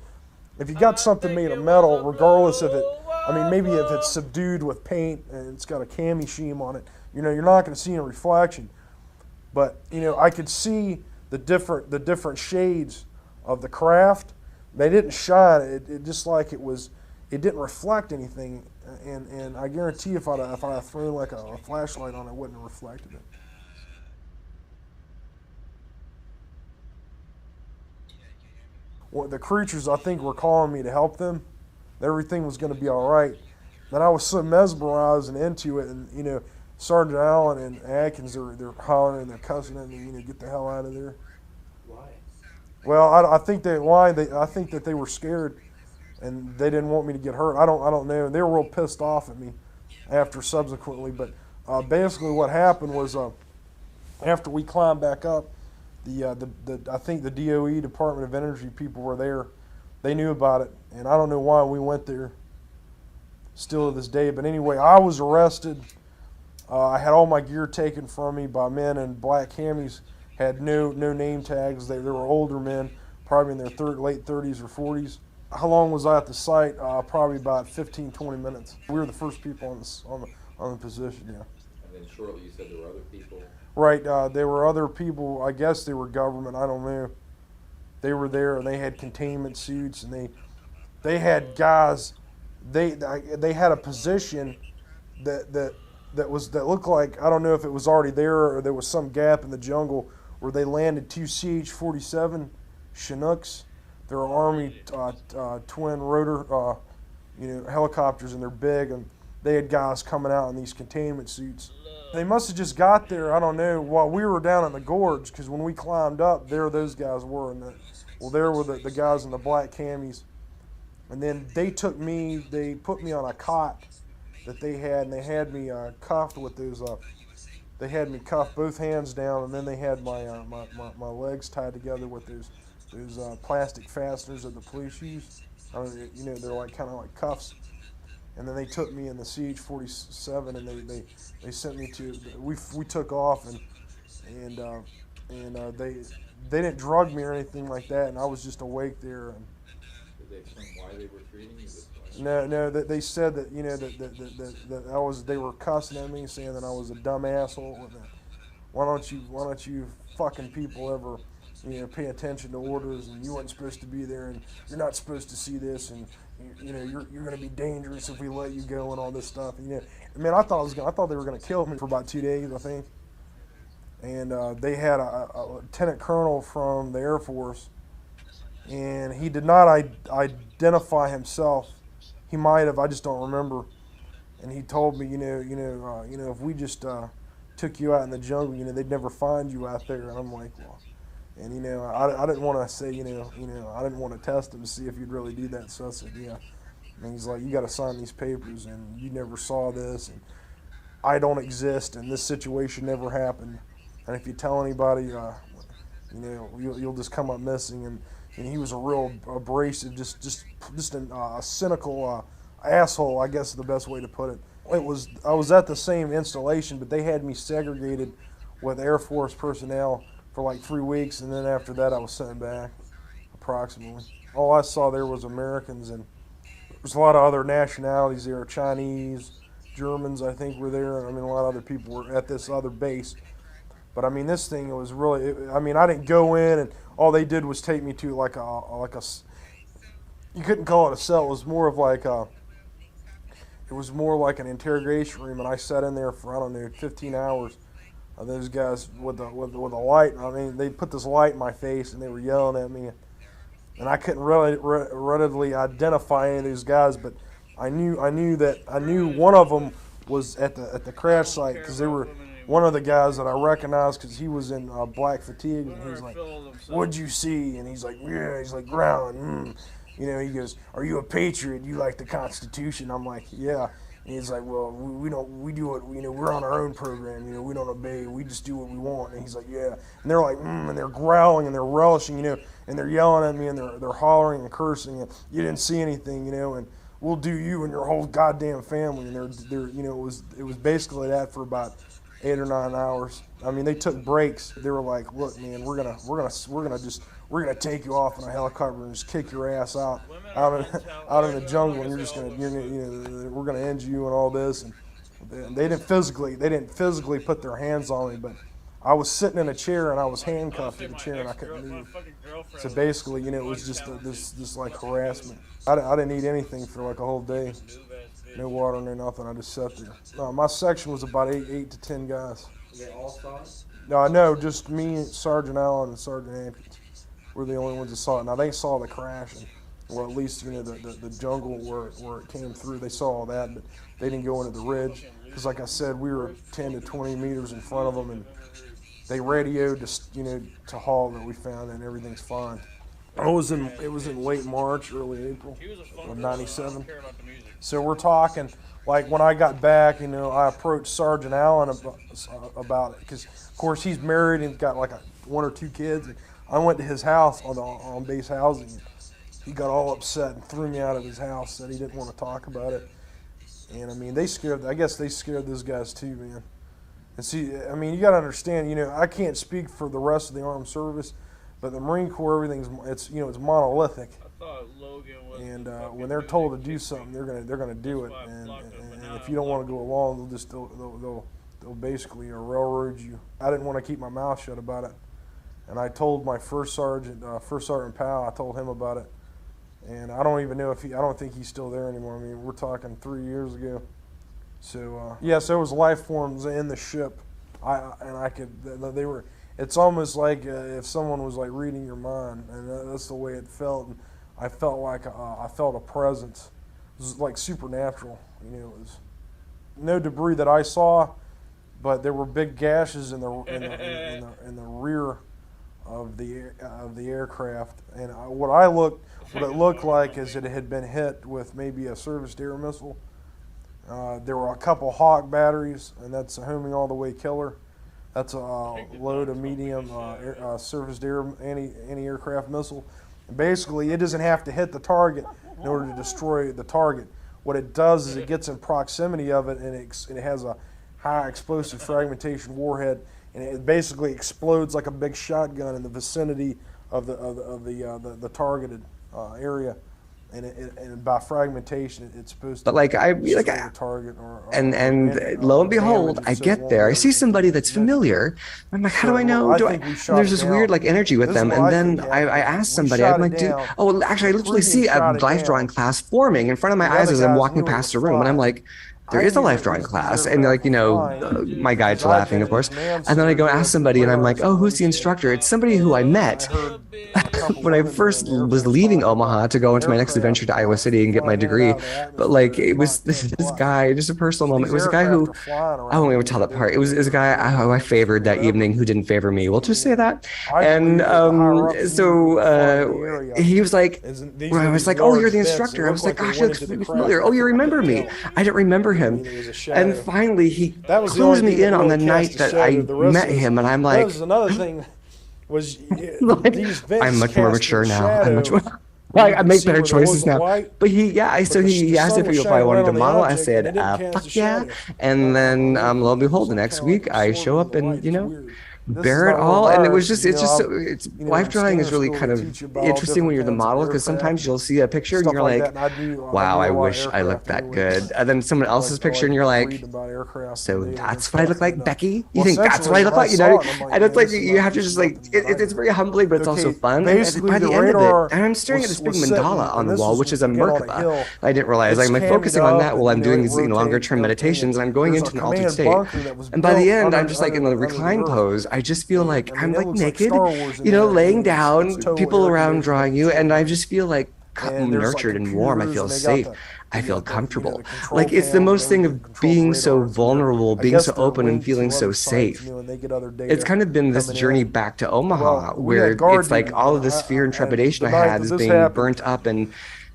if you got something made of metal, regardless of it, I mean, maybe if it's subdued with paint and it's got a cami sheen on it, you know, you're not going to see any reflection. But, you know, I could see the different shades of the craft. They didn't shine. It just like it didn't reflect anything. And I guarantee if I'd have thrown like a flashlight on it, wouldn't have reflected it. Well, the creatures, I think, were calling me to help them. Everything was going to be all right. Then I was so mesmerized and into it, and, you know, Sergeant Allen and Atkins, they're hollering and they're cussing at me, you know, get the hell out of there. Why? Well, I think they lied. I think that they were scared, and they didn't want me to get hurt. I don't know. They were real pissed off at me after subsequently. But basically, what happened was after we climbed back up, I think the DOE, Department of Energy people were there. They knew about it, and I don't know why we went there. Still to this day, but anyway, I was arrested. I had all my gear taken from me by men in black camis. Had no name tags. They were older men, probably in their late 30s or 40s. How long was I at the site? Probably about 15, 20 minutes. We were the first people on the position, yeah. And then shortly you said there were other people? Right, there were other people. I guess they were government. I don't know. They were there, and they had containment suits, and they had guys. They had a position that looked like, I don't know if it was already there or there was some gap in the jungle where they landed 2 CH-47 Chinooks. They're Army twin rotor helicopters, and they're big, and they had guys coming out in these containment suits. They must have just got there, I don't know, while we were down in the gorge, because when we climbed up, there those guys were. There were the guys in the black camis. And then they put me on a cot that they had, and they had me cuffed with those, they had me cuffed both hands down, and then they had my legs tied together with those plastic fasteners that the police use. You know, they're like kind of like cuffs. And then they took me in the CH-47, and they sent me to, we took off, and they didn't drug me or anything like that, and I was just awake there. And did they explain why they were treating you this way? No, they said that, you know, that they were cussing at me, saying that I was a dumb asshole. And why don't you fucking people ever, you know, pay attention to orders, and you weren't supposed to be there, and you're not supposed to see this, and you know, you're going to be dangerous if we let you go, and all this stuff. And, you know, I mean, I thought they were going to kill me for about 2 days, I think. And they had a lieutenant colonel from the Air Force, and he did not identify himself. He might have, I just don't remember. And he told me, you know, if we just took you out in the jungle, you know, they'd never find you out there. And I'm like, well, and you know, I didn't want to say, you know, I didn't want to test him to see if you'd really do that. So I said, yeah. And he's like, you got to sign these papers, and you never saw this, and I don't exist, and this situation never happened. And if you tell anybody, you know, you'll just come up missing. And he was a real abrasive, just a cynical asshole, I guess is the best way to put it. I was at the same installation, but they had me segregated with Air Force personnel for like 3 weeks, and then after that I was sent back, approximately. All I saw there was Americans, and there was a lot of other nationalities there, Chinese, Germans I think were there, and I mean a lot of other people were at this other base. But I mean, this thing, it was really, I mean, I didn't go in, and all they did was take me to like a you couldn't call it a cell, it was more of like it was more like an interrogation room, and I sat in there for, I don't know, 15 hours. Those guys with a light, I mean, they put this light in my face, and they were yelling at me, and I couldn't really readily identify any of these guys, but I knew one of them was at the crash site, because they were one of the guys that I recognized, because he was in black fatigue, and he's like, "What'd you see?" And he's like, "Yeah," he's like, "Ground." You know, he goes, "Are you a patriot? You like the Constitution?" I'm like, "Yeah." And he's like, "Well, we do it, you know, we're on our own program, you know, we don't obey, we just do what we want." And he's like, "Yeah." And they're like, and they're growling, and they're relishing, you know, and they're yelling at me, and they're hollering and cursing, and you didn't see anything, you know, and we'll do you and your whole goddamn family. And they're you know, it was basically that for about 8 or 9 hours. I mean, they took breaks. They were like, look, man, we're gonna take you off in a helicopter and just kick your ass out in the jungle, and we're gonna end you and all this. And they didn't physically put their hands on me, but I was sitting in a chair and I was handcuffed to the chair and I couldn't move. So basically, you know, it was just this like harassment. I didn't eat anything for like a whole day. No water, no nothing. I just sat there. My section was about 8 to 10 guys. They all saw it? No, just me, Sergeant Allen, and Sergeant Atkins were the only ones that saw it. Now they saw the crash, or at least, you know, the jungle where it came through. They saw all that, but they didn't go into the ridge because, like I said, we were 10 to 20 meters in front of them, and they radioed to Hall that we found it and everything's fine. It was in late March, early April of '97. So we're talking, like when I got back, you know, I approached Sergeant Allen about it because, of course, he's married and got like 1 or 2 kids. And I went to his house on base housing. He got all upset and threw me out of his house. Said he didn't want to talk about it. And I mean, I guess they scared those guys too, man. And see, I mean, you got to understand, you know, I can't speak for the rest of the armed service, but the Marine Corps, it's monolithic. And when they're told to do something, they're gonna do it. And if you don't want to go along, they'll basically railroad you. I didn't want to keep my mouth shut about it, and I told my First Sergeant Powell. I told him about it, and I don't even know if I don't think he's still there anymore. I mean, we're talking 3 years ago. So yes, there was life forms in the ship. They were. It's almost like if someone was like reading your mind, and that's the way it felt. And I felt like I felt a presence. It was like supernatural. You know, it was no debris that I saw, but there were big gashes in the rear of the aircraft. And what it looked like is it had been hit with maybe a serviced air missile. There were a couple Hawk batteries, and that's a homing all the way killer. That's a low to medium surface air anti-aircraft missile. And basically, it doesn't have to hit the target in order to destroy the target. What it does is it gets in proximity of it, and it has a high explosive fragmentation warhead, and it basically explodes like a big shotgun in the vicinity of the targeted area. And by fragmentation, it's supposed to destroy the target. And lo and behold, I get there. I see somebody that's familiar. I'm like, how do I know? And there's this weird like energy with them. And then I asked somebody, I'm like, actually, I literally see a life drawing class forming in front of my eyes as I'm walking past the room. And I'm like, there is a life drawing class. And like, you know, my guide's laughing, of course. And then I go ask somebody and I'm like, oh, who's the instructor? It's somebody who I met when I first was leaving Omaha to go into my next adventure to Iowa City and get my degree. But like, it was this guy, just a personal moment. It was a guy who, I won't even tell that part. It was a guy who I favored that evening who didn't favor me. We'll just say that. And so he was like, I was like, oh, you're the instructor. I was like, gosh, you look familiar. Oh, you remember me. I didn't remember him. And finally, he clues me in on the night that I met him, and I'm like, that was another thing. Was I'm much more mature now. I'm much more. I make better choices now. But he asked if I wanted to model. I said, fuck yeah. And then lo and behold, the next week I show up and, you know, bear it all. And it was just, life drawing is really kind of interesting when you're the model, because sometimes you'll see a picture and you're like, wow, I wish I looked that good. And then someone else's picture and you're like, so that's what I look like, Becky? You think that's what I look like? You know? And it's like, you have to just like, it's very humbling, but it's also fun. And by the end of it, and I'm staring at this big mandala on the wall, which is a Merkaba. I didn't realize, like, I'm focusing on that while I'm doing these longer term meditations, and I'm going into an altered state. And by the end, I'm just like in the recline pose. I just feel like I'm like naked, you know, laying down, people around drawing you, and I just feel like nurtured and warm. I feel safe. I feel comfortable. Like, it's the most thing of being so vulnerable, being so open, and feeling so safe. It's kind of been this journey back to Omaha, where it's like all of this fear and trepidation I had is being burnt up and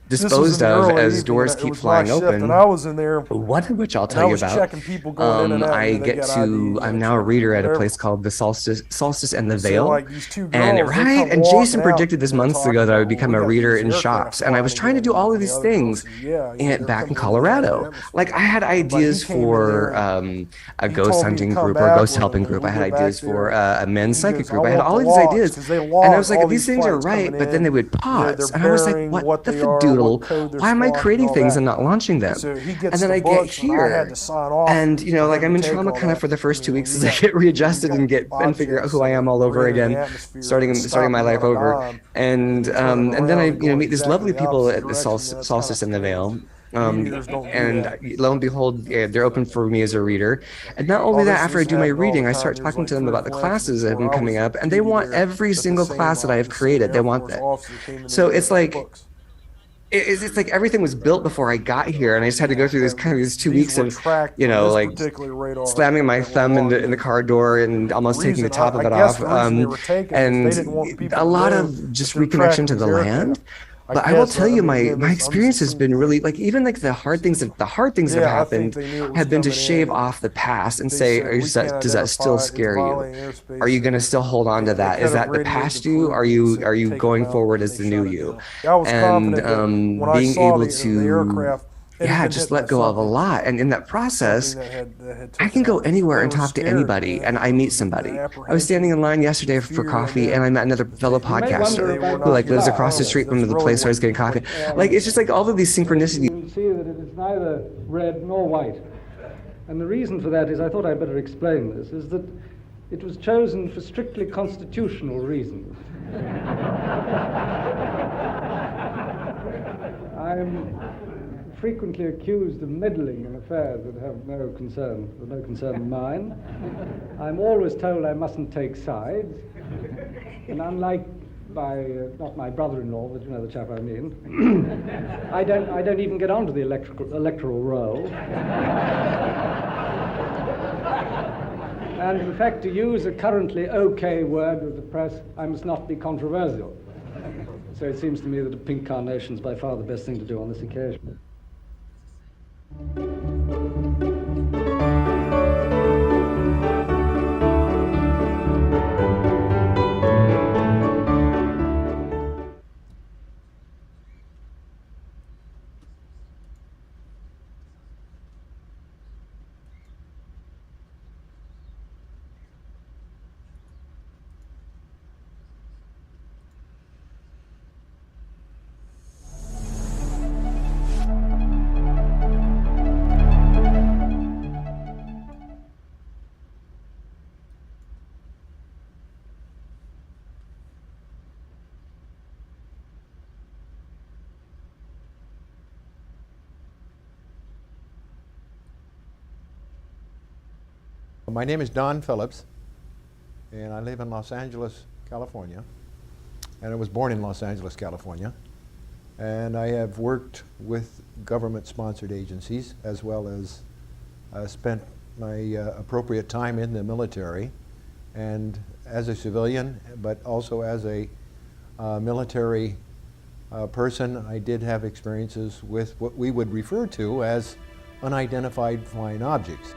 disposed of as doors keep flying open. And I was in there. One of which I'll and tell I you was about. checking people going in and out, I and they get got to. IDs, I'm now a check reader at a whatever. place called the Solstice and the So, Veil. like, these two And girls, they right, come and Jason walking out, predicted this and they're months talking ago that I would about, become "Well, a we got reader these in aircraft shops, and I was flying trying to do again." all of And the these other girl things said, "Yeah, and back in coming in and out of the Colorado. atmosphere." Like I had ideas came in for there, a he ghost told me to hunting come group or a back ghost with helping him, and group. we I had get back ideas for there, a men's he psychic goes, group. "I I had want all the of these logs, ideas, 'cause they and I log was like, all these these things are flights right, coming but then in, they would their pause, and I was like, bearing, what what the they are, fadoodle? what code they're Why am I squawking, creating all things that. and not launching them? And so he gets And then the I get books, and I had here, to sign off and you know, for like him I'm in to take trauma all kind of that. for the first I 2 mean, weeks you as I got- get readjusted you and got figure out objects who I that am are all over in the again, atmosphere starting that stop my you life on a over. dime, And turning then around I and going meet these exactly lovely the people opposite at the direction. That's kind of Solstice and the Veil. Meteors don't do And that. lo and behold, yeah, they're open for me as a reader. And not only All that, this after I do my happened all reading, the I time. start There was talking like to them 3 or about the 4 classes that have been before I coming was up, and they duty want there, every that the single same, class that I've the same created. They Air want Force that. officer came in So there it's with like books. it's like everything was built before I got here, and I just had to go through this kind of these 2 These weeks were of, tracked you from know, this like particular radar slamming my that were thumb logged in the in. car door and almost taking the top of I it guess off, the reason they were taken is they didn't want and people a to lot know of just that they're reconnection tracking to these the land. aircraft. But I will guess, tell you, mean, my again, I'm experience just has been really like even like the hard things that have Yeah, I think happened they knew it was have been to coming shave in. off the past and They say, said, "We can't does that still identify it. It's scare you? violating airspace." Are you going to still hold on to They that? could Is have that the radioed past to you? prove Are it, you said, are you "Take going them out," forward and as they the new shot it you? down. I was And confident that when I being saw able the to aircraft, it had been just hit by let go of a something. lot, and in that process, Something that had I taken can go out. anywhere They and were talk to scared, anybody, and I meet somebody. I was standing in line yesterday for coffee, and I met another fellow podcaster who like lives across the street from the place where I was getting coffee. Like it's just like all of these synchronicities. You see that it is neither red nor white. And the reason for that is, I thought I'd better explain this, is that it was chosen for strictly constitutional reasons. I'm frequently accused of meddling in affairs that have no concern of mine. I'm always told I mustn't take sides, and unlike not my brother-in-law, but you know the chap I mean, I don't even get onto the electoral roll. And in fact, to use a currently okay word with the press, I must not be controversial. So it seems to me that a pink carnation is by far the best thing to do on this occasion. My name is Don Phillips, and I live in Los Angeles, California. And I was born in Los Angeles, California. And I have worked with government-sponsored agencies, as well as spent my appropriate time in the military, and as a civilian, but also as a military person. I did have experiences with what we would refer to as unidentified flying objects.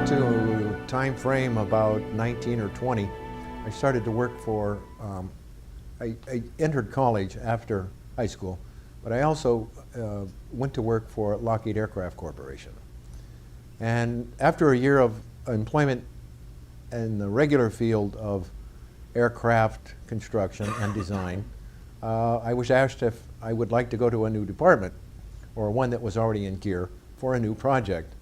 To a time frame about 19 or 20, I started to work for, I entered college after high school, but I also went to work for Lockheed Aircraft Corporation. And after a year of employment in the regular field of aircraft construction and design, I was asked if I would like to go to a new department, or one that was already in gear, for a new project.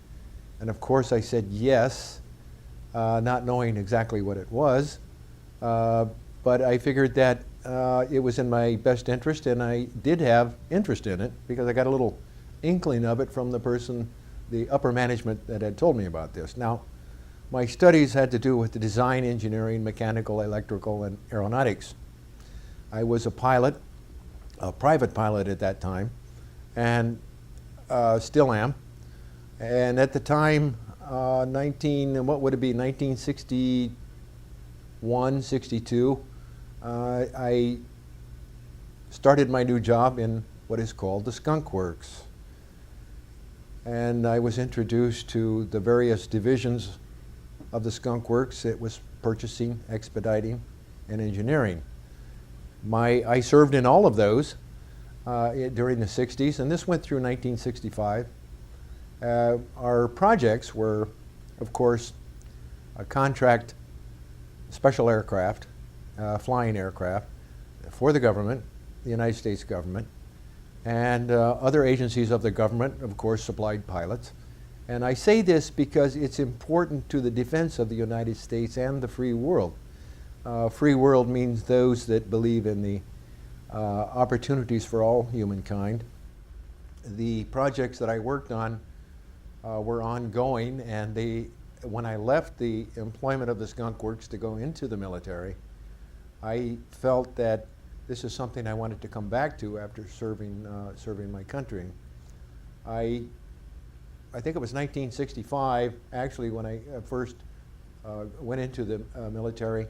And of course I said yes, not knowing exactly what it was, but I figured that it was in my best interest, and I did have interest in it because I got a little inkling of it from the person, the upper management that had told me about this. Now, my studies had to do with the design, engineering, mechanical, electrical, and aeronautics. I was a pilot, a private pilot at that time, and still am. And at the time, what would it be, 1961, 62, I started my new job in what is called the Skunk Works. And I was introduced to the various divisions of the Skunk Works. It was purchasing, expediting, and engineering. I served in all of those during the 60s, and this went through 1965. Our projects were, of course, a contract special aircraft, flying aircraft, for the government, the United States government, and other agencies of the government, of course, supplied pilots. And I say this because it's important to the defense of the United States and the free world. Free world means those that believe in the opportunities for all humankind. The projects that I worked on were ongoing, and when I left the employment of the Skunk Works to go into the military, I felt that this is something I wanted to come back to after serving my country. I think it was 1965, actually, when I first went into the military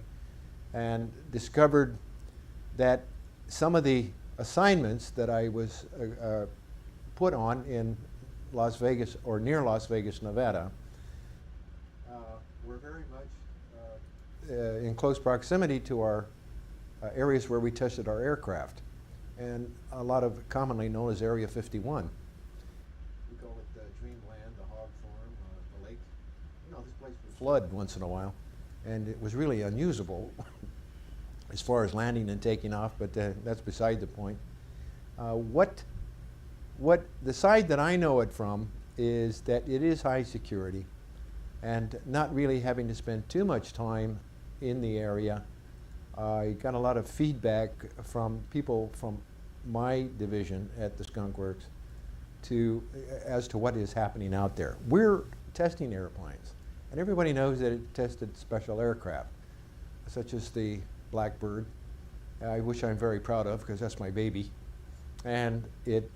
and discovered that some of the assignments that I was put on in Las Vegas or near Las Vegas, Nevada, were very much in close proximity to our areas where we tested our aircraft, and a lot of commonly known as Area 51. We call it Dreamland, the Hog Farm, the lake. You know, this place would flood once in a while, and it was really unusable as far as landing and taking off, but that's beside the point. What the side that I know it from is that it is high security, and not really having to spend too much time in the area. I got a lot of feedback from people from my division at the Skunk Works as to what is happening out there. We're testing airplanes, and everybody knows that it tested special aircraft, such as the Blackbird, which I'm very proud of because that's my baby, and it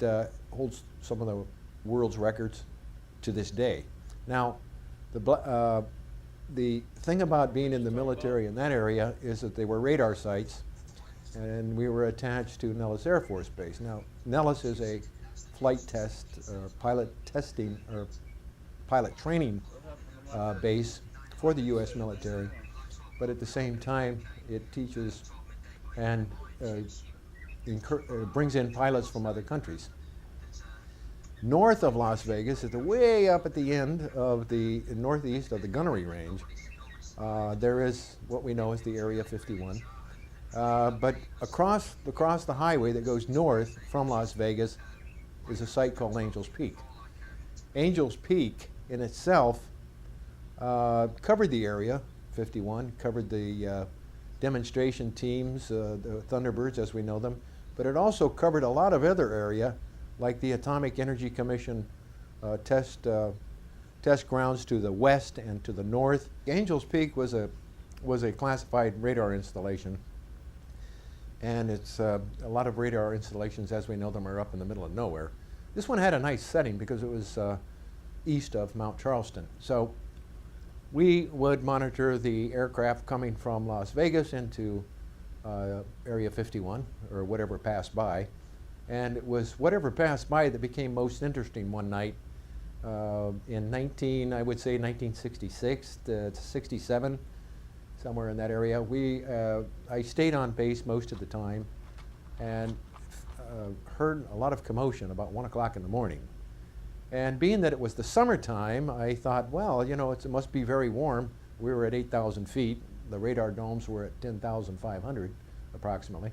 holds some of the world's records to this day. Now, the thing about being in the military in that area is that they were radar sites, and we were attached to Nellis Air Force Base. Now, Nellis is a flight test, pilot testing, or pilot training base for the U.S. military, but at the same time, it teaches and brings in pilots from other countries. North of Las Vegas, way up at the end of the northeast of the gunnery range, there is what we know as the Area 51. But across the highway that goes north from Las Vegas is a site called Angels Peak. Angels Peak in itself covered the Area 51, covered the demonstration teams, the Thunderbirds as we know them, but it also covered a lot of other area like the Atomic Energy Commission test grounds to the west and to the north. Angels Peak was a classified radar installation, and it's a lot of radar installations as we know them are up in the middle of nowhere. This one had a nice setting because it was east of Mount Charleston. So we would monitor the aircraft coming from Las Vegas into Area 51 or whatever passed by. And it was whatever passed by that became most interesting one night in 1966 to 67, somewhere in that area. I stayed on base most of the time and heard a lot of commotion about 1 o'clock in the morning. And being that it was the summertime, I thought, well, you know, it must be very warm. We were at 8,000 feet. The radar domes were at 10,500 approximately.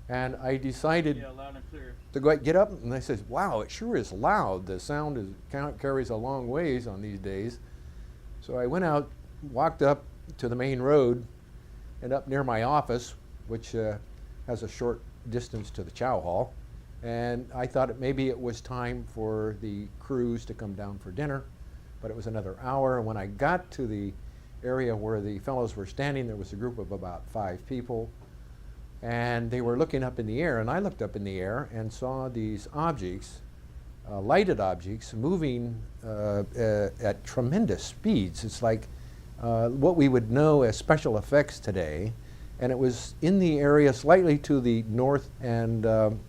And I decided to get up, and I said, wow, it sure is loud. The sound carries a long ways on these days. So I went out, walked up to the main road, and up near my office, which has a short distance to the chow hall. And I thought maybe it was time for the crews to come down for dinner, but it was another hour. When I got to the area where the fellows were standing, there was a group of about 5 people. And they were looking up in the air, and I looked up in the air and saw these objects lighted objects moving at tremendous speeds. It's like what we would know as special effects today, and it was in the area slightly to the north and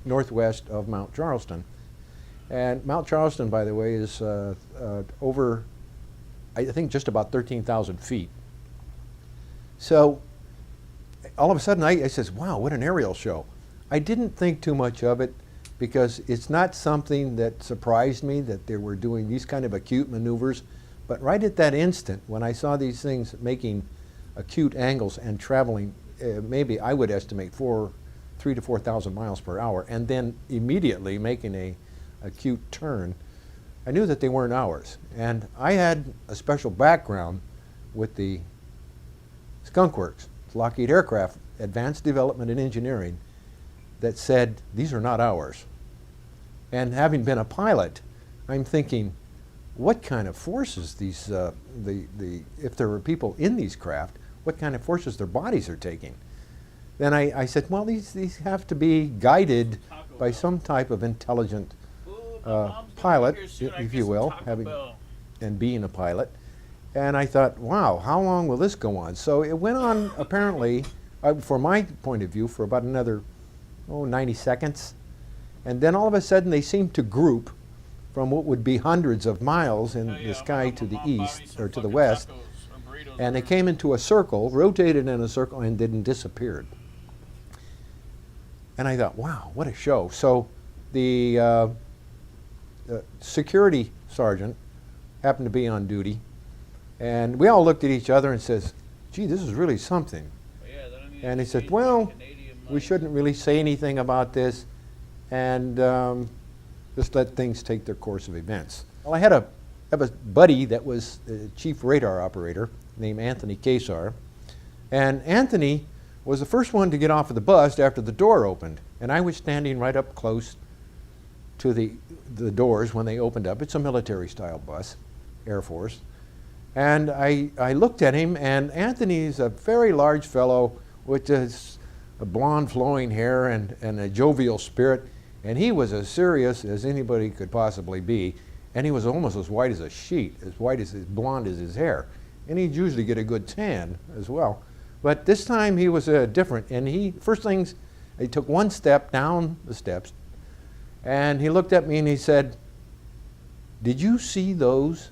northwest of Mount Charleston. And Mount Charleston, by the way, is over, I think, just about 13,000 feet. So all of a sudden I says, wow, what an aerial show. I didn't think too much of it because it's not something that surprised me that they were doing these kind of acute maneuvers. But right at that instant, when I saw these things making acute angles and traveling, maybe I would estimate 3,000 to 4,000 miles per hour, and then immediately making a acute turn, I knew that they weren't ours. And I had a special background with the Skunk Works, Lockheed Aircraft, Advanced Development and Engineering, that said, these are not ours. And having been a pilot, I'm thinking, what kind of forces these, if there were people in these craft, what kind of forces their bodies are taking? Then I said, well, these have to be guided by some type of intelligent pilot, if you will, and being a pilot. And I thought, wow, how long will this go on? So it went on, apparently, from my point of view, for about another 90 seconds. And then all of a sudden they seemed to group from what would be hundreds of miles in the sky to the east or to the west. And they came into a circle, rotated in a circle, and then disappeared. And I thought, wow, what a show. So the security sergeant happened to be on duty. And we all looked at each other and says, gee, this is really something. And he said, well, we shouldn't really say anything about this, and just let things take their course of events. Well, I had a buddy that was the chief radar operator named Anthony Kesar. And Anthony was the first one to get off of the bus after the door opened. And I was standing right up close to the doors when they opened up. It's a military-style bus, Air Force. And I looked at him, and Anthony's a very large fellow with this blonde flowing hair and a jovial spirit. And he was as serious as anybody could possibly be. And he was almost as white as a sheet, as blonde as his hair. And he'd usually get a good tan as well. But this time he was different. And first things, he took one step down the steps, and he looked at me and he said, did you see those?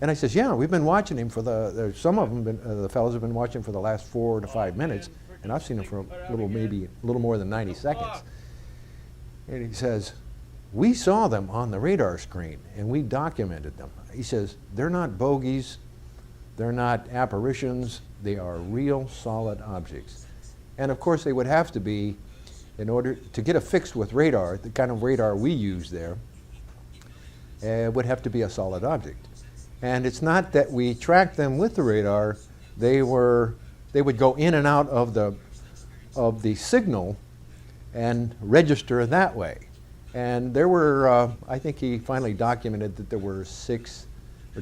And I says, yeah, we've been watching him for some of them, the fellows have been watching for the last 4 to 5 minutes, and I've seen him for maybe a little more than 90 seconds. And he says, we saw them on the radar screen, and we documented them. He says, they're not bogeys, they're not apparitions, they are real solid objects. And of course they would have to be, in order to get a fix with radar, the kind of radar we use there, would have to be a solid object. And it's not that we tracked them with the radar, they would go in and out of the signal and register that way. And there were, I think he finally documented that there were 6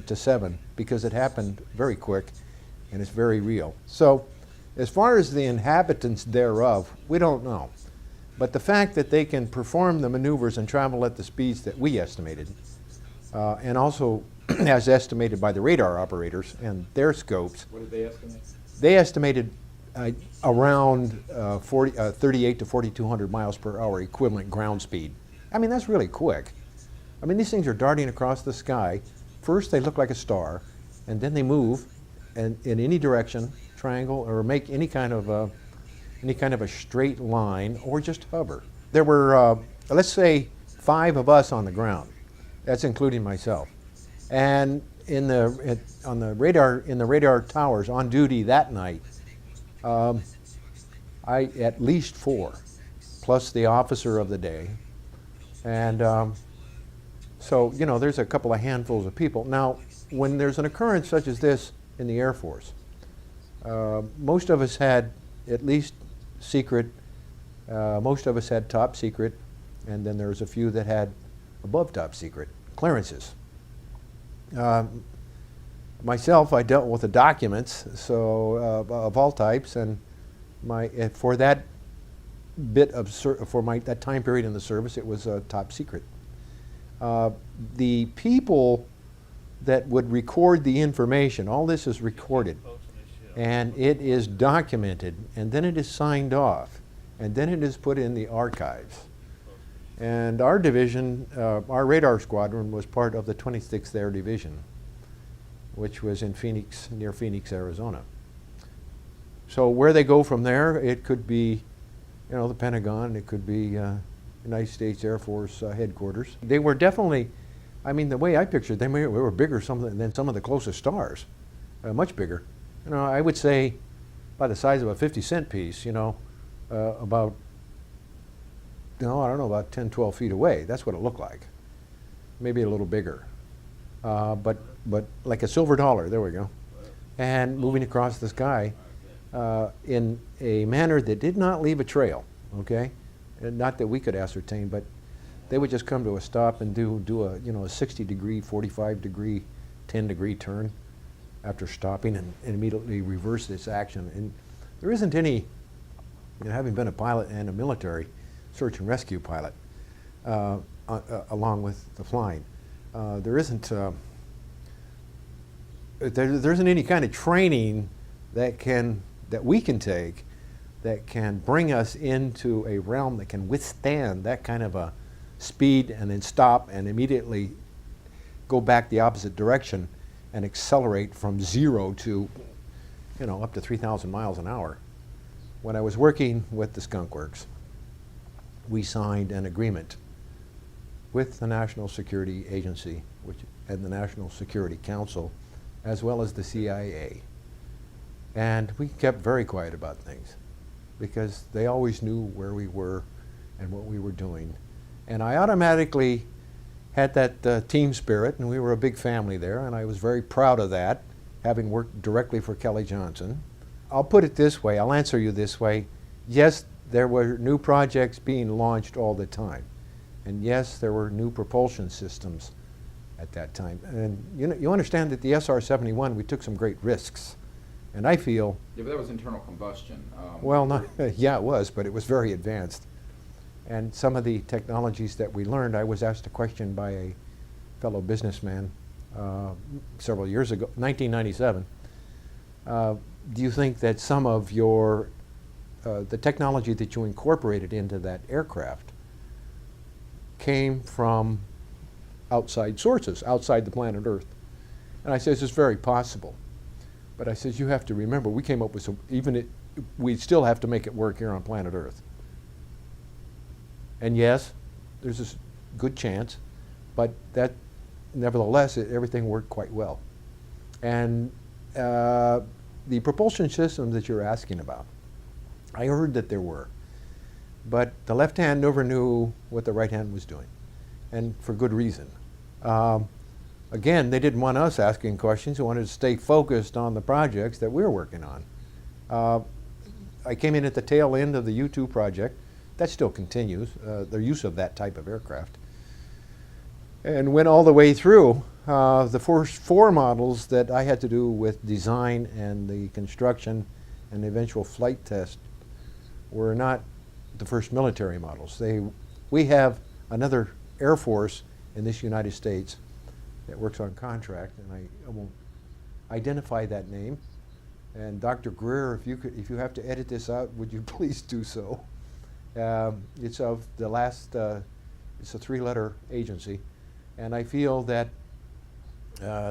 to 7 because it happened very quick and it's very real. So as far as the inhabitants thereof, we don't know. But the fact that they can perform the maneuvers and travel at the speeds that we estimated, and also as estimated by the radar operators and their scopes. What did they estimate? They estimated around 38 to 4,200 miles per hour equivalent ground speed. I mean, that's really quick. I mean, these things are darting across the sky. First, they look like a star, and then they move in any direction, triangle, or make any kind of a straight line, or just hover. There were, let's say, 5 of us on the ground. That's including myself. And in the radar towers on duty that night, at least 4, plus the officer of the day. And so, you know, there's a couple of handfuls of people. Now, when there's an occurrence such as this in the Air Force, most of us had at least secret, most of us had top secret, and then there's a few that had above top secret clearances. Myself, I dealt with the documents, so of all types, and for that bit of that time period in the service, it was top secret. The people that would record the information, all this is recorded, and it is documented, and then it is signed off, and then it is put in the archives. And our division, our radar squadron, was part of the 26th Air Division, which was in Phoenix, near Phoenix, Arizona. So where they go from there, it could be, you know, the Pentagon, it could be United States Air Force headquarters. They were definitely, I mean, the way I pictured them, they were bigger than some of the closest stars, much bigger. You know, I would say by the size of a 50-cent piece, you know, about, you know, I don't know, about 10, 12 feet away. That's what it looked like. Maybe a little bigger. But like a silver dollar, there we go. And moving across the sky in a manner that did not leave a trail, okay? And not that we could ascertain, but they would just come to a stop and do a, you know, a 60-degree, 45-degree, 10-degree turn after stopping and immediately reverse this action. And there isn't any, you know, having been a pilot and a military search and rescue pilot, along with the flying, there isn't any kind of training that we can take that can bring us into a realm that can withstand that kind of a speed and then stop and immediately go back the opposite direction and accelerate from 0 to, you know, up to 3,000 miles an hour. When I was working with the Skunk Works, we signed an agreement with the National Security Agency and the National Security Council, as well as the CIA. And we kept very quiet about things because they always knew where we were and what we were doing. And I automatically had that team spirit, and we were a big family there, and I was very proud of that, having worked directly for Kelly Johnson. I'll put it this way, I'll answer you this way. Yes, there were new projects being launched all the time. And yes, there were new propulsion systems at that time. And you understand that the SR-71, we took some great risks. And I feel... Yeah, but that was internal combustion. Well, not, yeah, it was, but it was very advanced. And some of the technologies that we learned, I was asked a question by a fellow businessman several years ago, 1997. Do you think that some of your, the technology that you incorporated into that aircraft came from outside sources, outside the planet Earth? And I says, it's very possible. But I says, you have to remember, we came up with some, we still have to make it work here on planet Earth. And yes, there's a good chance, but that, nevertheless, everything worked quite well. And the propulsion system that you're asking about, I heard that there were, but the left hand never knew what the right hand was doing, and for good reason. Again, they didn't want us asking questions. They wanted to stay focused on the projects that we were working on. I came in at the tail end of the U-2 project. That still continues, the use of that type of aircraft. And went all the way through. The first 4 models that I had to do with design and the construction and the eventual flight test were not the first military models. We have another Air Force in this United States that works on contract, and I won't identify that name. And Dr. Greer, if you have to edit this out, would you please do so? It's of the last, it's a 3-letter agency, and I feel that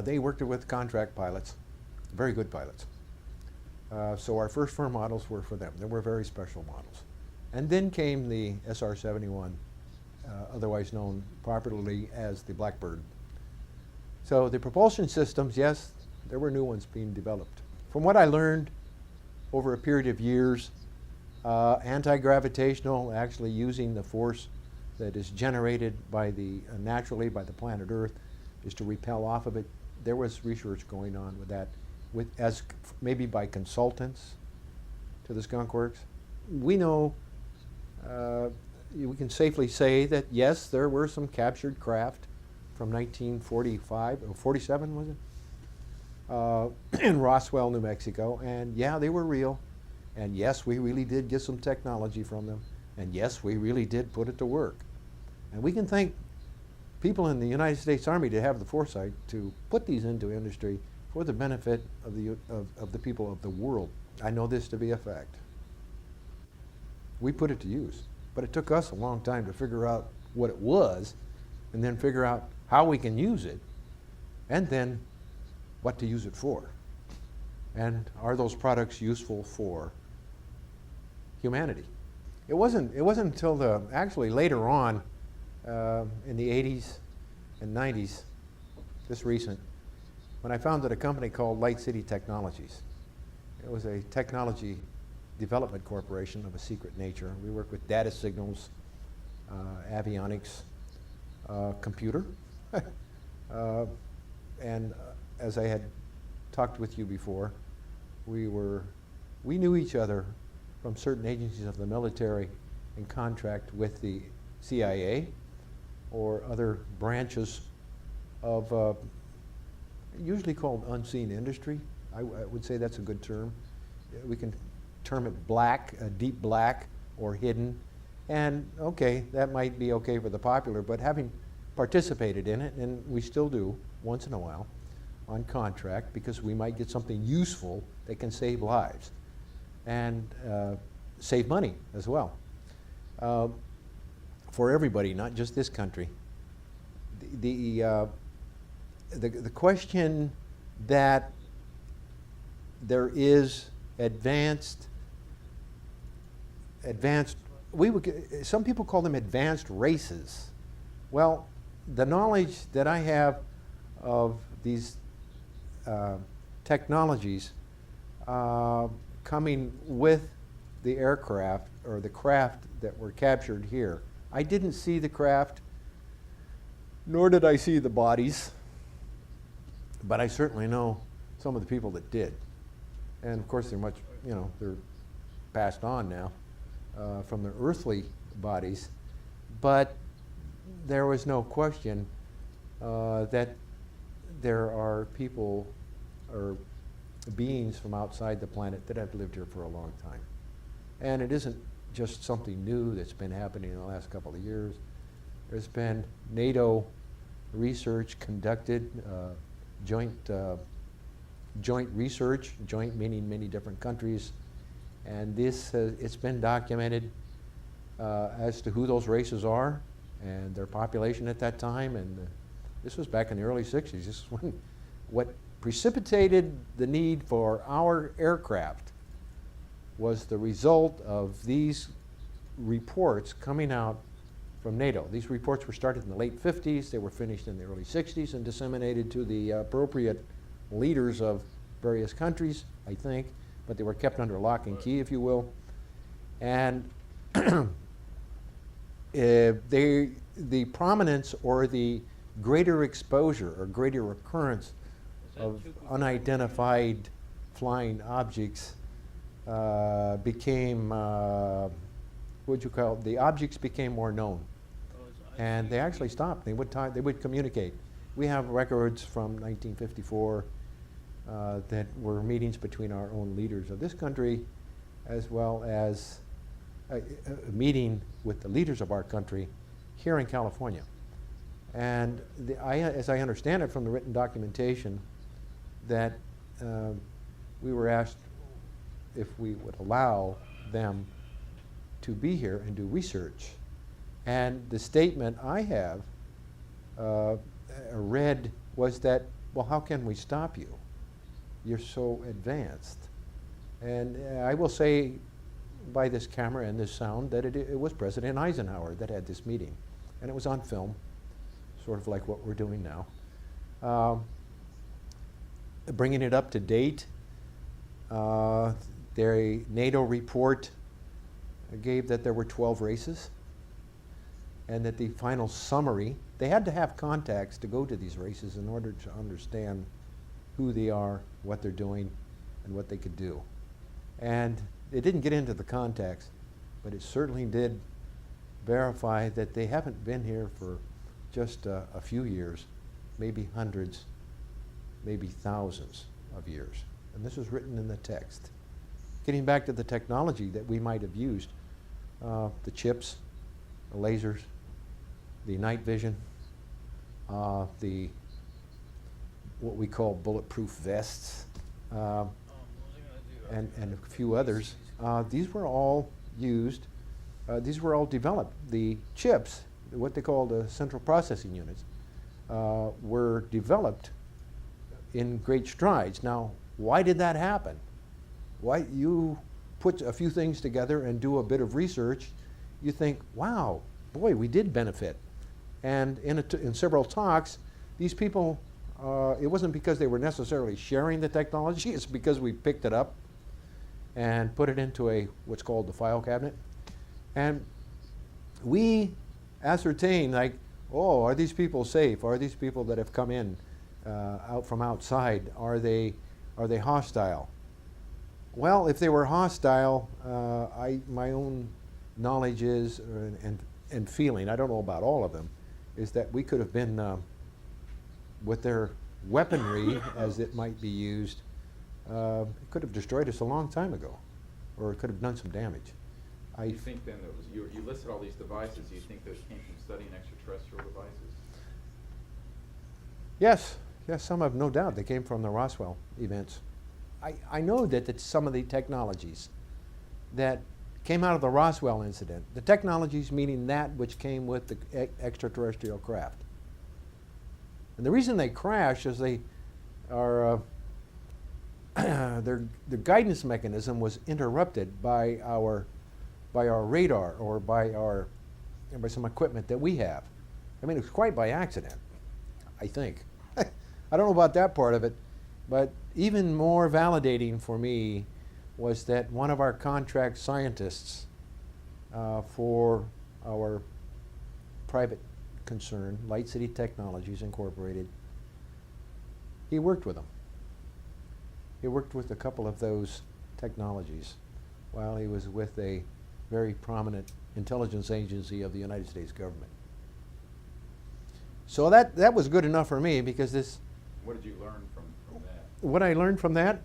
they worked with contract pilots, very good pilots. So our first 4 models were for them. They were very special models. And then came the SR-71, otherwise known properly as the Blackbird. So the propulsion systems, yes, there were new ones being developed. From what I learned over a period of years, anti-gravitational, actually using the force that is generated by naturally by the planet Earth, is to repel off of it. There was research going on with that, maybe by consultants to the Skunk Works. We know, we can safely say that yes, there were some captured craft from 1945 or 47, was it? In Roswell, New Mexico, and yeah, they were real. And yes, we really did get some technology from them. And yes, we really did put it to work. And we can thank people in the United States Army to have the foresight to put these into industry for the benefit of the people of the world. I know this to be a fact. We put it to use, but it took us a long time to figure out what it was, and then figure out how we can use it, and then what to use it for. And are those products useful for humanity? It wasn't until actually later on in the 80s and 90s, this recent, when I founded a company called Light City Technologies. It was a technology development corporation of a secret nature. We work with data signals, avionics, computer, and as I had talked with you before, we knew each other from certain agencies of the military in contract with the CIA or other branches of usually called unseen industry. I would say that's a good term. We can term it black, deep black, or hidden. And okay, that might be okay for the popular, but having participated in it, and we still do once in a while, on contract, because we might get something useful that can save lives and save money as well. For everybody, not just this country. The question that there is advanced, some people call them advanced races. Well, the knowledge that I have of these technologies coming with the aircraft or the craft that were captured here, I didn't see the craft, nor did I see the bodies, but I certainly know some of the people that did. And of course, they're passed on now from their earthly bodies, but there was no question that there are people or beings from outside the planet that have lived here for a long time. And it isn't just something new that's been happening in the last couple of years. There's been NATO research conducted, joint research, joint meaning many different countries, and this it's been documented as to who those races are and their population at that time, and this was back in the early 60s. This is when what precipitated the need for our aircraft was the result of these reports coming out from NATO. These reports were started in the late 50s, they were finished in the early 60s and disseminated to the appropriate leaders of various countries, I think, but they were kept under lock and key, if you will. And the prominence or the greater exposure or greater occurrence of unidentified flying objects became, what would you call it? The objects became more known. And they actually stopped. They would communicate. We have records from 1954 that were meetings between our own leaders of this country, as well as a meeting with the leaders of our country here in California. And as I understand it from the written documentation, that we were asked if we would allow them to be here and do research. And the statement I have read was that, well, how can we stop you? You're so advanced. And I will say by this camera and this sound that it was President Eisenhower that had this meeting. And it was on film, sort of like what we're doing now. Bringing it up to date, their NATO report gave that there were 12 races, and that the final summary, they had to have contacts to go to these races in order to understand who they are, what they're doing, and what they could do. And it didn't get into the contacts, but it certainly did verify that they haven't been here for just a few years, maybe hundreds, maybe thousands of years. And this was written in the text. Getting back to the technology that we might have used, the chips, the lasers, the night vision, the what we call bulletproof vests, and a few others. These were all used, these were all developed. The chips, what they call the central processing units, were developed in great strides. Now, why did that happen? Why you put a few things together and do a bit of research, you think, wow, boy, we did benefit. And in several talks, these people, it wasn't because they were necessarily sharing the technology, it's because we picked it up and put it into what's called the file cabinet. And we ascertain, like, oh, are these people safe? Are these people that have come in out from outside, are they hostile? Well, if they were hostile, my own knowledge is, and feeling, I don't know about all of them, is that we could have been, with their weaponry, as it might be used, it could have destroyed us a long time ago, or it could have done some damage. You think then that was, you listed all these devices, you think those came from studying extraterrestrial devices? Yes, yes, some have no doubt. They came from the Roswell events. I know that some of the technologies that came out of the Roswell incident, the technologies meaning that which came with the extraterrestrial craft. And the reason they crash is they are, their guidance mechanism was interrupted by our radar or by some equipment that we have. I mean, it was quite by accident, I think. I don't know about that part of it, but even more validating for me was that one of our contract scientists for our private concern, Light City Technologies Incorporated, he worked with them. He worked with a couple of those technologies while he was with a very prominent intelligence agency of the United States government. So that was good enough for me, because this... What did you learn from that? What I learned from that?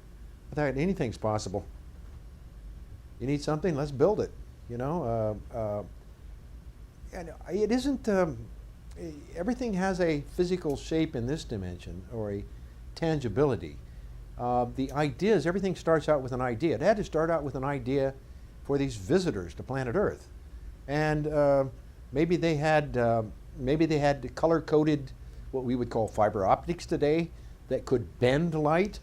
I thought anything's possible. You need something, let's build it. You know, and it isn't, everything has a physical shape in this dimension, or a tangibility. The ideas, everything starts out with an idea. It had to start out with an idea for these visitors to planet Earth. And maybe they had color-coded what we would call fiber optics today that could bend light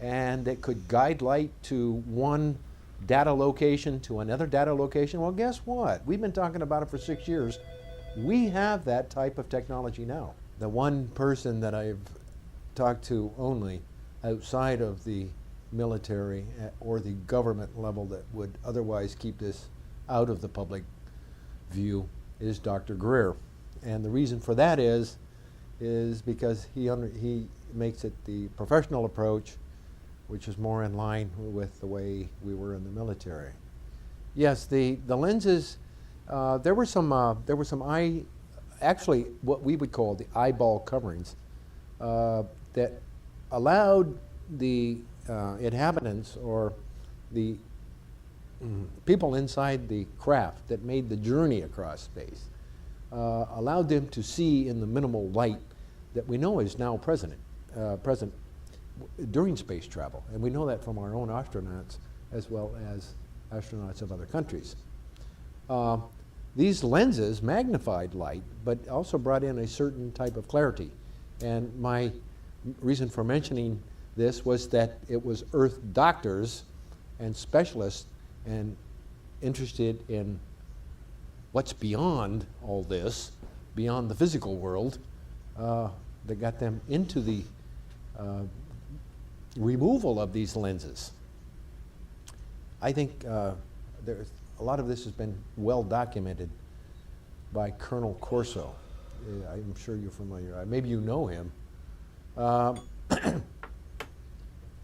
and that could guide light to one data location to another data location. Well, guess what? We've been talking about it for 6 years. We have that type of technology now. The one person that I've talked to only outside of the military or the government level that would otherwise keep this out of the public view is Dr. Greer. And the reason for that is because he makes it the professional approach, which is more in line with the way we were in the military. Yes, the lenses, there were some actually what we would call the eyeball coverings that allowed the inhabitants or the people inside the craft that made the journey across space, allowed them to see in the minimal light that we know is now present during space travel. And we know that from our own astronauts as well as astronauts of other countries. These lenses magnified light, but also brought in a certain type of clarity. And my reason for mentioning this was that it was Earth doctors and specialists and interested in what's beyond all this, beyond the physical world, that got them into the removal of these lenses. I think there's a lot of this has been well documented by Colonel Corso. I'm sure you're familiar. Maybe you know him.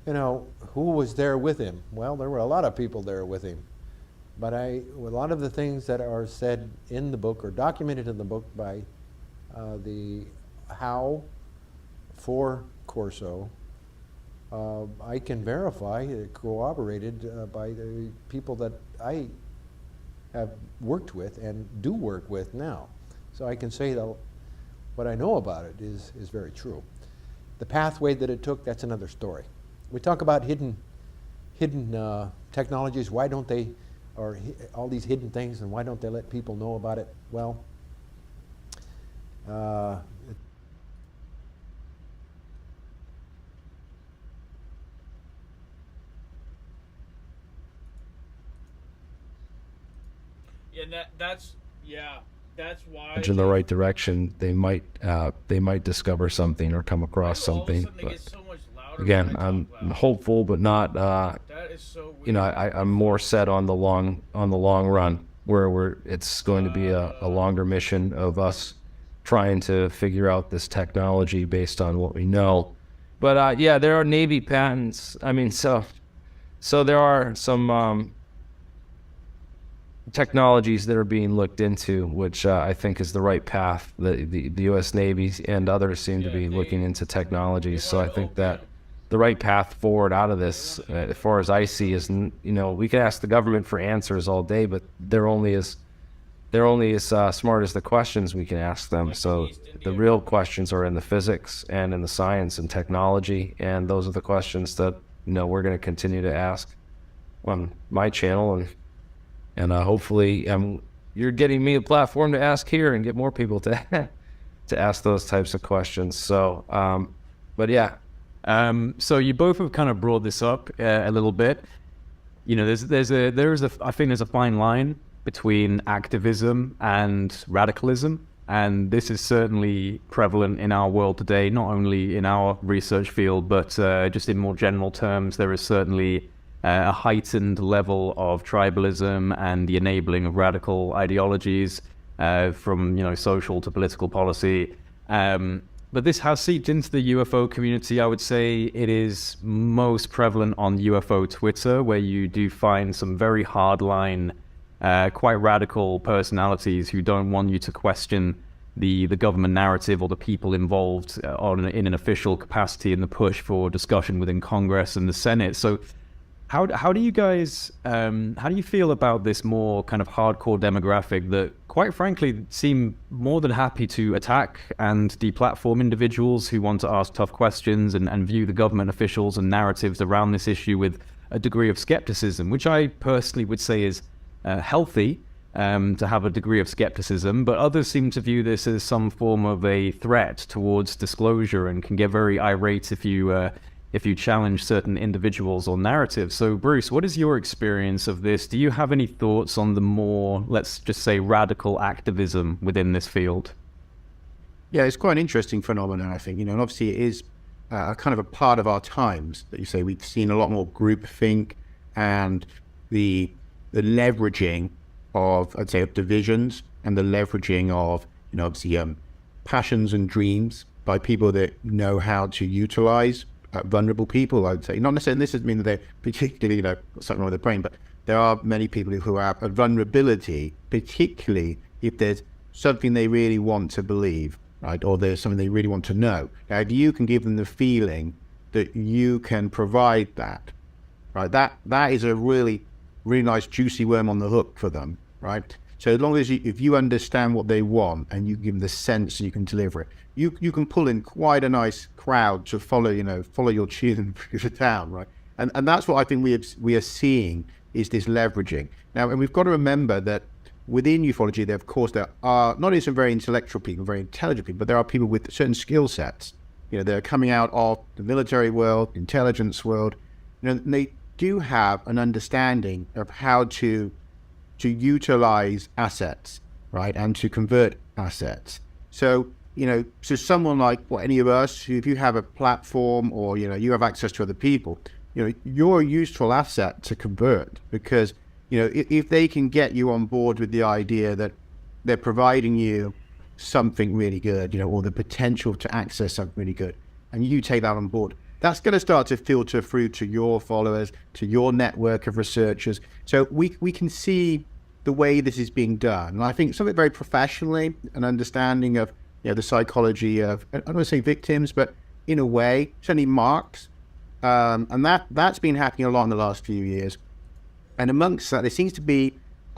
You know, who was there with him? Well, there were a lot of people there with him. But a lot of the things that are said in the book or documented in the book by the How for Corso, I can verify, corroborated by the people that I have worked with and do work with now. So I can say that what I know about it is very true. The pathway that it took, that's another story. We talk about hidden technologies. Why don't they, or all these hidden things, and why don't they let people know about it? Well, Yeah, that's why. In the right direction, they might discover something or come across something. But again, I'm hopeful, but not. You know, I'm more set on the long run, where it's going to be a longer mission of us trying to figure out this technology based on what we know. But yeah, there are Navy patents. I mean, so there are some technologies that are being looked into, which I think is the right path. The U.S. Navy and others seem to be looking into technologies. So I think that the right path forward out of this, as far as I see, is, you know, we can ask the government for answers all day, but they're only as smart as the questions we can ask them. So the real questions are in the physics and in the science and technology, and those are the questions that, you know, we're going to continue to ask on my channel, and hopefully you're getting me a platform to ask here and get more people to ask those types of questions. So, but yeah. So you both have kind of brought this up a little bit. You know, I think there's a fine line between activism and radicalism, and this is certainly prevalent in our world today, not only in our research field, but just in more general terms. There is certainly a heightened level of tribalism and the enabling of radical ideologies, from, you know, social to political policy. But this has seeped into the UFO community. I would say it is most prevalent on UFO Twitter, where you do find some very hardline, quite radical personalities who don't want you to question the government narrative or the people involved in an official capacity in the push for discussion within Congress and the Senate. So how do you guys, how do you feel about this more kind of hardcore demographic that, quite frankly, seem more than happy to attack and deplatform individuals who want to ask tough questions and view the government officials and narratives around this issue with a degree of skepticism, which I personally would say is healthy, to have a degree of skepticism, but others seem to view this as some form of a threat towards disclosure and can get very irate if you challenge certain individuals or narratives. So Bruce, what is your experience of this? Do you have any thoughts on the more, let's just say, radical activism within this field? Yeah, it's quite an interesting phenomenon, I think, you know, and obviously it is kind of a part of our times that you say we've seen a lot more groupthink and the leveraging of, I'd say, of divisions and the leveraging of, you know, obviously passions and dreams by people that know how to utilize vulnerable people, I'd say. Not necessarily, this doesn't mean that they're particularly, you know, got something wrong with their brain, but there are many people who have a vulnerability, particularly if there's something they really want to believe, right? Or there's something they really want to know. Now, if you can give them the feeling that you can provide that, right? That is a really nice juicy worm on the hook for them, right? So as long as if you understand what they want and you give them the sense and you can deliver it, you can pull in quite a nice crowd to follow your tune to town, right? And that's what I think we are seeing is this leveraging. Now, and we've got to remember that within ufology, there are not only some very intellectual people, very intelligent people, but there are people with certain skill sets. You know, they're coming out of the military world, intelligence world. You know, and they do have an understanding of how to utilize assets, right, and to convert assets. So, you know, so someone like any of us, if you have a platform or, you know, you have access to other people, you know, you're a useful asset to convert, because, you know, if they can get you on board with the idea that they're providing you something really good, you know, or the potential to access something really good, and you take that on board, that's going to start to filter through to your followers, to your network of researchers. So we can see the way this is being done. And I think something very professionally, an understanding of, you know, the psychology of, I don't want to say victims, but in a way, certainly marks. And that's been happening a lot in the last few years. And amongst that, there seems to be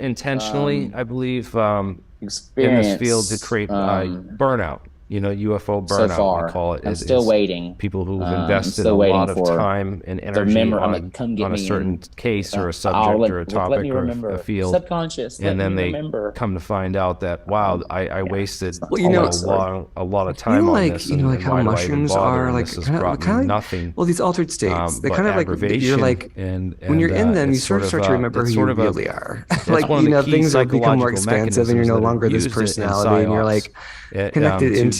done intentionally, I believe, in this field to create burnout. UFO so burnout, far. we call it. I'm still waiting. People who've I'm invested still a waiting lot of for time and the energy come get on a me certain and, case or a I'll subject let- or a let topic me or remember. a field. Subconscious, let And then me they remember. come to find out that, wow, I wasted Well, you know, a lot of time on like, this. you know, like and how why do I even mushrooms bother? are And like this has kind brought of, me like, nothing. well, these altered states. They're but kind of like aggravation. you're like and when you're in them, you it's sort of start to remember it's who you sort of a- really are. it's Like one of the key things have become more psychological expansive, and you're mechanisms no that are longer this used in personality, and you're psyops, like connected into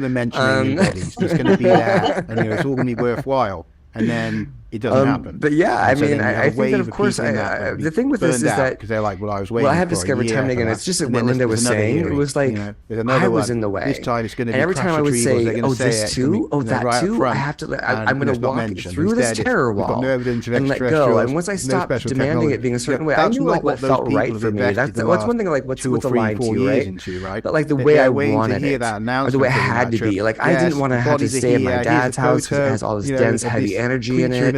going to mention alien bodies. It's going to be there, and it's all going to be worthwhile. And then it doesn't happen. But yeah, I And so mean, then you have I a think that wave of course, people in that that the thing with this is burned out that because they're like, well, I was waiting. what I have for a discovered year time and for again, that. it's just And what then Linda there's was another saying. It hearing, was like, you know, there's another I was one. in the way. This time it's going to And be every time I crash would retrievals. say, They're going to oh, say this it's gonna be, too, oh, you know, that right up too, I front. have to, And, I'm going it's to not walk mentioned. through this Instead, terror we've got wall no evidence of and let go. extraterrestrials, And once I no stopped special demanding technology. it being a certain Yeah, way, I that's knew not like what those felt people right have for me. invested the That's one last thing, like what's 2 or 3, aligned to 4 you, years right? into, right? But like the They're way I waiting to wanted hear it, that or announcement the way it coming had out to of, be. Like I yes, didn't want to have to bodies are stay at my here, here's dad's a house because it photo, has all this you know, dense, of heavy this energy in creature it.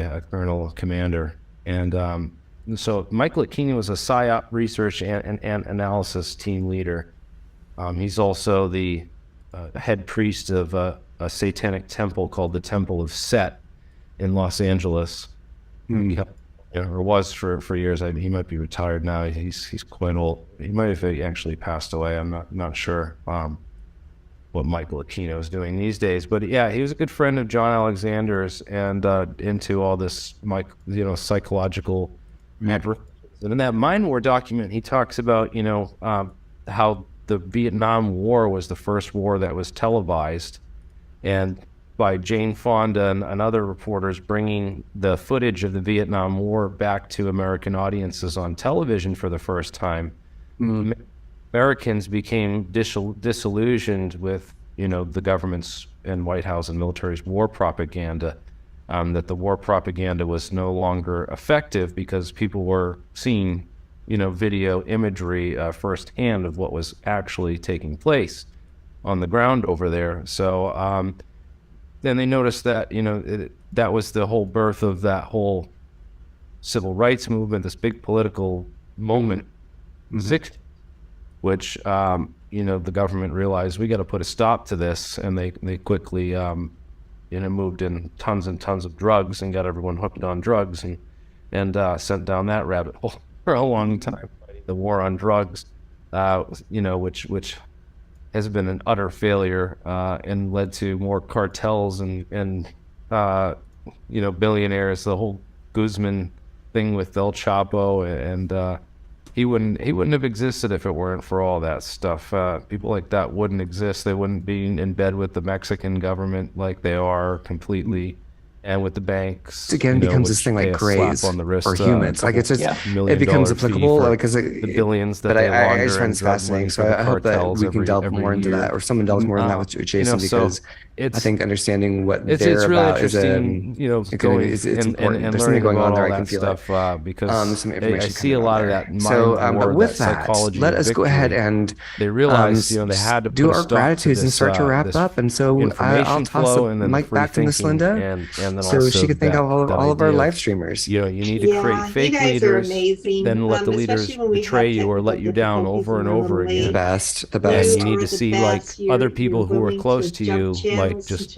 already a colonel commander. And so Michael Aquino was a PSYOP research and analysis team leader. He's also the head priest of a satanic temple called the Temple of Set in Los Angeles. Or was for years. He might be retired now. He's quite old. He might have actually passed away. I'm not sure what Michael Aquino is doing these days. But yeah, he was a good friend of John Alexander's and into all this, psychological network. And in that Mind War document, he talks about, how the Vietnam War was the first war that was televised, and by Jane Fonda and other reporters bringing the footage of the Vietnam War back to American audiences on television for the first time. Americans became disillusioned with, the government's and White House and military's war propaganda, that the war propaganda was no longer effective because people were seeing, video imagery firsthand of what was actually taking place on the ground over there. So then they noticed that, that was the whole birth of that whole civil rights movement, this big political moment, which, the government realized we got to put a stop to this, and they quickly, moved in tons and tons of drugs and got everyone hooked on drugs and sent down that rabbit hole for a long time. The war on drugs, which has been an utter failure and led to more cartels and billionaires. The whole Guzman thing with El Chapo, and he wouldn't have existed if it weren't for all that stuff. People like that wouldn't exist. They wouldn't be in bed with the Mexican government like they are completely, and with the banks. Again, becomes this thing like Grays for humans. Like it's just, it becomes applicable because the billions that but they I launder just find and this drug fascinating. money So for the I hope that cartels we can delve every more into year. that, or someone delves more into that with Jason, because I think understanding what it's they're really about is interesting, going it's and important. There's something learning going on about there. all I can that feel stuff, it. because Some I information see a coming lot on of there. that mind So, war, but with that that, psychology let of us go victory. ahead and They realized, they had to do put a our stop to gratitudes and this, start to wrap this up. And so I'll information toss flow, the and then the mic free back to Miss thinking, Linda, and then so also she could thank that all of our idea live streamers. you need to create fake you guys are leaders, amazing, then let the leaders especially when we betray have you or let you down technical over and difficulties over and we're a again. little The late. best. And you need to see like other people who are close to you, like just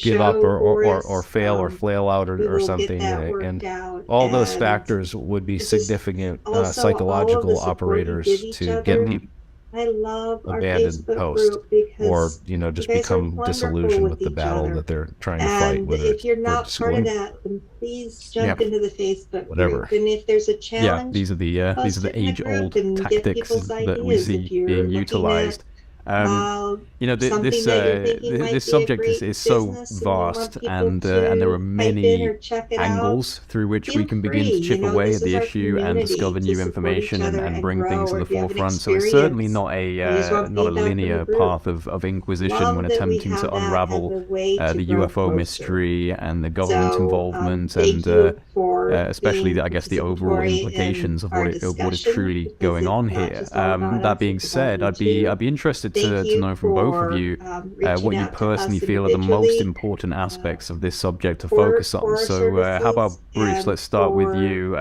give up or fail or flail out or something, and all those factors would be significant psychological operators to get people I love our abandoned Facebook post, group because or just you guys are become wonderful disillusioned with the each battle other. that they're trying to fight, And whether if it's you're for not part of schooling. that, then please jump into the Facebook Whatever. group. And if there's a challenge, Yeah, these are the post it in the age-old group and get tactics people's that we ideas. see If you're being looking utilized. This something that you're thinking might this be a subject great is so business and you want vast, people and to there are type in many or check it out, angles through which we feel can begin to free. chip You know, away this at the is our issue and community discover to new support information each other and and bring grow. things to Or the if you have an forefront. So it's certainly experience, not you just want not a feedback from the linear group. path of inquisition Love when that we attempting have to that as unravel a way to the grow UFO closer. mystery and the government So, involvement thank and you for especially being I guess the overall participatory implications in of our what is discussion, truly because going it's on not here. just all about That us, being it's about said, you I'd be interested too. to Thank you know from both of for you reaching what you out to personally us feel are the most individually, important aspects of this subject to for focus on. our So how about services Bruce? and Let's start with for you.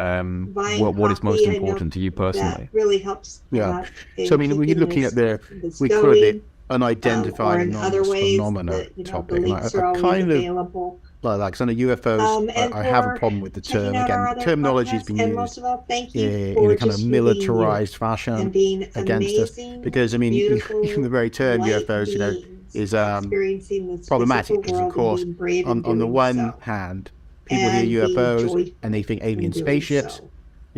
buying What is most coffee. I know important to you personally? that really helps Yeah. in So I mean, when you're keeping looking this, at this we call it going, the unidentified or in other anomalous ways phenomena that, the topic. And links I are always kind of available. like on the UFOs, And I have a for problem with the checking term. out our Again, other terminology has podcasts, been and most used of all, thank you in for a kind of just for being you militarized fashion and being against us. amazing, Because I mean, beautiful, even the very term light UFOs, beings is experiencing this problematic physical because, of world and course, being brave in on the doing one so, hand, people and hear being UFOs joyful and they think alien in doing spaceships. so.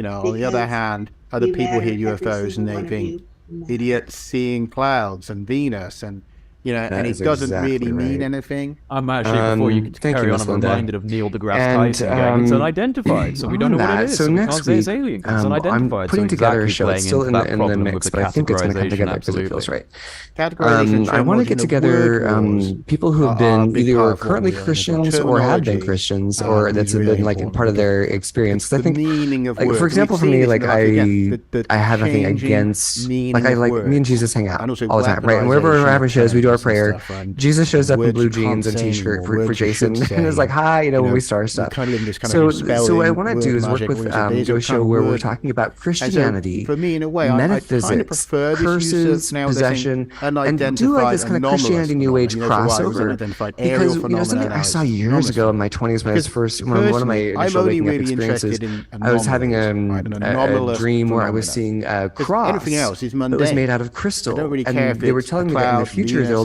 On the other Because hand, other you people matter, hear every UFOs and single they one of think you matter. idiots seeing clouds and Venus and That and is it doesn't exactly really mean right. anything. I'm actually, before you Thank carry you, on, Miss I'm Linda. reminded of Neil deGrasse And Tyson going, it's unidentified, so we don't know what it is, So so we next can't say it's week, alien because it's I'm unidentified. putting So together a exactly show. It's playing still into in that the problem mix, with the but I think it's going to come categorization, together because it feels absolutely. right. Categorization I want to get terminology, the together word wars people who have are a been big either part of what currently we're learning. Christians or have been Terminology Christians, or that's is been really like important part of their because experience. I the think, meaning of like words. for example, We've for seen me, this in like the last, again, the I have nothing changing against, meaning like I of like me and words, Jesus hang out and also all the time, right? And wherever we're weaponization having of shows, we do our terms and prayer. stuff, and Jesus shows up in words blue you can't jeans and say t-shirt anymore, for words you Jason, should and it's say. like, hi, when we start We stuff. kind of live in this kind So of what I spelling, want to do word is work magic, with where you say, do a kind show of where we're word. talking about And so, Christianity, for me, in a way, I kind of metaphysics, prefer this use curses, of now possession, thing, and do like this kind of Christianity New Age So why it was crossover. unidentified Because aerial something phenomena I now saw is years ago in anomalous my 20s when I was because first one of my personally, I'm initial only waking up really experiences. interested in I was having anomalies, right? An a anomalous dream where I was phenomena. seeing a Because cross anything else is that was mundane. made out of I crystal, don't really care and if they were it's telling a me that in the cloud, future Venus, there'll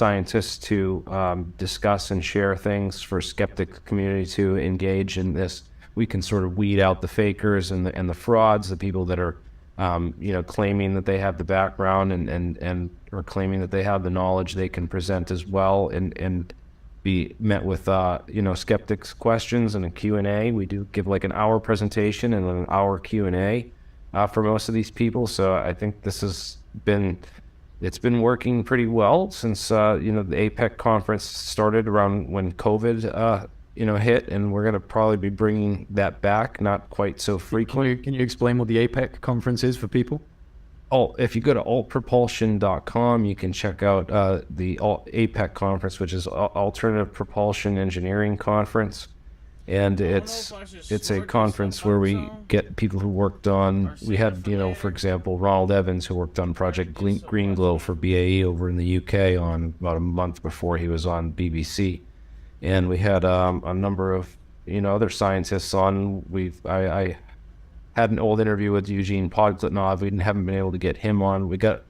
scientists to discuss and share things, for skeptic community to engage in this. We can sort of weed out the fakers and the frauds, the people that are claiming that they have the background and or claiming that they have the knowledge they can present as well, and be met with skeptics questions and a Q&A. We do give like an hour presentation and an hour Q&A for most of these people. So I think this has been working pretty well since the APEC conference started around when COVID hit, and we're going to probably be bringing that back, not quite so frequently. Can you explain what the APEC conference is for people? if you go to altpropulsion.com, you can check out the APEC conference, which is Alternative Propulsion Engineering Conference. And it's a conference where we get people who worked on, we had, for example, Ronald Evans, who worked on Project Green Glow for BAE over in the UK on about a month before he was on BBC. And we had a number of, other scientists on. I had an old interview with Eugene Podkletnov. We haven't been able to get him on. We got,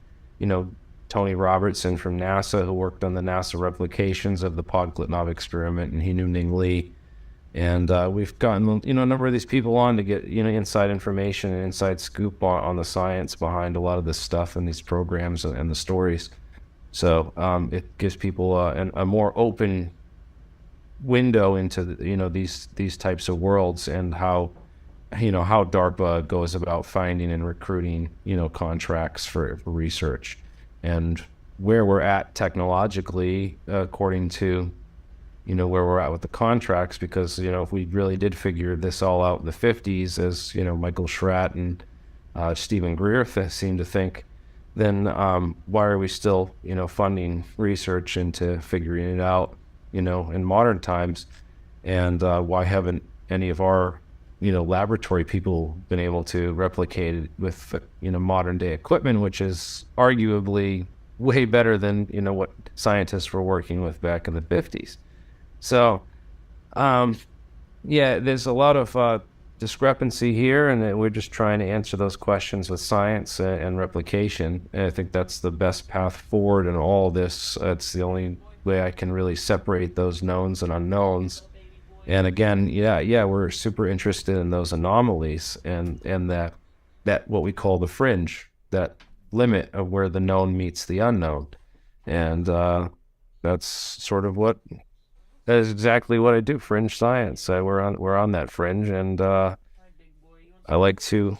Tony Robertson from NASA, who worked on the NASA replications of the Podkletnov experiment, and he knew Ning Li. And we've gotten, a number of these people on to get, inside information and inside scoop on the science behind a lot of this stuff and these programs and the stories. So it gives people a more open window into, these types of worlds, and how DARPA goes about finding and recruiting, contracts for research, and where we're at technologically, according to, where we're at with the contracts. Because, if we really did figure this all out in the 50s, as, Michael Schratt and Stephen Greer seem to think, then why are we still, funding research into figuring it out, in modern times? And why haven't any of our, laboratory people been able to replicate it with, modern day equipment, which is arguably way better than, what scientists were working with back in the 50s. So, yeah, there's a lot of discrepancy here, and we're just trying to answer those questions with science and replication. And I think that's the best path forward in all this. It's the only way I can really separate those knowns and unknowns. And again, yeah, we're super interested in those anomalies and that what we call the fringe, that limit of where the known meets the unknown. And that's sort of that is exactly what I do, fringe science. We're on that fringe, and I like to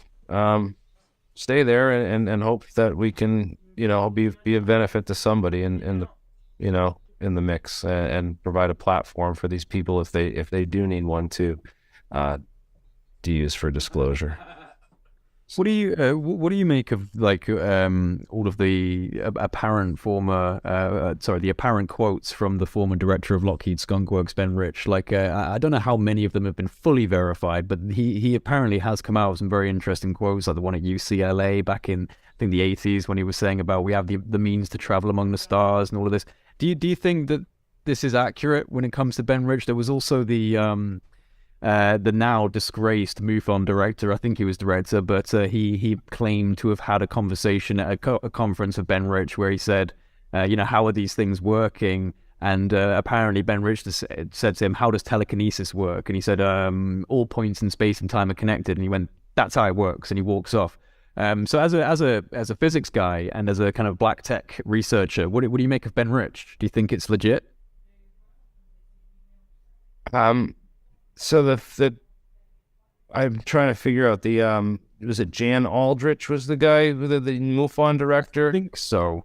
stay there and hope that we can, be a benefit to somebody in the mix, and provide a platform for these people if they do need one to use for disclosure. What do you make of all of the apparent the apparent quotes from the former director of Lockheed Skunk Works, Ben Rich? I don't know how many of them have been fully verified, but he apparently has come out with some very interesting quotes, like the one at UCLA back in, I think, the 80s, when he was saying about we have the means to travel among the stars and all of this. Do you think that this is accurate when it comes to Ben Rich? There was also the now disgraced MUFON director, I think he was director, but he claimed to have had a conversation at a conference with Ben Rich where he said, how are these things working? And apparently Ben Rich said to him, how does telekinesis work? And he said, all points in space and time are connected. And he went, that's how it works. And he walks off. So as a physics guy and as a kind of black tech researcher, what do you make of Ben Rich? Do you think it's legit? So I'm trying to figure out was it Jan Aldrich was the guy, the MUFON director?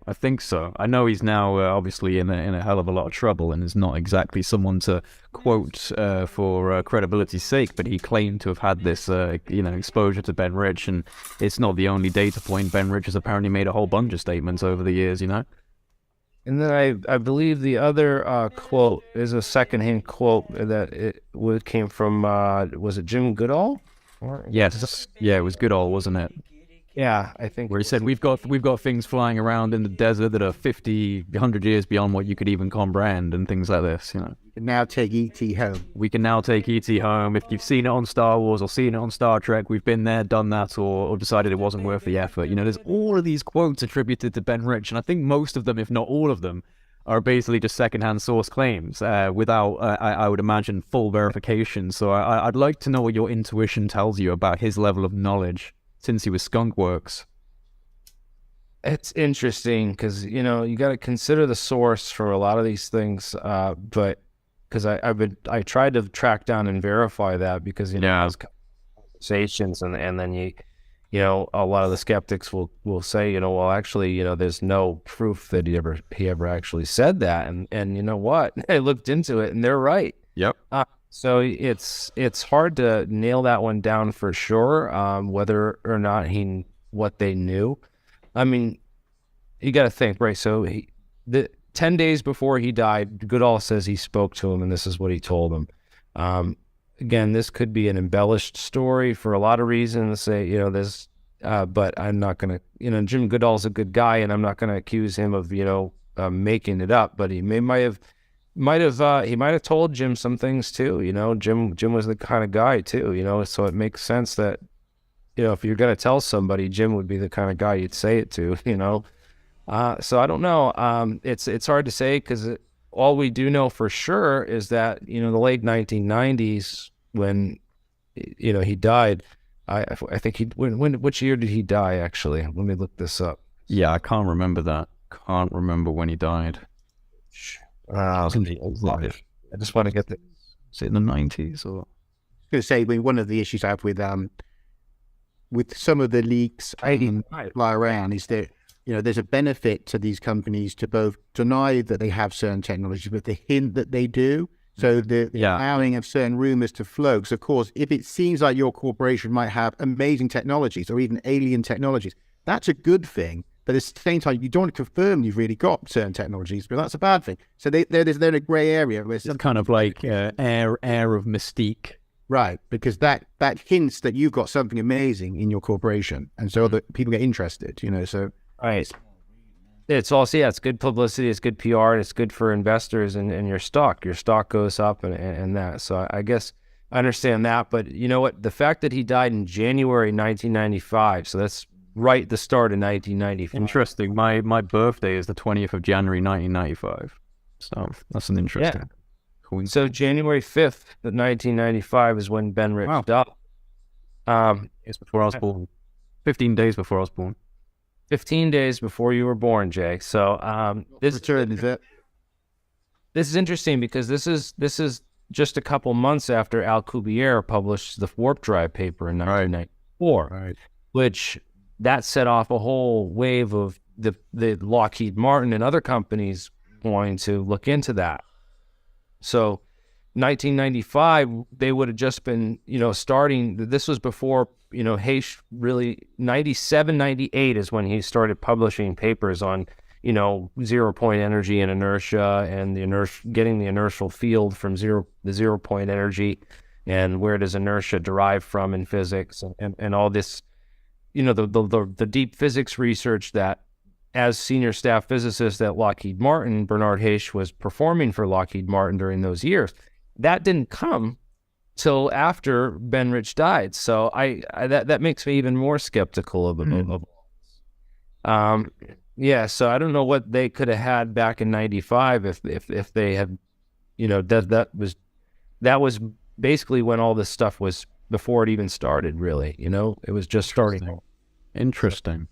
I think so. I know he's now obviously in a hell of a lot of trouble and is not exactly someone to quote for credibility's sake, but he claimed to have had this exposure to Ben Rich, and it's not the only data point. Ben Rich has apparently made a whole bunch of statements over the years, And then I believe the other quote is a secondhand quote that it came from, was it Jim Goodall? Yes. Yeah, it was Goodall, wasn't it? Yeah, I think. Where he said, we've got things flying around in the desert that are 50, 100 years beyond what you could even comprehend, and things like this, You can now take E.T. home. We can now take E.T. home. If you've seen it on Star Wars or seen it on Star Trek, we've been there, done that, or decided it wasn't worth the effort. There's all of these quotes attributed to Ben Rich, and I think most of them, if not all of them, are basically just secondhand source claims without, I would imagine, full verification. So I'd like to know what your intuition tells you about his level of knowledge since he was Skunk Works. It's interesting because, you got to consider the source for a lot of these things, but because I tried to track down and verify that because, those conversations and then a lot of the skeptics will say, well, actually, there's no proof that he ever actually said that. And you know what? I looked into it and they're right. Yep. So it's hard to nail that one down for sure, whether or not what they knew. I mean, you got to think, right? So the 10 days before he died, Goodall says he spoke to him, and this is what he told him. Again, this could be an embellished story for a lot of reasons. Say, this, but I'm not going to, Jim Goodall's a good guy, and I'm not going to accuse him of, making it up. But he might have told Jim some things too. Jim was the kind of guy too. So it makes sense that, if you're going to tell somebody, Jim would be the kind of guy you'd say it to. So I don't know. It's hard to say because all we do know for sure is that, the late 1990s when, he died, I think which year did he die actually? Let me look this up. Yeah, I can't remember that. Can't remember when he died. I just want to get the... Is it in the 90s or? I was going to say, one of the issues I have with some of the leaks fly around is that, there's a benefit to these companies to both deny that they have certain technology, but the hint that they do. So the allowing of certain rumors to flow. Because of course, if it seems like your corporation might have amazing technologies or even alien technologies, that's a good thing. But at the same time, you don't want to confirm you've really got certain technologies, but that's a bad thing. So they're in a grey area. Where it's kind of like air of mystique. Right, because that hints that you've got something amazing in your corporation. And so other people get interested, so... Right. It's also, it's good publicity, it's good PR, and it's good for investors and your stock. Your stock goes up and that. So I guess I understand that. But you know what? The fact that he died in January 1995, so that's right at the start of 1995. Interesting. My birthday is the 20th of January 1995. So that's an interesting coincidence. So January 5th of 1995 is when Ben Rich died. It's before I was born. 15 days before I was born. 15 days before you were born, Jay. So this is interesting because this is just a couple months after Alcubierre published the warp drive paper in 1994, which that set off a whole wave of the Lockheed Martin and other companies wanting to look into that. So 1995, they would have just been, starting. This was before, Heish really, 97, 98 is when he started publishing papers on, 0-point energy and inertia and getting the inertial field from the 0-point energy and where does inertia derive from in physics and all this, the deep physics research that as senior staff physicist at Lockheed Martin, Bernard Heish was performing for Lockheed Martin during those years. That didn't come till after Ben Rich died, so that makes me even more skeptical of it. So I don't know what they could have had back in '95 if they had, that was basically when all this stuff was before it even started. Really, it was just starting. Interesting.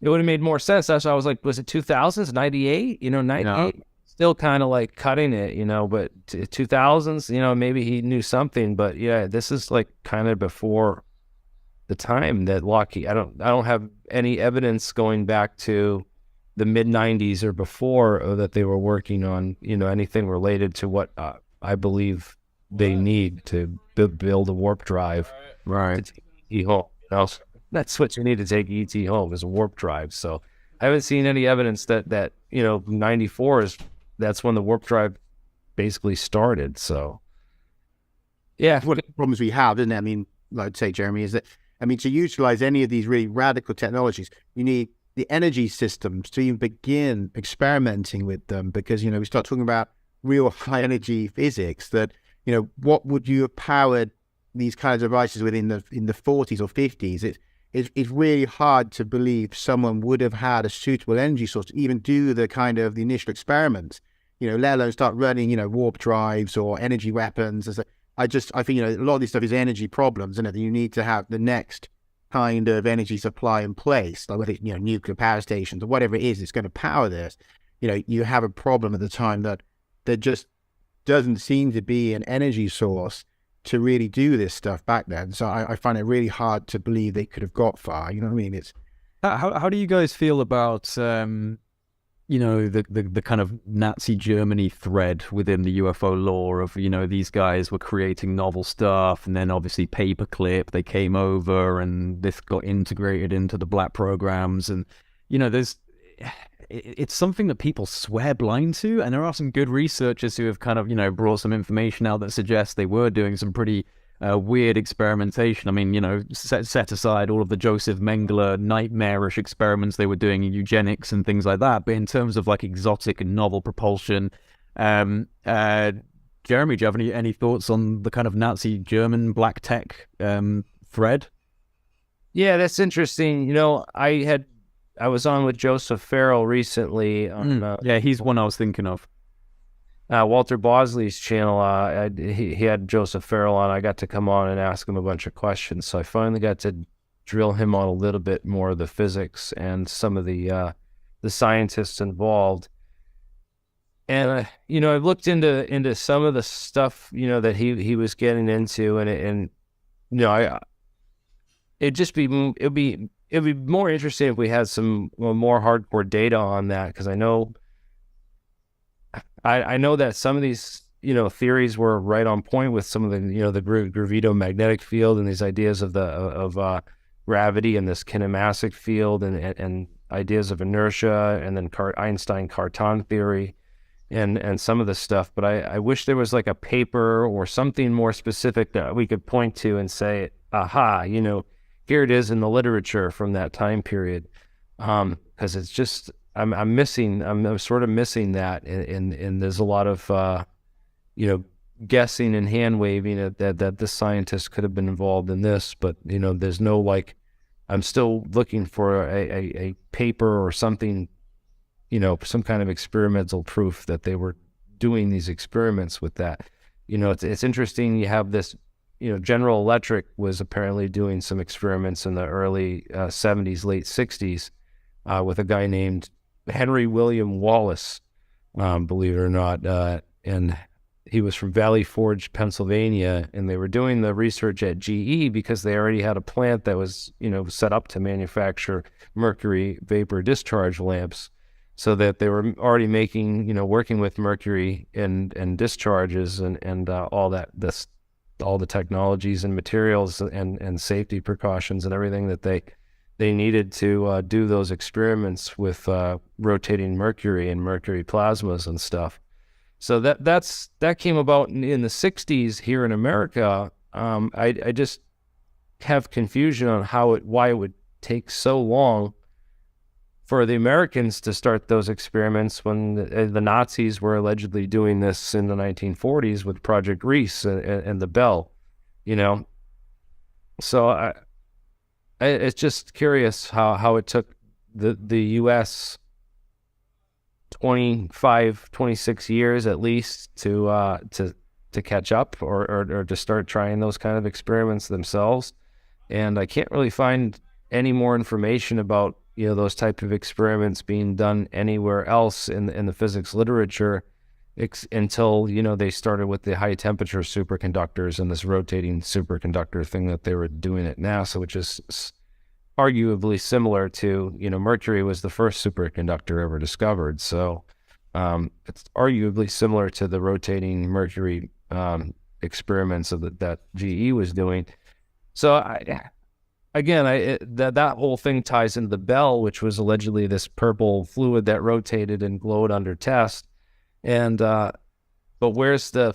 It would have made more sense. That's why I was like, was it 2000s, 98? 98. Still kind of like cutting it, but 2000s, maybe he knew something, but this is like kind of before the time that Lockheed, I don't have any evidence going back to the mid 90s or before that they were working on, anything related to what I believe they need to build a warp drive. Right. That's what you need to take ET home is a warp drive. So I haven't seen any evidence that 94 that's when the warp drive basically started. So, one of the problems we have, isn't it? I mean, like I'd say, Jeremy, is that, to utilize any of these really radical technologies, you need the energy systems to even begin experimenting with them because, we start talking about real high energy physics that, what would you have powered these kinds of devices with in the 40s or 50s? It's really hard to believe someone would have had a suitable energy source to even do the kind of the initial experiments, let alone start running, warp drives or energy weapons. I think, a lot of this stuff is energy problems, and you need to have the next kind of energy supply in place, like whether it's, nuclear power stations or whatever it is that's going to power this. You have a problem at the time that there just doesn't seem to be an energy source to really do this stuff back then. So I find it really hard to believe they could have got far. You know what I mean? It's how do you guys feel about you know, the kind of Nazi Germany thread within the UFO lore of, you know, these guys were creating novel stuff, and then obviously Paperclip, they came over and this got integrated into the black programs. And, you know, it's something that people swear blind to, and there are some good researchers who have kind of, you know, brought some information out that suggests they were doing some pretty weird experimentation. I mean, you know, set aside all of the Joseph Mengele nightmarish experiments they were doing in eugenics and things like that, but in terms of like exotic and novel propulsion, Jeremy, do you have any thoughts on the kind of Nazi German black tech thread? Yeah, that's interesting. You know, I was on with Joseph Farrell recently on yeah, he's one I was thinking of. Walter Bosley's channel. He had Joseph Farrell on. I got to come on and ask him a bunch of questions. So I finally got to drill him on a little bit more of the physics and some of the scientists involved. And you know, I've looked into some of the stuff, you know, that he was getting into, and you know, it'd be more interesting if we had some more hardcore data on that, because I know that some of these, you know, theories were right on point with some of the, you know, the gravitomagnetic field and these ideas of gravity and this kinematic field and ideas of inertia, and then Einstein-Cartan theory and some of the stuff. But I wish there was like a paper or something more specific that we could point to and say, aha, you know, here it is in the literature from that time period. Because it's just, I'm sort of missing that, and there's a lot of you know, guessing and hand waving that the scientist could have been involved in this, but you know, there's no, like, I'm still looking for a paper or something, you know, some kind of experimental proof that they were doing these experiments with that. You know, it's interesting. You have this, you know, General Electric was apparently doing some experiments in the early 70s, late 60s with a guy named Henry William Wallace, believe it or not, and he was from Valley Forge, Pennsylvania, and they were doing the research at GE because they already had a plant that was, you know, set up to manufacture mercury vapor discharge lamps, so that they were already making, you know, working with mercury and discharges and all the technologies and materials and safety precautions and everything that they needed to do those experiments with rotating mercury and mercury plasmas and stuff. So that came about in the 60s here in America. I just have confusion on why it would take so long for the Americans to start those experiments when the Nazis were allegedly doing this in the 1940s with Project Reese and the Bell, you know. So it's just curious how it took the U.S. 26 years at least to catch up or to start trying those kind of experiments themselves. And I can't really find any more information about, you know, those type of experiments being done anywhere else in the physics literature until, you know, they started with the high temperature superconductors and this rotating superconductor thing that they were doing at NASA, which is arguably similar to, you know, mercury was the first superconductor ever discovered. So it's arguably similar to the rotating mercury experiments that GE was doing. So that whole thing ties into the Bell, which was allegedly this purple fluid that rotated and glowed under test. And but where's the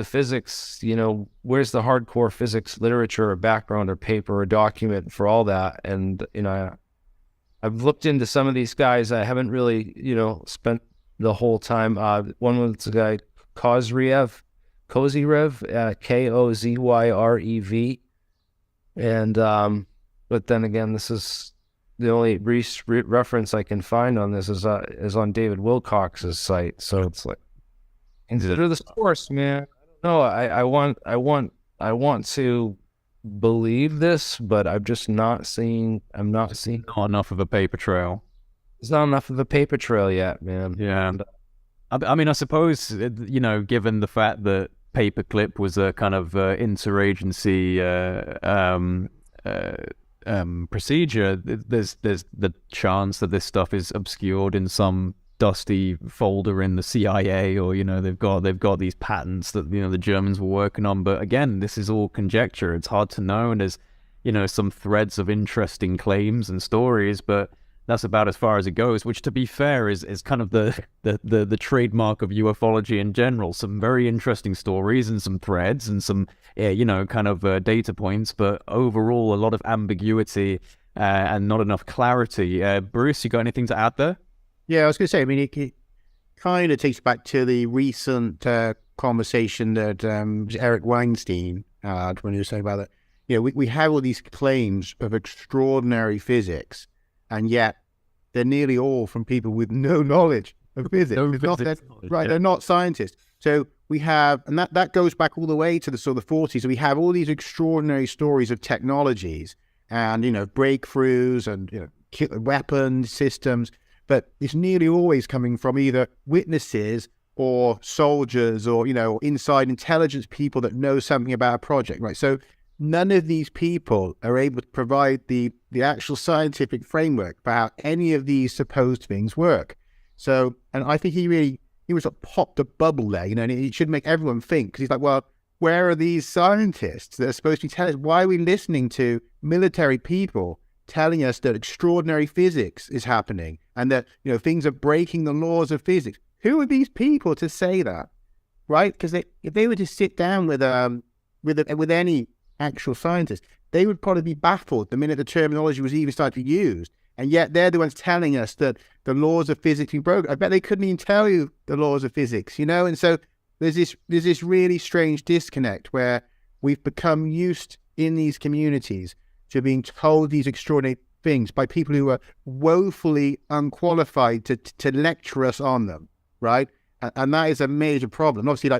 physics, you know, where's the hardcore physics literature or background or paper or document for all that? And, you know, I've looked into some of these guys. I haven't really, you know, spent the whole time. One was the guy Kozyrev, Kozyrev. And, but then again, this is the only reference I can find on this is on David Wilcox's site. So it's like, consider the source, man. No, I want to believe this, but I'm just not seeing. Not enough of a paper trail. There's not enough of a paper trail yet, man. Yeah. I mean, I suppose, you know, given the fact that Paperclip was a kind of interagency procedure, there's the chance that this stuff is obscured in some dusty folder in the CIA, or they've got these patents that the Germans were working on. But again, this is all conjecture. It's hard to know, and there's some threads of interesting claims and stories, but that's about as far as it goes, which, to be fair, is kind of the trademark of ufology in general. Some very interesting stories and some threads and some data points, but overall a lot of ambiguity and not enough clarity. Bruce, you got anything to add there? Yeah, I was going to say, I mean, it kind of takes back to the recent conversation that Eric Weinstein had when he was saying about that. We have all these claims of extraordinary physics, and yet they're nearly all from people with no knowledge of physics. They're not scientists. So we have, and that goes back all the way to the sort of 40s. So we have all these extraordinary stories of technologies and, breakthroughs and, weapons systems, but it's nearly always coming from either witnesses or soldiers or, inside intelligence people that know something about a project, right? So none of these people are able to provide the actual scientific framework for how any of these supposed things work. So, and I think he was popped a bubble there, and it should make everyone think, because he's like, well, where are these scientists that are supposed to be telling us? Why are we listening to military people telling us that extraordinary physics is happening and that, things are breaking the laws of physics? Who are these people to say that, right? Because if they were to sit down with any actual scientists, they would probably be baffled the minute the terminology was even started to be used, and yet they're the ones telling us that the laws of physics are broken. I bet they couldn't even tell you the laws of physics, and so there's this really strange disconnect where we've become used in these communities to being told these extraordinary things by people who are woefully unqualified to lecture us on them, right? And that is a major problem. Obviously,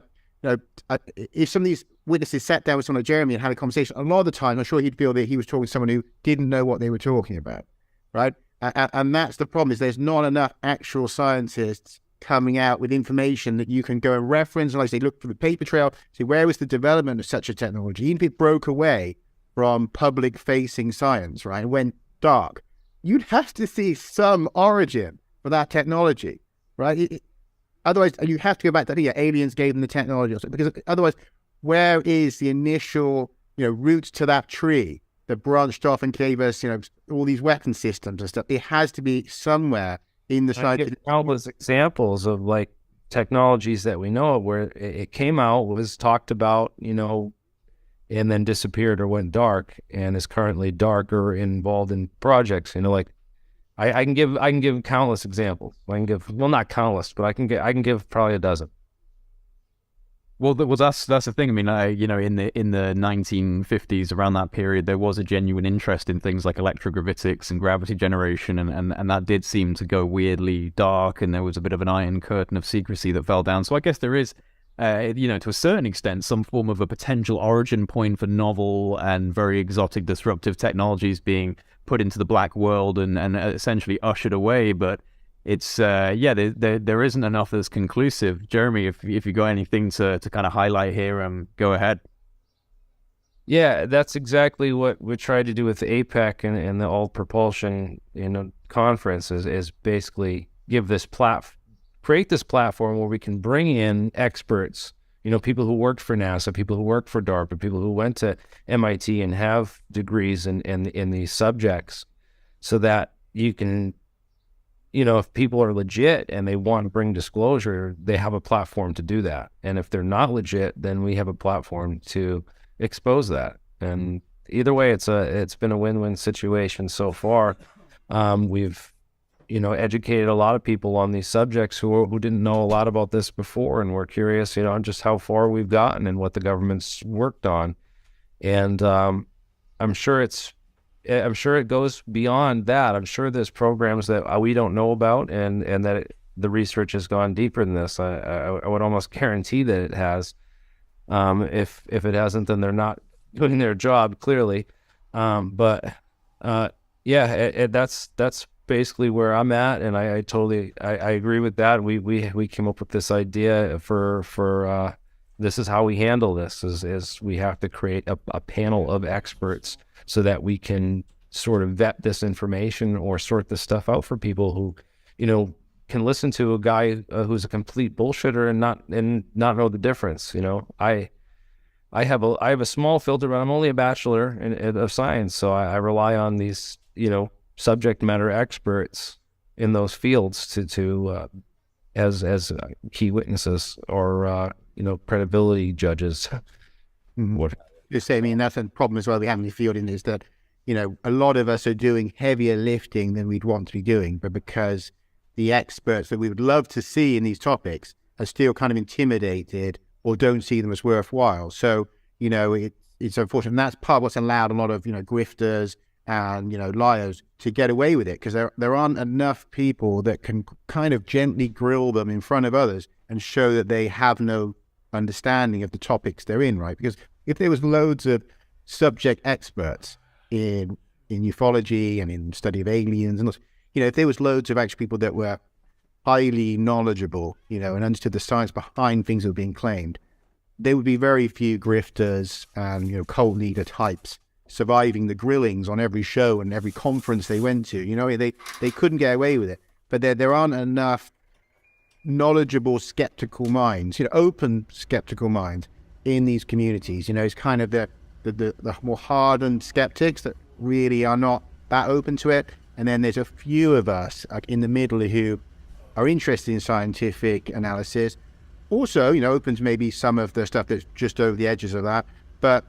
if some of these witnesses sat down with someone like Jeremy and had a conversation, a lot of the time, I'm sure he'd feel that he was talking to someone who didn't know what they were talking about, right? And that's the problem, is there's not enough actual scientists coming out with information that you can go and reference. And like I say, look for the paper trail, see where was the development of such a technology, even if it broke away from public-facing science, right? It went dark. You'd have to see some origin for that technology, right? Otherwise, you have to go back to aliens gave them the technology, because otherwise, where is the initial, roots to that tree that branched off and gave us, all these weapon systems and stuff? It has to be somewhere in the scientific. Countless examples of technologies that we know of where it came out, was talked about, and then disappeared or went dark, and is currently dark or involved in projects. I can give countless examples. Not countless, but I can give probably a dozen. Well, that's the thing. I mean, in the 1950s, around that period, there was a genuine interest in things like electrogravitics and gravity generation, and that did seem to go weirdly dark, and there was a bit of an iron curtain of secrecy that fell down. So I guess there is, to a certain extent, some form of a potential origin point for novel and very exotic disruptive technologies being put into the black world and essentially ushered away. But it's there isn't enough that's conclusive. Jeremy, if you got anything to kind of highlight here, go ahead. Yeah, that's exactly what we tried to do with the APEC and the All Propulsion conference is basically create this platform where we can bring in experts, people who worked for NASA, people who worked for DARPA, people who went to MIT and have degrees in these subjects, so that you can, if people are legit and they want to bring disclosure, they have a platform to do that. And if they're not legit, then we have a platform to expose that. And either way, it's been a win-win situation so far. We've educated a lot of people on these subjects who didn't know a lot about this before, and were curious, just how far we've gotten and what the government's worked on. And I'm sure it goes beyond that. I'm sure there's programs that we don't know about, and that the research has gone deeper than this. I would almost guarantee that it has. If it hasn't, then they're not doing their job, clearly. That's basically where I'm at, and I totally agree with that. We came up with this idea for this is how we handle this, is we have to create a panel of experts so that we can sort of vet this information or sort this stuff out for people who, can listen to a guy who's a complete bullshitter and not know the difference. I have a small filter, but I'm only a bachelor of science, so I rely on these subject matter experts in those fields to as key witnesses or credibility judges. What? Just say, I mean, that's a problem as well we have in the field, is that a lot of us are doing heavier lifting than we'd want to be doing, but because the experts that we would love to see in these topics are still kind of intimidated or don't see them as worthwhile. So, it's unfortunate. And that's part of what's allowed a lot of, grifters and, liars to get away with it, because there aren't enough people that can kind of gently grill them in front of others and show that they have no understanding of the topics they're in, right? Because if there was loads of subject experts in ufology and in study of aliens and if there was loads of actual people that were highly knowledgeable, and understood the science behind things that were being claimed, there would be very few grifters and, cult leader types surviving the grillings on every show and every conference they went to. They couldn't get away with it. But there aren't enough knowledgeable, skeptical minds, open skeptical minds in these communities. It's kind of the more hardened skeptics that really are not that open to it. And then there's a few of us in the middle who are interested in scientific analysis, also, open to maybe some of the stuff that's just over the edges of that, but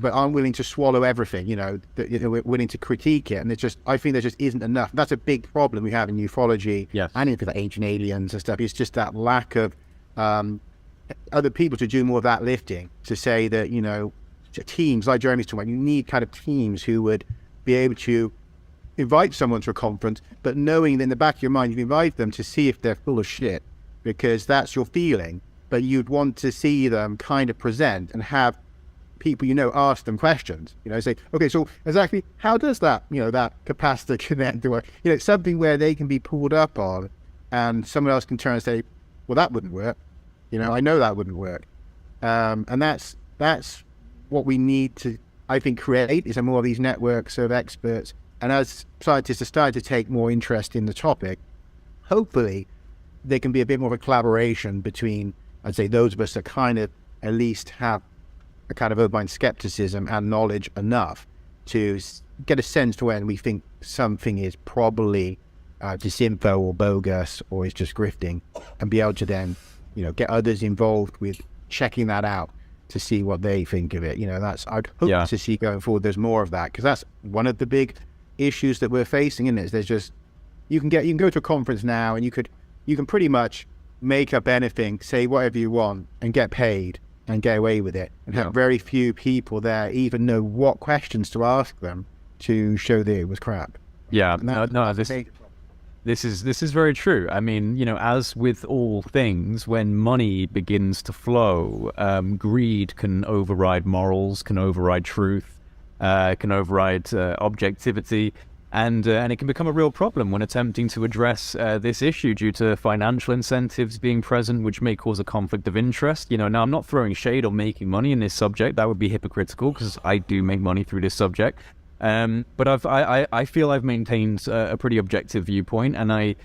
aren't willing to swallow everything, we're willing to critique it. And I think there just isn't enough. That's a big problem we have in ufology and in like ancient aliens and stuff. It's just that lack of other people to do more of that lifting, to say that, teams like Jeremy's talking about, you need kind of teams who would be able to invite someone to a conference, but knowing that in the back of your mind, you invite them to see if they're full of shit, because that's your feeling. But you'd want to see them kind of present and have people, ask them questions, say, okay, so exactly how does that, that capacitor connect to work? Something where they can be pulled up on and someone else can turn and say, well, that wouldn't work. I know that wouldn't work. And that's what we need to, I think, create is more of these networks of experts. And as scientists are starting to take more interest in the topic, hopefully there can be a bit more of a collaboration between, I'd say, those of us that kind of at least have a kind of open-minded skepticism and knowledge enough to get a sense to when we think something is probably disinfo or bogus or is just grifting, and be able to then, get others involved with checking that out to see what they think of it. I'd hope to see going forward there's more of that, because that's one of the big issues that we're facing, isn't it? There's just, you can go to a conference now and you can pretty much make up anything, say whatever you want, and get paid and get away with it, and have very few people there even know what questions to ask them to show that it was crap. This is very true. I mean, as with all things, when money begins to flow, greed can override morals, can override truth, can override objectivity, and it can become a real problem when attempting to address this issue due to financial incentives being present, which may cause a conflict of interest. Now I'm not throwing shade or making money in this subject. That would be hypocritical, because I do make money through this subject. But I feel I've maintained a pretty objective viewpoint, and I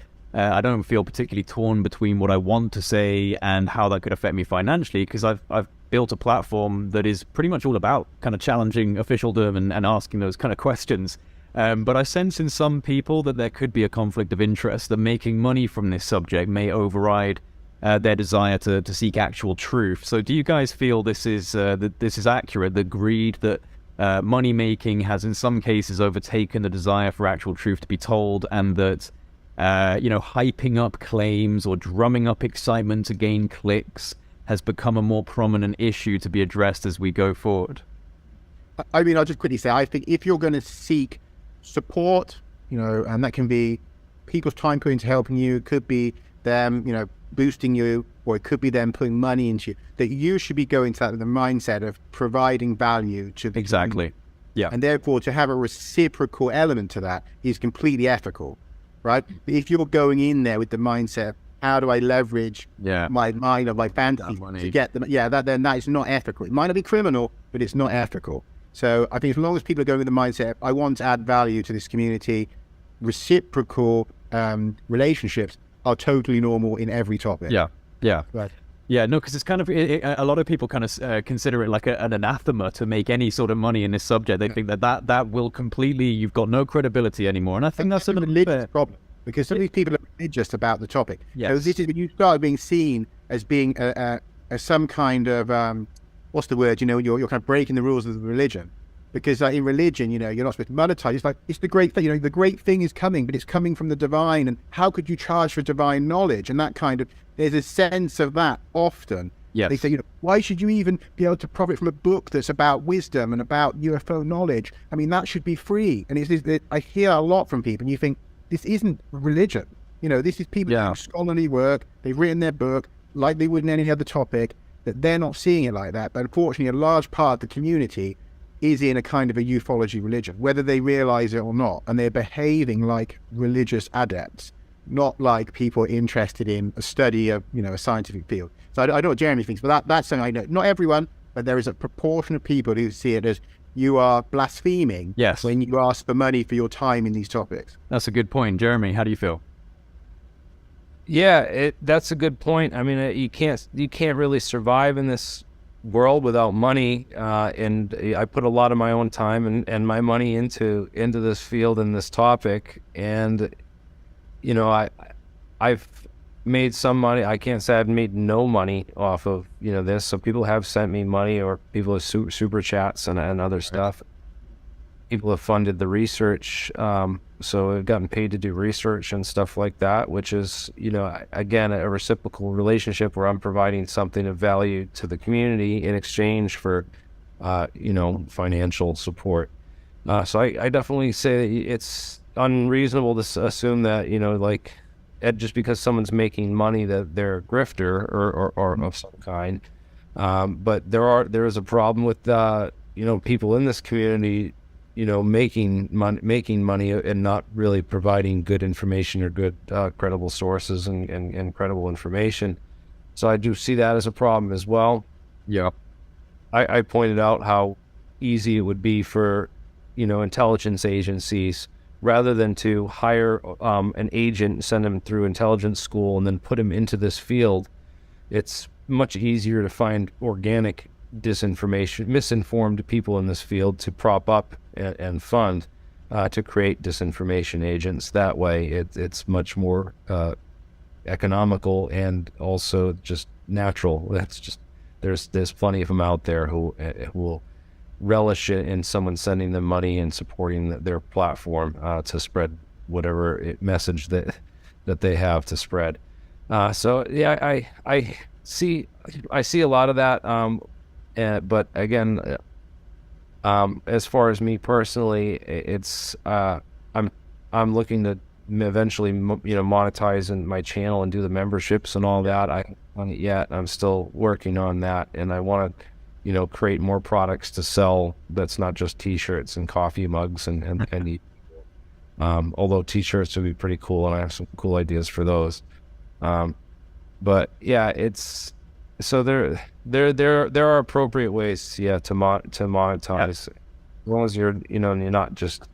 don't feel particularly torn between what I want to say and how that could affect me financially, because I've built a platform that is pretty much all about kind of challenging officialdom and asking those kind of questions. But I sense in some people that there could be a conflict of interest, that making money from this subject may override their desire to seek actual truth. So do you guys feel this is accurate, the greed that money making has in some cases overtaken the desire for actual truth to be told, and that hyping up claims or drumming up excitement to gain clicks has become a more prominent issue to be addressed as we go forward? I mean, I'll just quickly say, I think if you're going to seek support, and that can be people's time put into helping you, it could be them, boosting you, or it could be them putting money into you, that you should be going to that with the mindset of providing value to the community. And therefore, to have a reciprocal element to that is completely ethical, right? If you're going in there with the mindset, how do I leverage my mind of my fantasy to get them? Then that is not ethical. It might not be criminal, but it's not ethical. So I think as long as people are going with the mindset, I want to add value to this community, reciprocal relationships are totally normal in every topic. Yeah, yeah. Right. Yeah, no, because it's kind of, a lot of people kind of consider it like an anathema to make any sort of money in this subject. They think that will completely, you've got no credibility anymore. And I think that's a religious problem, because some of these people are religious about the topic. Yes. So this is when you start being seen as being some kind of, what's the word, you're kind of breaking the rules of the religion. Because in religion, you're not supposed to monetize. It's like, it's the great thing, the great thing is coming, but it's coming from the divine. And how could you charge for divine knowledge? And that kind of, there's a sense of that often. Yes. They say, why should you even be able to profit from a book that's about wisdom and about UFO knowledge? I mean, that should be free. And I hear a lot from people, and you think, this isn't religion. This is people doing scholarly work. They've written their book like they would in any other topic, that they're not seeing it like that. But unfortunately, a large part of the community is in a kind of a ufology religion, whether they realize it or not, and they're behaving like religious adepts, not like people interested in a study of, a scientific field. So I don't know what Jeremy thinks, but that's something I know. Not everyone, but there is a proportion of people who see it as you are blaspheming when you ask for money for your time in these topics. That's a good point. Jeremy, how do you feel? Yeah, that's a good point. I mean, you can't really survive in this world without money, and I put a lot of my own time and my money into this field and this topic, and I've made some money. I can't say I've made no money off of this. So people have sent me money, or people have super chats and other stuff. People have funded the research, so I've gotten paid to do research and stuff like that, which is, again, a reciprocal relationship where I'm providing something of value to the community in exchange for, financial support. So I definitely say that it's unreasonable to assume that, just because someone's making money that they're a grifter or of some kind. But there is a problem with, people in this community making money and not really providing good information or good credible sources and credible information. So I do see that as a problem as well. Yeah. I pointed out how easy it would be for intelligence agencies, rather than to hire an agent, send him through intelligence school, and then put him into this field. It's much easier to find organic disinformation, misinformed people in this field to prop up and fund to create disinformation agents. That way it's much more economical and also just natural. That's just, there's plenty of them out there who will relish it in someone sending them money and supporting their platform to spread whatever message that they have to spread. So yeah, I see a lot of that. But again, as far as me personally, it's I'm looking to eventually monetize in my channel and do the memberships and all that. I haven't done it yet. I'm still working on that, and I want to create more products to sell. That's not just T-shirts and coffee mugs and although T-shirts would be pretty cool, and I have some cool ideas for those. But yeah, it's. So there are appropriate ways, to monetize, as long as you're not just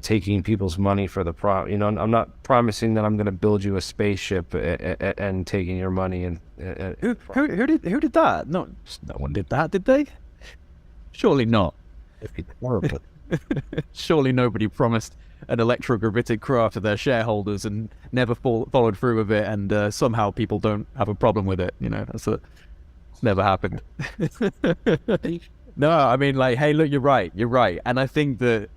taking people's money for the I'm not promising that I'm going to build you a spaceship and taking your money and who did that? No one did that, did they? Surely not. It'd be horrible. Surely nobody promised an electrogravitic craft to their shareholders and never followed through with it, and somehow people don't have a problem with it. That's never happened. No, I mean, hey, look, you're right, and I think that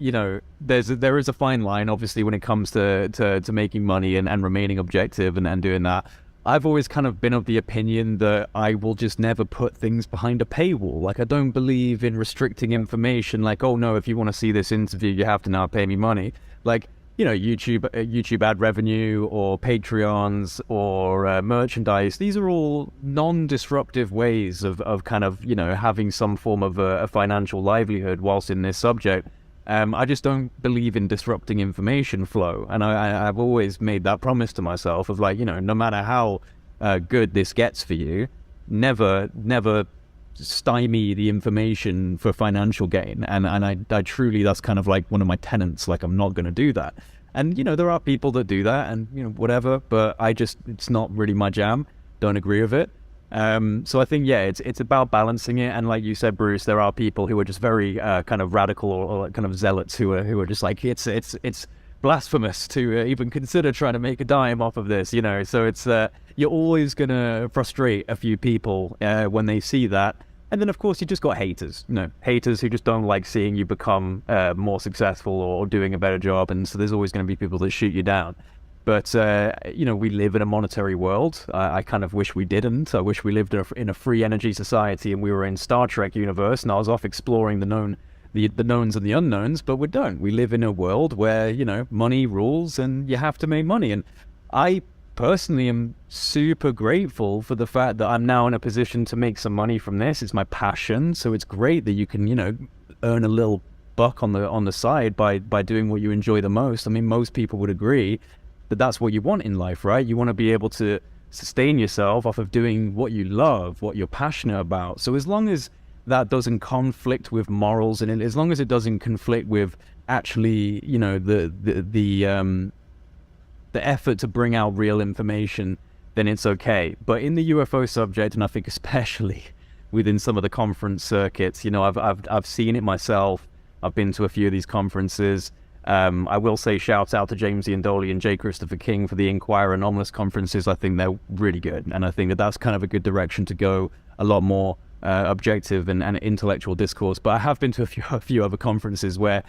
there is a fine line, obviously, when it comes to making money and remaining objective and doing that. I've always kind of been of the opinion that I will just never put things behind a paywall. Like, I don't believe in restricting information, like, oh no, if you want to see this interview, you have to now pay me money. Like, YouTube ad revenue or Patreons or merchandise. These are all non-disruptive ways of kind of, having some form of a financial livelihood whilst in this subject. I just don't believe in disrupting information flow. And I've always made that promise to myself of no matter how good this gets for you, never stymie the information for financial gain. And I truly, that's kind of like one of my tenets, like I'm not going to do that. And, you know, there are people that do that and, you know, whatever, but it's not really my jam. Don't agree with it. So I think, yeah, it's about balancing it. And like you said, Bruce, there are people who are just very kind of radical or kind of zealots who are just like, it's blasphemous to even consider trying to make a dime off of this, you know. So it's you're always going to frustrate a few people when they see that. And then, of course, you just got haters, you know, haters who just don't like seeing you become more successful or doing a better job. And so there's always going to be people that shoot you down. But, you know, we live in a monetary world. I kind of wish we didn't. I wish we lived in a free energy society and we were in Star Trek universe and I was off exploring the knowns and the unknowns, but we don't. We live in a world where, you know, money rules and you have to make money. And I personally am super grateful for the fact that I'm now in a position to make some money from this. It's my passion. So it's great that you can, you know, earn a little buck on the side by doing what you enjoy the most. I mean, most people would agree that that's what you want in life, right? You want to be able to sustain yourself off of doing what you love, what you're passionate about. So as long as that doesn't conflict with morals, and as long as it doesn't conflict with actually, you know, the effort to bring out real information, then it's okay. But in the UFO subject, and I think especially within some of the conference circuits, you know, I've seen it myself. I've been to a few of these conferences. I will say shout out to James Iandoli and J. Christopher King for the Inquirer Anomalous conferences. I think they're really good, and I think that that's kind of a good direction to go, a lot more objective and intellectual discourse. But I have been to a few other conferences where,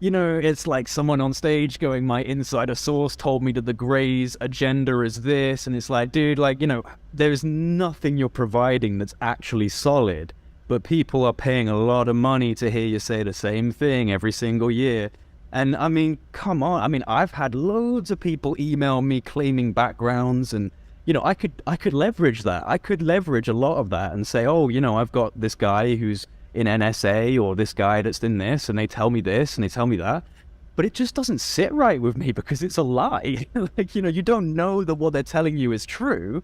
you know, it's like someone on stage going, my insider source told me that the Greys' agenda is this, and it's like, dude, like, you know, there's nothing you're providing that's actually solid, but people are paying a lot of money to hear you say the same thing every single year. And I mean, come on. I mean, I've had loads of people email me claiming backgrounds, and, you know, I could leverage that. I could leverage a lot of that and say, oh, you know, I've got this guy who's in NSA or this guy that's in this, and they tell me this and they tell me that. But it just doesn't sit right with me because it's a lie. Like, you know, you don't know that what they're telling you is true.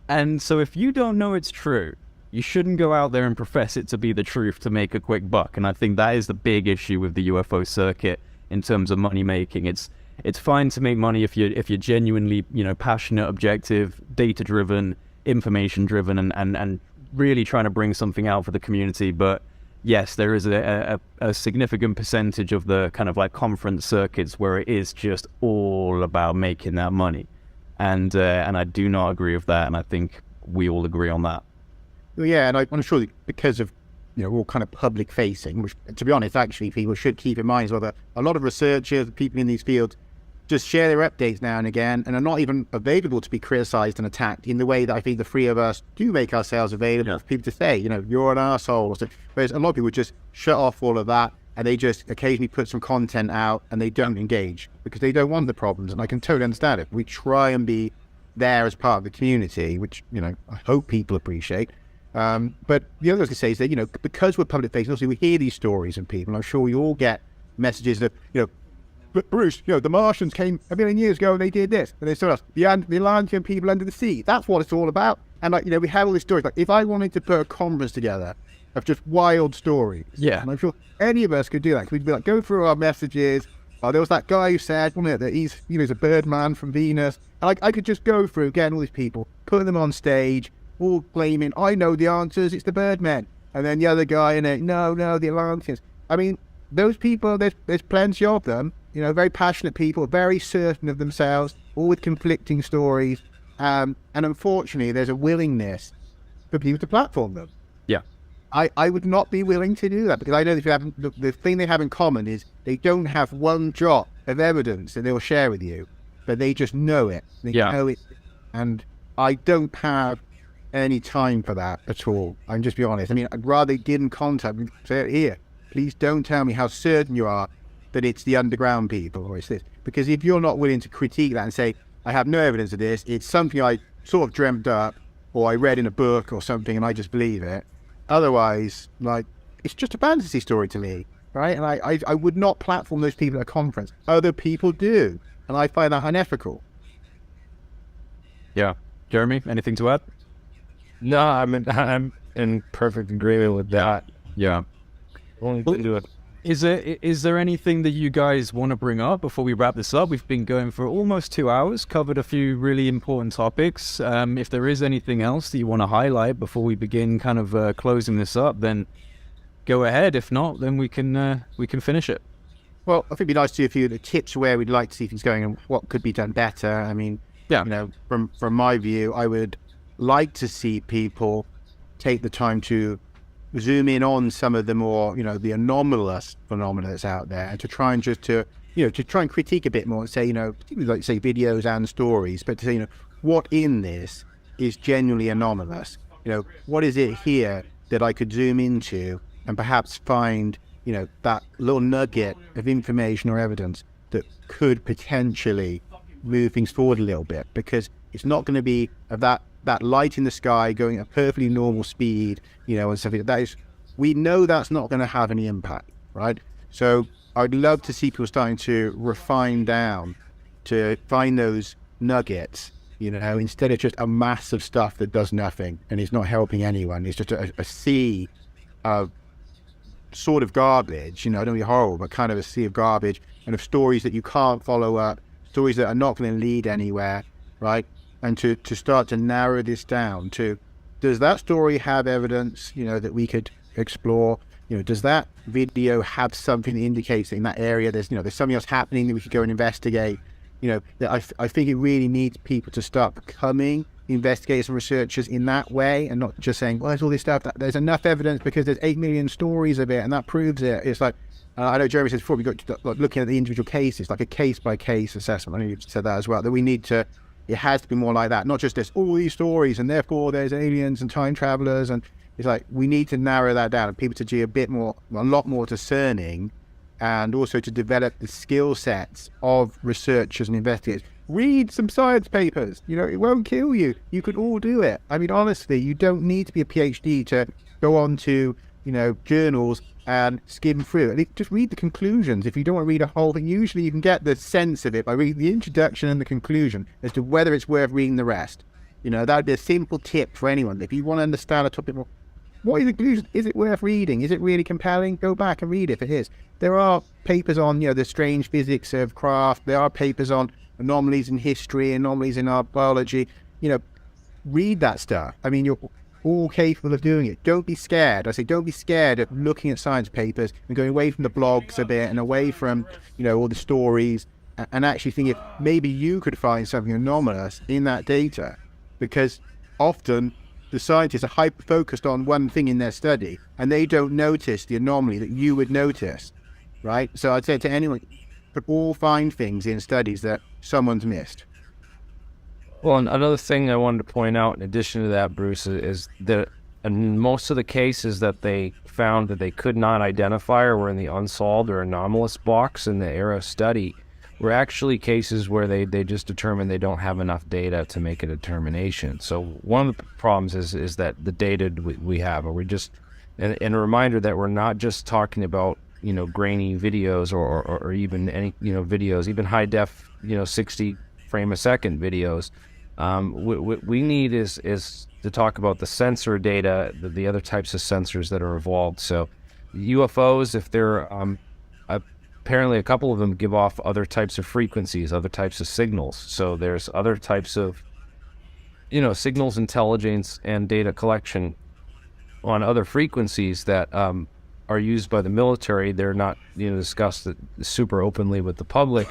And so if you don't know it's true, you shouldn't go out there and profess it to be the truth to make a quick buck. And I think that is the big issue with the UFO circuit. In terms of money making, it's fine to make money if you're genuinely, you know, passionate, objective, data driven, information driven, and really trying to bring something out for the community. But yes, there is a significant percentage of the kind of like conference circuits where it is just all about making that money, and I do not agree with that, and I think we all agree on that. Well, yeah, and I'm sure because of, you know, we're all kind of public facing, which, to be honest, actually people should keep in mind as well, that a lot of researchers, people in these fields, just share their updates now and again and are not even available to be criticized and attacked in the way that I think the three of us do make ourselves available for people to say, you know, you're an arsehole or something. Whereas a lot of people just shut off all of that and they just occasionally put some content out and they don't engage because they don't want the problems. And I can totally understand it. We try and be there as part of the community, which, you know, I hope people appreciate. But the other thing I was going to say is that, you know, because we're public facing, obviously we hear these stories from people, and I'm sure we all get messages that, you know, but Bruce, you know, the Martians came a million years ago and they did this, and they saw us, the Atlantean people under the sea. That's what it's all about. And, like, you know, we have all these stories. Like, if I wanted to put a conference together of just wild stories, and I'm sure any of us could do that, we'd be like, go through our messages. Oh, there was that guy who said, wasn't it, that he's, you know, he's a Birdman from Venus. And I could just go through, getting all these people, putting them on stage, all claiming, I know the answers, it's the Birdmen. And then the other guy in it, no, the Atlanteans. I mean, those people, there's plenty of them, you know, very passionate people, very certain of themselves, all with conflicting stories. And unfortunately, there's a willingness for people to platform them. Yeah. I would not be willing to do that because I know that the thing they have in common is they don't have one drop of evidence that they'll share with you, but they just know it. They know it. And I don't have any time for that at all. I'm just be honest. I mean, I'd rather they didn't contact me. Say, here, please don't tell me how certain you are that it's the underground people or it's this. Because if you're not willing to critique that and say, I have no evidence of this, it's something I sort of dreamt up or I read in a book or something and I just believe it. Otherwise, like, it's just a fantasy story to me, right? And I would not platform those people at a conference. Other people do. And I find that unethical. Yeah. Jeremy, anything to add? No, I'm in perfect agreement with that. Yeah. Only to do it. Is there anything that you guys want to bring up before we wrap this up? We've been going for almost 2 hours, covered a few really important topics. If there is anything else that you want to highlight before we begin kind of closing this up, then go ahead. If not, then we can finish it. Well, I think it'd be nice to see a few of the tips where we'd like to see things going and what could be done better. I mean, yeah, you know, from my view, I would like to see people take the time to zoom in on some of the more, you know, the anomalous phenomena that's out there, and to try and just to try and critique a bit more and say, you know, particularly like say videos and stories, but to say, you know, what in this is genuinely anomalous? You know, what is it here that I could zoom into and perhaps find, you know, that little nugget of information or evidence that could potentially move things forward a little bit, because it's not going to be of that light in the sky going at a perfectly normal speed, you know, and stuff like that. We know that's not going to have any impact, right? So I'd love to see people starting to refine down to find those nuggets, you know, instead of just a mass of stuff that does nothing and is not helping anyone. It's just a sea of sort of garbage, you know, don't be horrible, but kind of a sea of garbage, and of stories that you can't follow up, stories that are not going to lead anywhere, right? And to start to narrow this down to, does that story have evidence, you know, that we could explore? You know, does that video have something that indicates that in that area there's something else happening that we could go and investigate? You know, that I think it really needs people to start becoming investigators and researchers in that way, and not just saying, well, there's all this stuff, that there's enough evidence because there's 8 million stories of it and that proves it. It's like, I know Jeremy says before we got to like, looking at the individual cases, like a case-by-case assessment. I know you said that as well, that we need to, it has to be more like that, not just there's all these stories and therefore there's aliens and time travelers, and it's like we need to narrow that down and people to be a lot more discerning, and also to develop the skill sets of researchers and investigators. Read some science papers, you know, it won't kill you. You could all do it. I mean, honestly, you don't need to be a PhD to go on to, you know, journals and skim through it. Just read the conclusions. If you don't want to read a whole thing, usually you can get the sense of it by reading the introduction and the conclusion as to whether it's worth reading the rest. You know, that would be a simple tip for anyone. If you want to understand a topic more, what is the conclusion? Is it worth reading? Is it really compelling? Go back and read it if it is. There are papers on, you know, the strange physics of craft. There are papers on anomalies in history, anomalies in our biology. You know, read that stuff. I mean, you're all capable of doing it. Don't be scared. I say don't be scared of looking at science papers and going away from the blogs a bit and away from, you know, all the stories, and actually think if maybe you could find something anomalous in that data, because often the scientists are hyper-focused on one thing in their study and they don't notice the anomaly that you would notice, right? So I'd say to anyone, but all find things in studies that someone's missed. Well, and another thing I wanted to point out in addition to that, Bruce, is that in most of the cases that they found that they could not identify or were in the unsolved or anomalous box in the ERA study were actually cases where they just determined they don't have enough data to make a determination. So one of the problems is that the data we have, or we just, and a reminder that we're not just talking about, you know, grainy videos or even any, you know, videos, even high def, you know, 60 frame a second videos. What we need is to talk about the sensor data, the other types of sensors that are evolved. So UFOs, if they're apparently a couple of them give off other types of frequencies, other types of signals. So there's other types of, you know, signals intelligence and data collection on other frequencies that are used by the military. They're not, you know, discussed super openly with the public.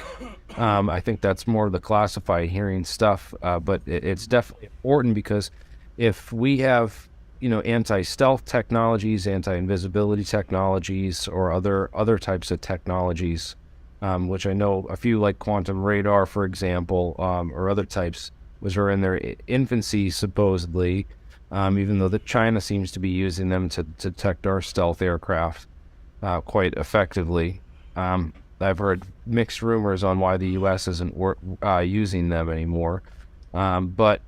I think that's more of the classified hearing stuff, but it's definitely important, because if we have, you know, anti-stealth technologies, anti-invisibility technologies, or other types of technologies, which I know a few, like quantum radar, for example, or other types, which are in their infancy supposedly, even though China seems to be using them to detect our stealth aircraft quite effectively. I've heard mixed rumors on why the U.S. isn't using them anymore. But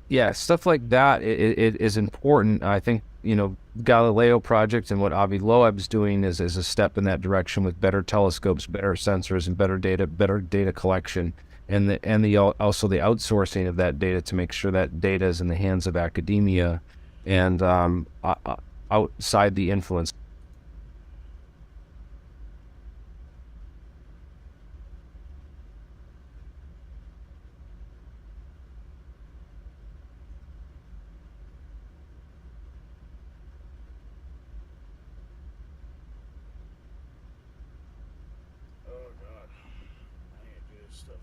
yeah, stuff like that it is important. I think, you know, Galileo project and what Avi Loeb's doing is a step in that direction, with better telescopes, better sensors, and better data collection, and also the outsourcing of that data to make sure that data is in the hands of academia and outside the influence. Oh God, I need to do this stuff.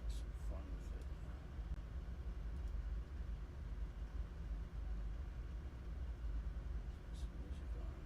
Some fun with it. Some music on.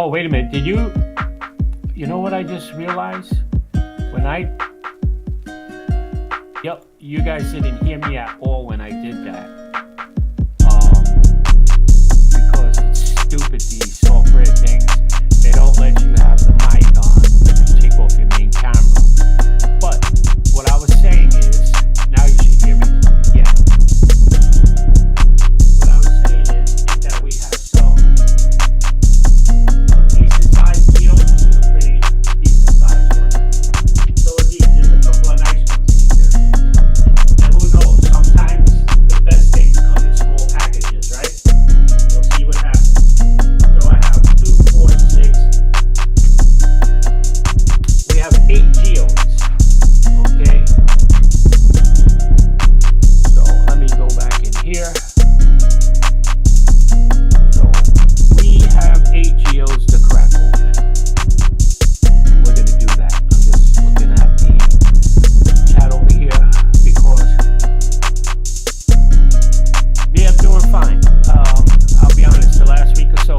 Oh, wait a minute. Did you know what I just realized? Yep, you guys didn't hear me at all when I did that. Because it's stupid, these software things. They don't let you have the mic on if you take off your main camera. But what I was saying is, now you should hear me. Yeah. What I was saying is that we have some decent sized deals. This is a pretty decent sized one. So these, just a couple of nice ones in here. And who knows, sometimes the best things come in small packages, right? We'll see what happens. So I have 2, 4, 6. We have 8 geodes. Okay. So let me go back in here. So we have 8 geodes to crack open. We're gonna do that. I'm just looking at the chat over here because yeah, I'm doing fine. I'll be honest, the last week or so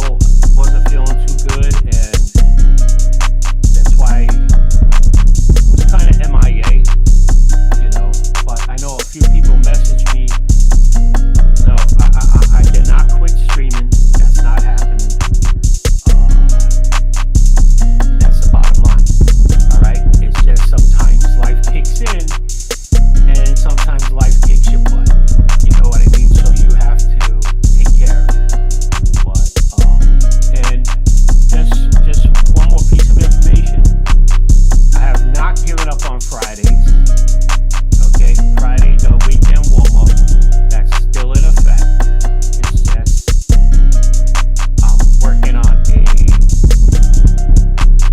wasn't feeling too good, and that's why I was kind of MIA, but I know a few people messaged me. No, I did not quit streaming. That's not happening. That's the bottom line. All right. It's just sometimes life kicks in, and sometimes life kicks your butt. You know what I mean? So you have to take care of it. But and just one more piece of information. I have not given up on Fridays. Okay, Friday, the weekend warm-up, that's still in effect. It's just, I'm working on a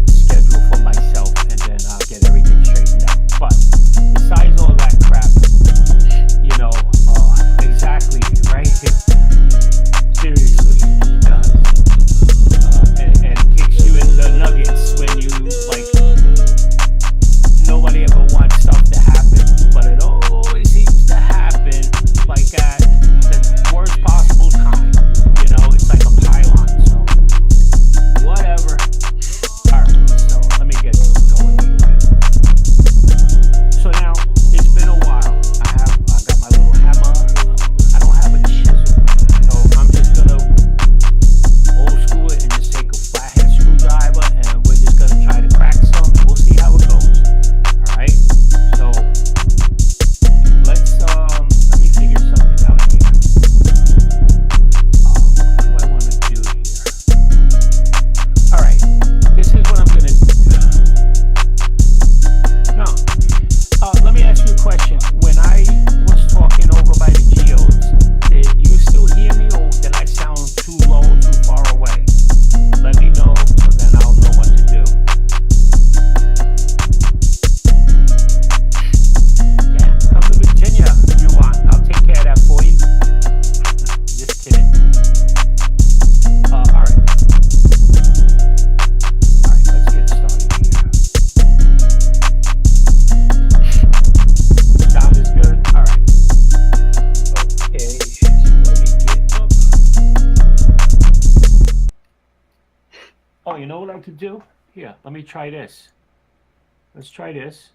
schedule for myself, and then I'll get everything straightened out. But besides all that crap, exactly, right? Seriously, and kicks you in the nuggets when you, nobody ever wants stuff to happen, but it always seems to happen like at the worst possible time. It's like a pylon, so whatever. Alright, so let me get this going here. So now, it's been a while. I got my little hammer. I don't have a chisel, so I'm just gonna old school it and just take a flathead screwdriver, and we're just gonna try to crack some, and we'll see how it goes. Alright, so let's let me figure something out here. What do I want to do here? Alright, this is what I'm gonna do. No, let me ask you a question. When I was talking over by the geodes, did you still hear me, or did I sound too low, too far away? Let me know, so then I'll know what to do. Yeah, come to Virginia if you want. I'll take care of that for you. Just kidding. Alright. Alright, let's get started here. Sound is good? Alright. Okay, so let me get up. Oh, you know what I could do? Here, let me try this. Let's try this.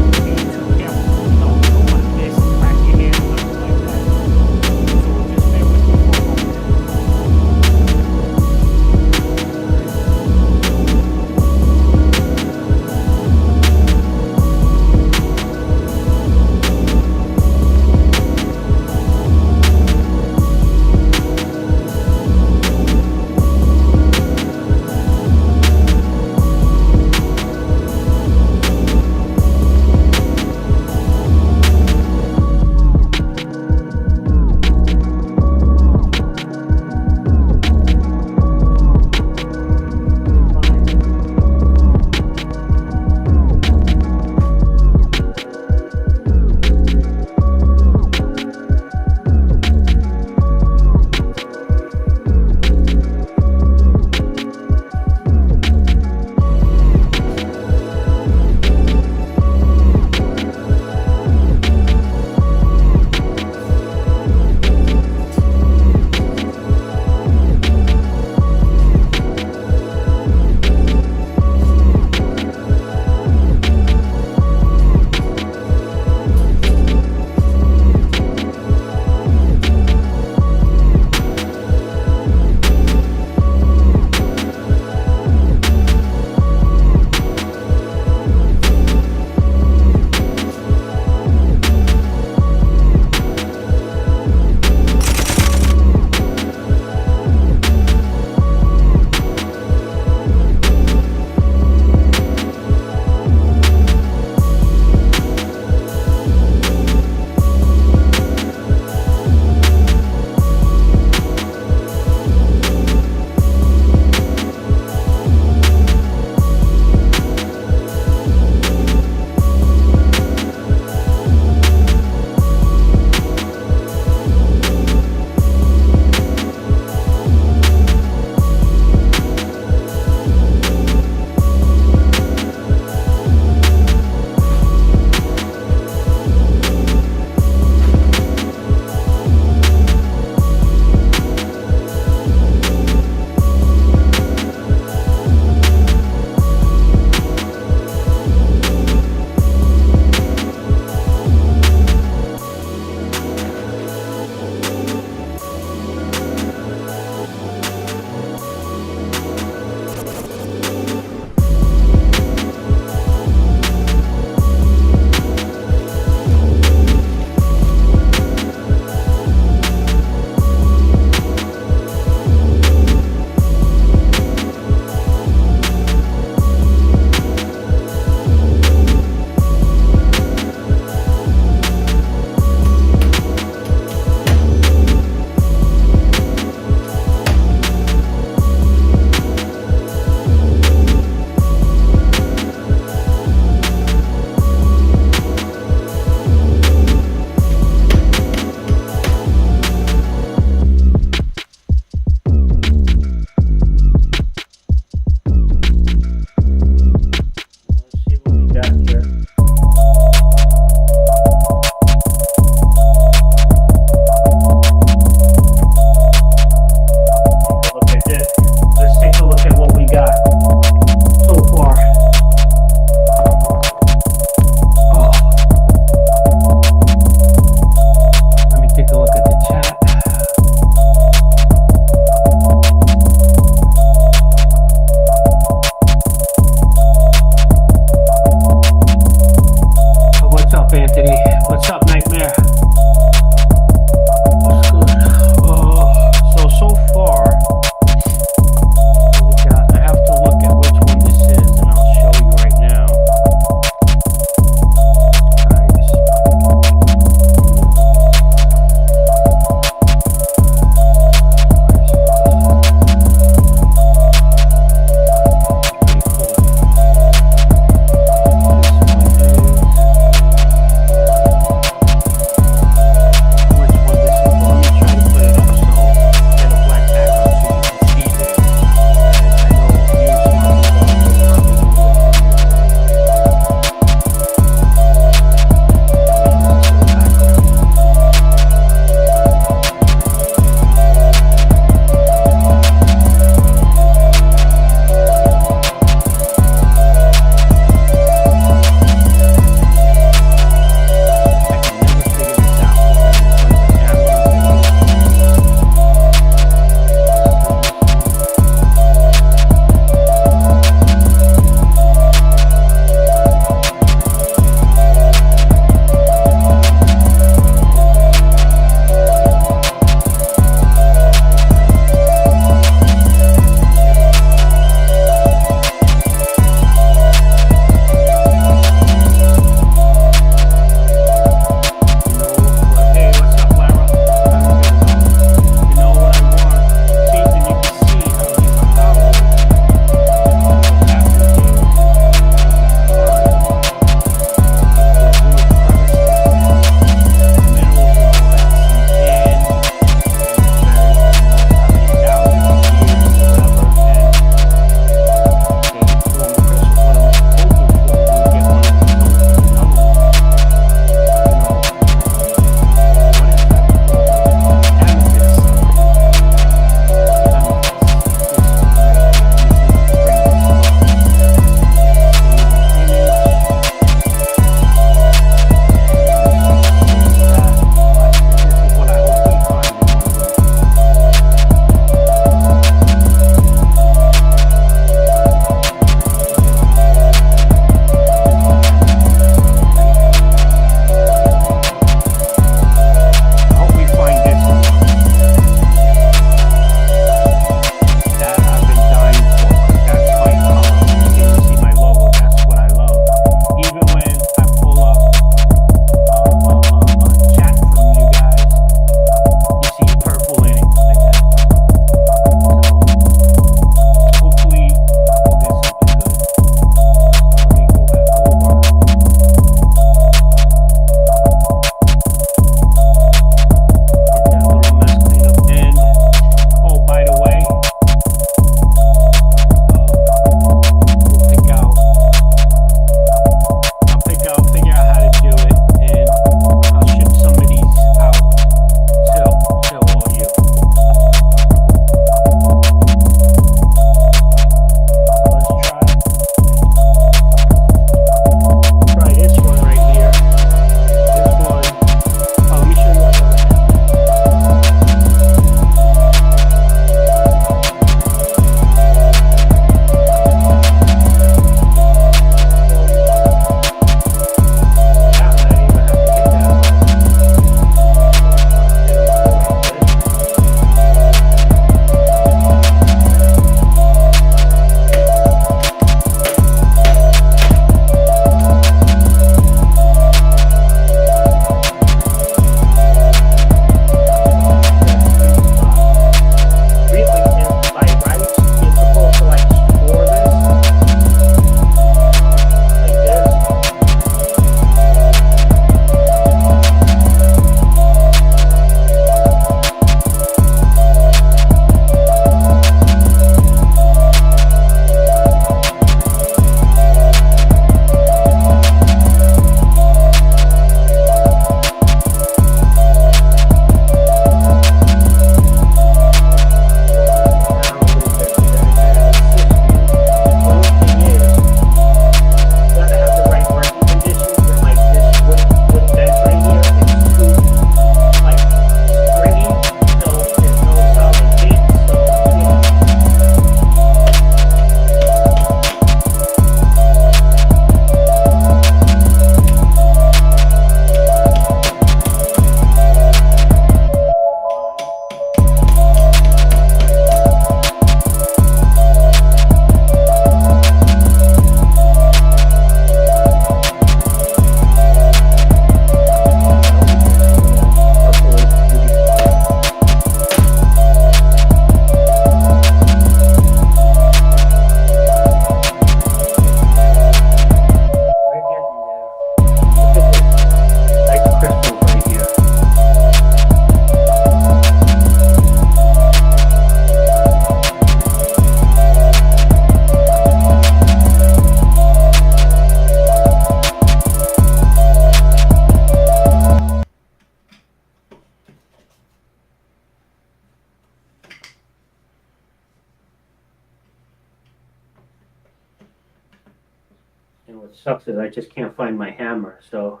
And what sucks is I just can't find my hammer, so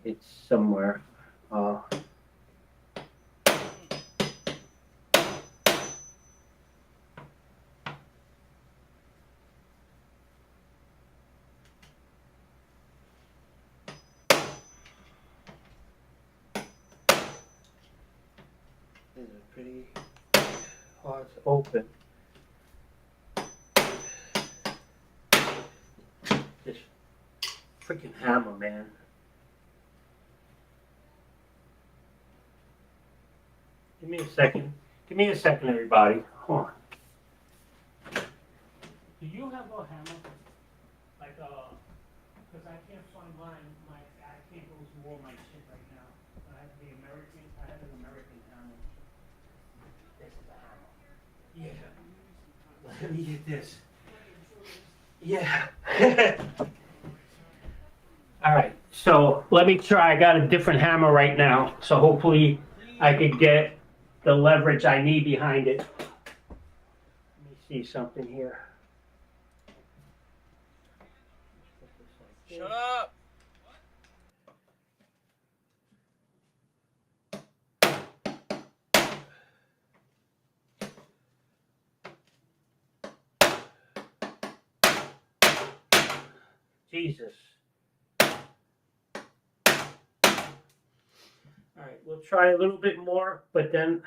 it's somewhere. This is pretty hard to open. This freaking hammer, man. Give me a second. Give me a second, everybody. Hold on. Do you have a hammer? Like because I can't find mine. I can't go through all my shit right now. I have the American. I have an American hammer. This is a hammer. Yeah. Let me get this. Yeah. All right. So let me try. I got a different hammer right now. So hopefully I could get the leverage I need behind it. Let me see something here. Shut up! Jesus. All right, we'll try a little bit more, but then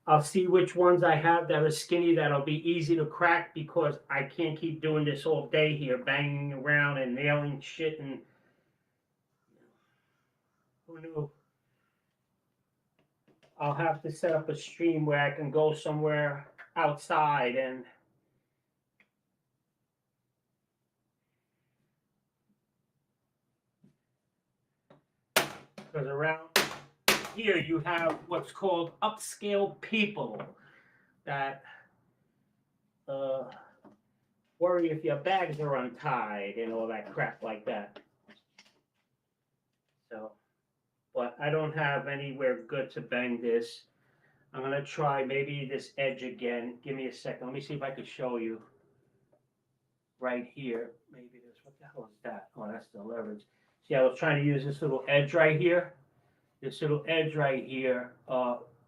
I'll see which ones I have that are skinny that'll be easy to crack, because I can't keep doing this all day here, banging around and nailing shit, and who knew? I'll have to set up a stream where I can go somewhere outside and because around here you have what's called upscale people that worry if your bags are untied and all that crap like that. So, but I don't have anywhere good to bang this. I'm gonna try maybe this edge again. Give me a second. Let me see if I could show you right here. Maybe this. What the hell is that? Oh, that's the leverage. See, I was trying to use this little edge right here. This little edge right here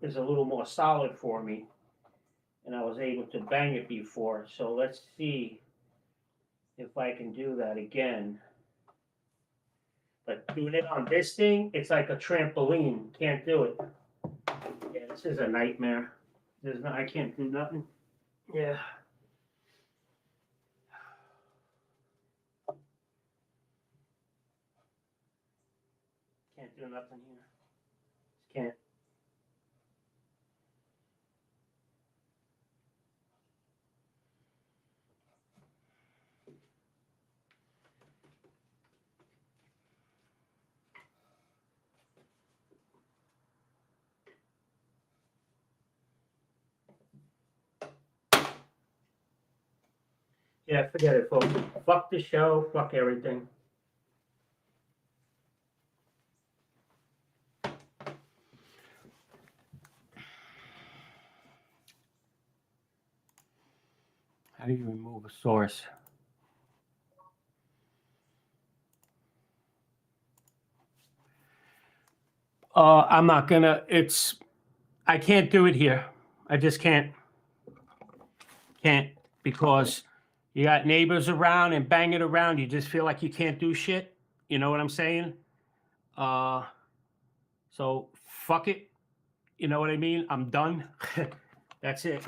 is a little more solid for me, and I was able to bang it before. So let's see if I can do that again. But doing it on this thing, it's like a trampoline. Can't do it. Yeah, this is a nightmare. I can't do nothing. Yeah. Can't do nothing here. Can't. Yeah, forget it, folks. Fuck the show. Fuck everything. How do you remove a source? I'm not gonna, I can't do it here. I just can't. Can't, because you got neighbors around and banging around. You just feel like you can't do shit. You know what I'm saying? So fuck it. You know what I mean? I'm done. That's it.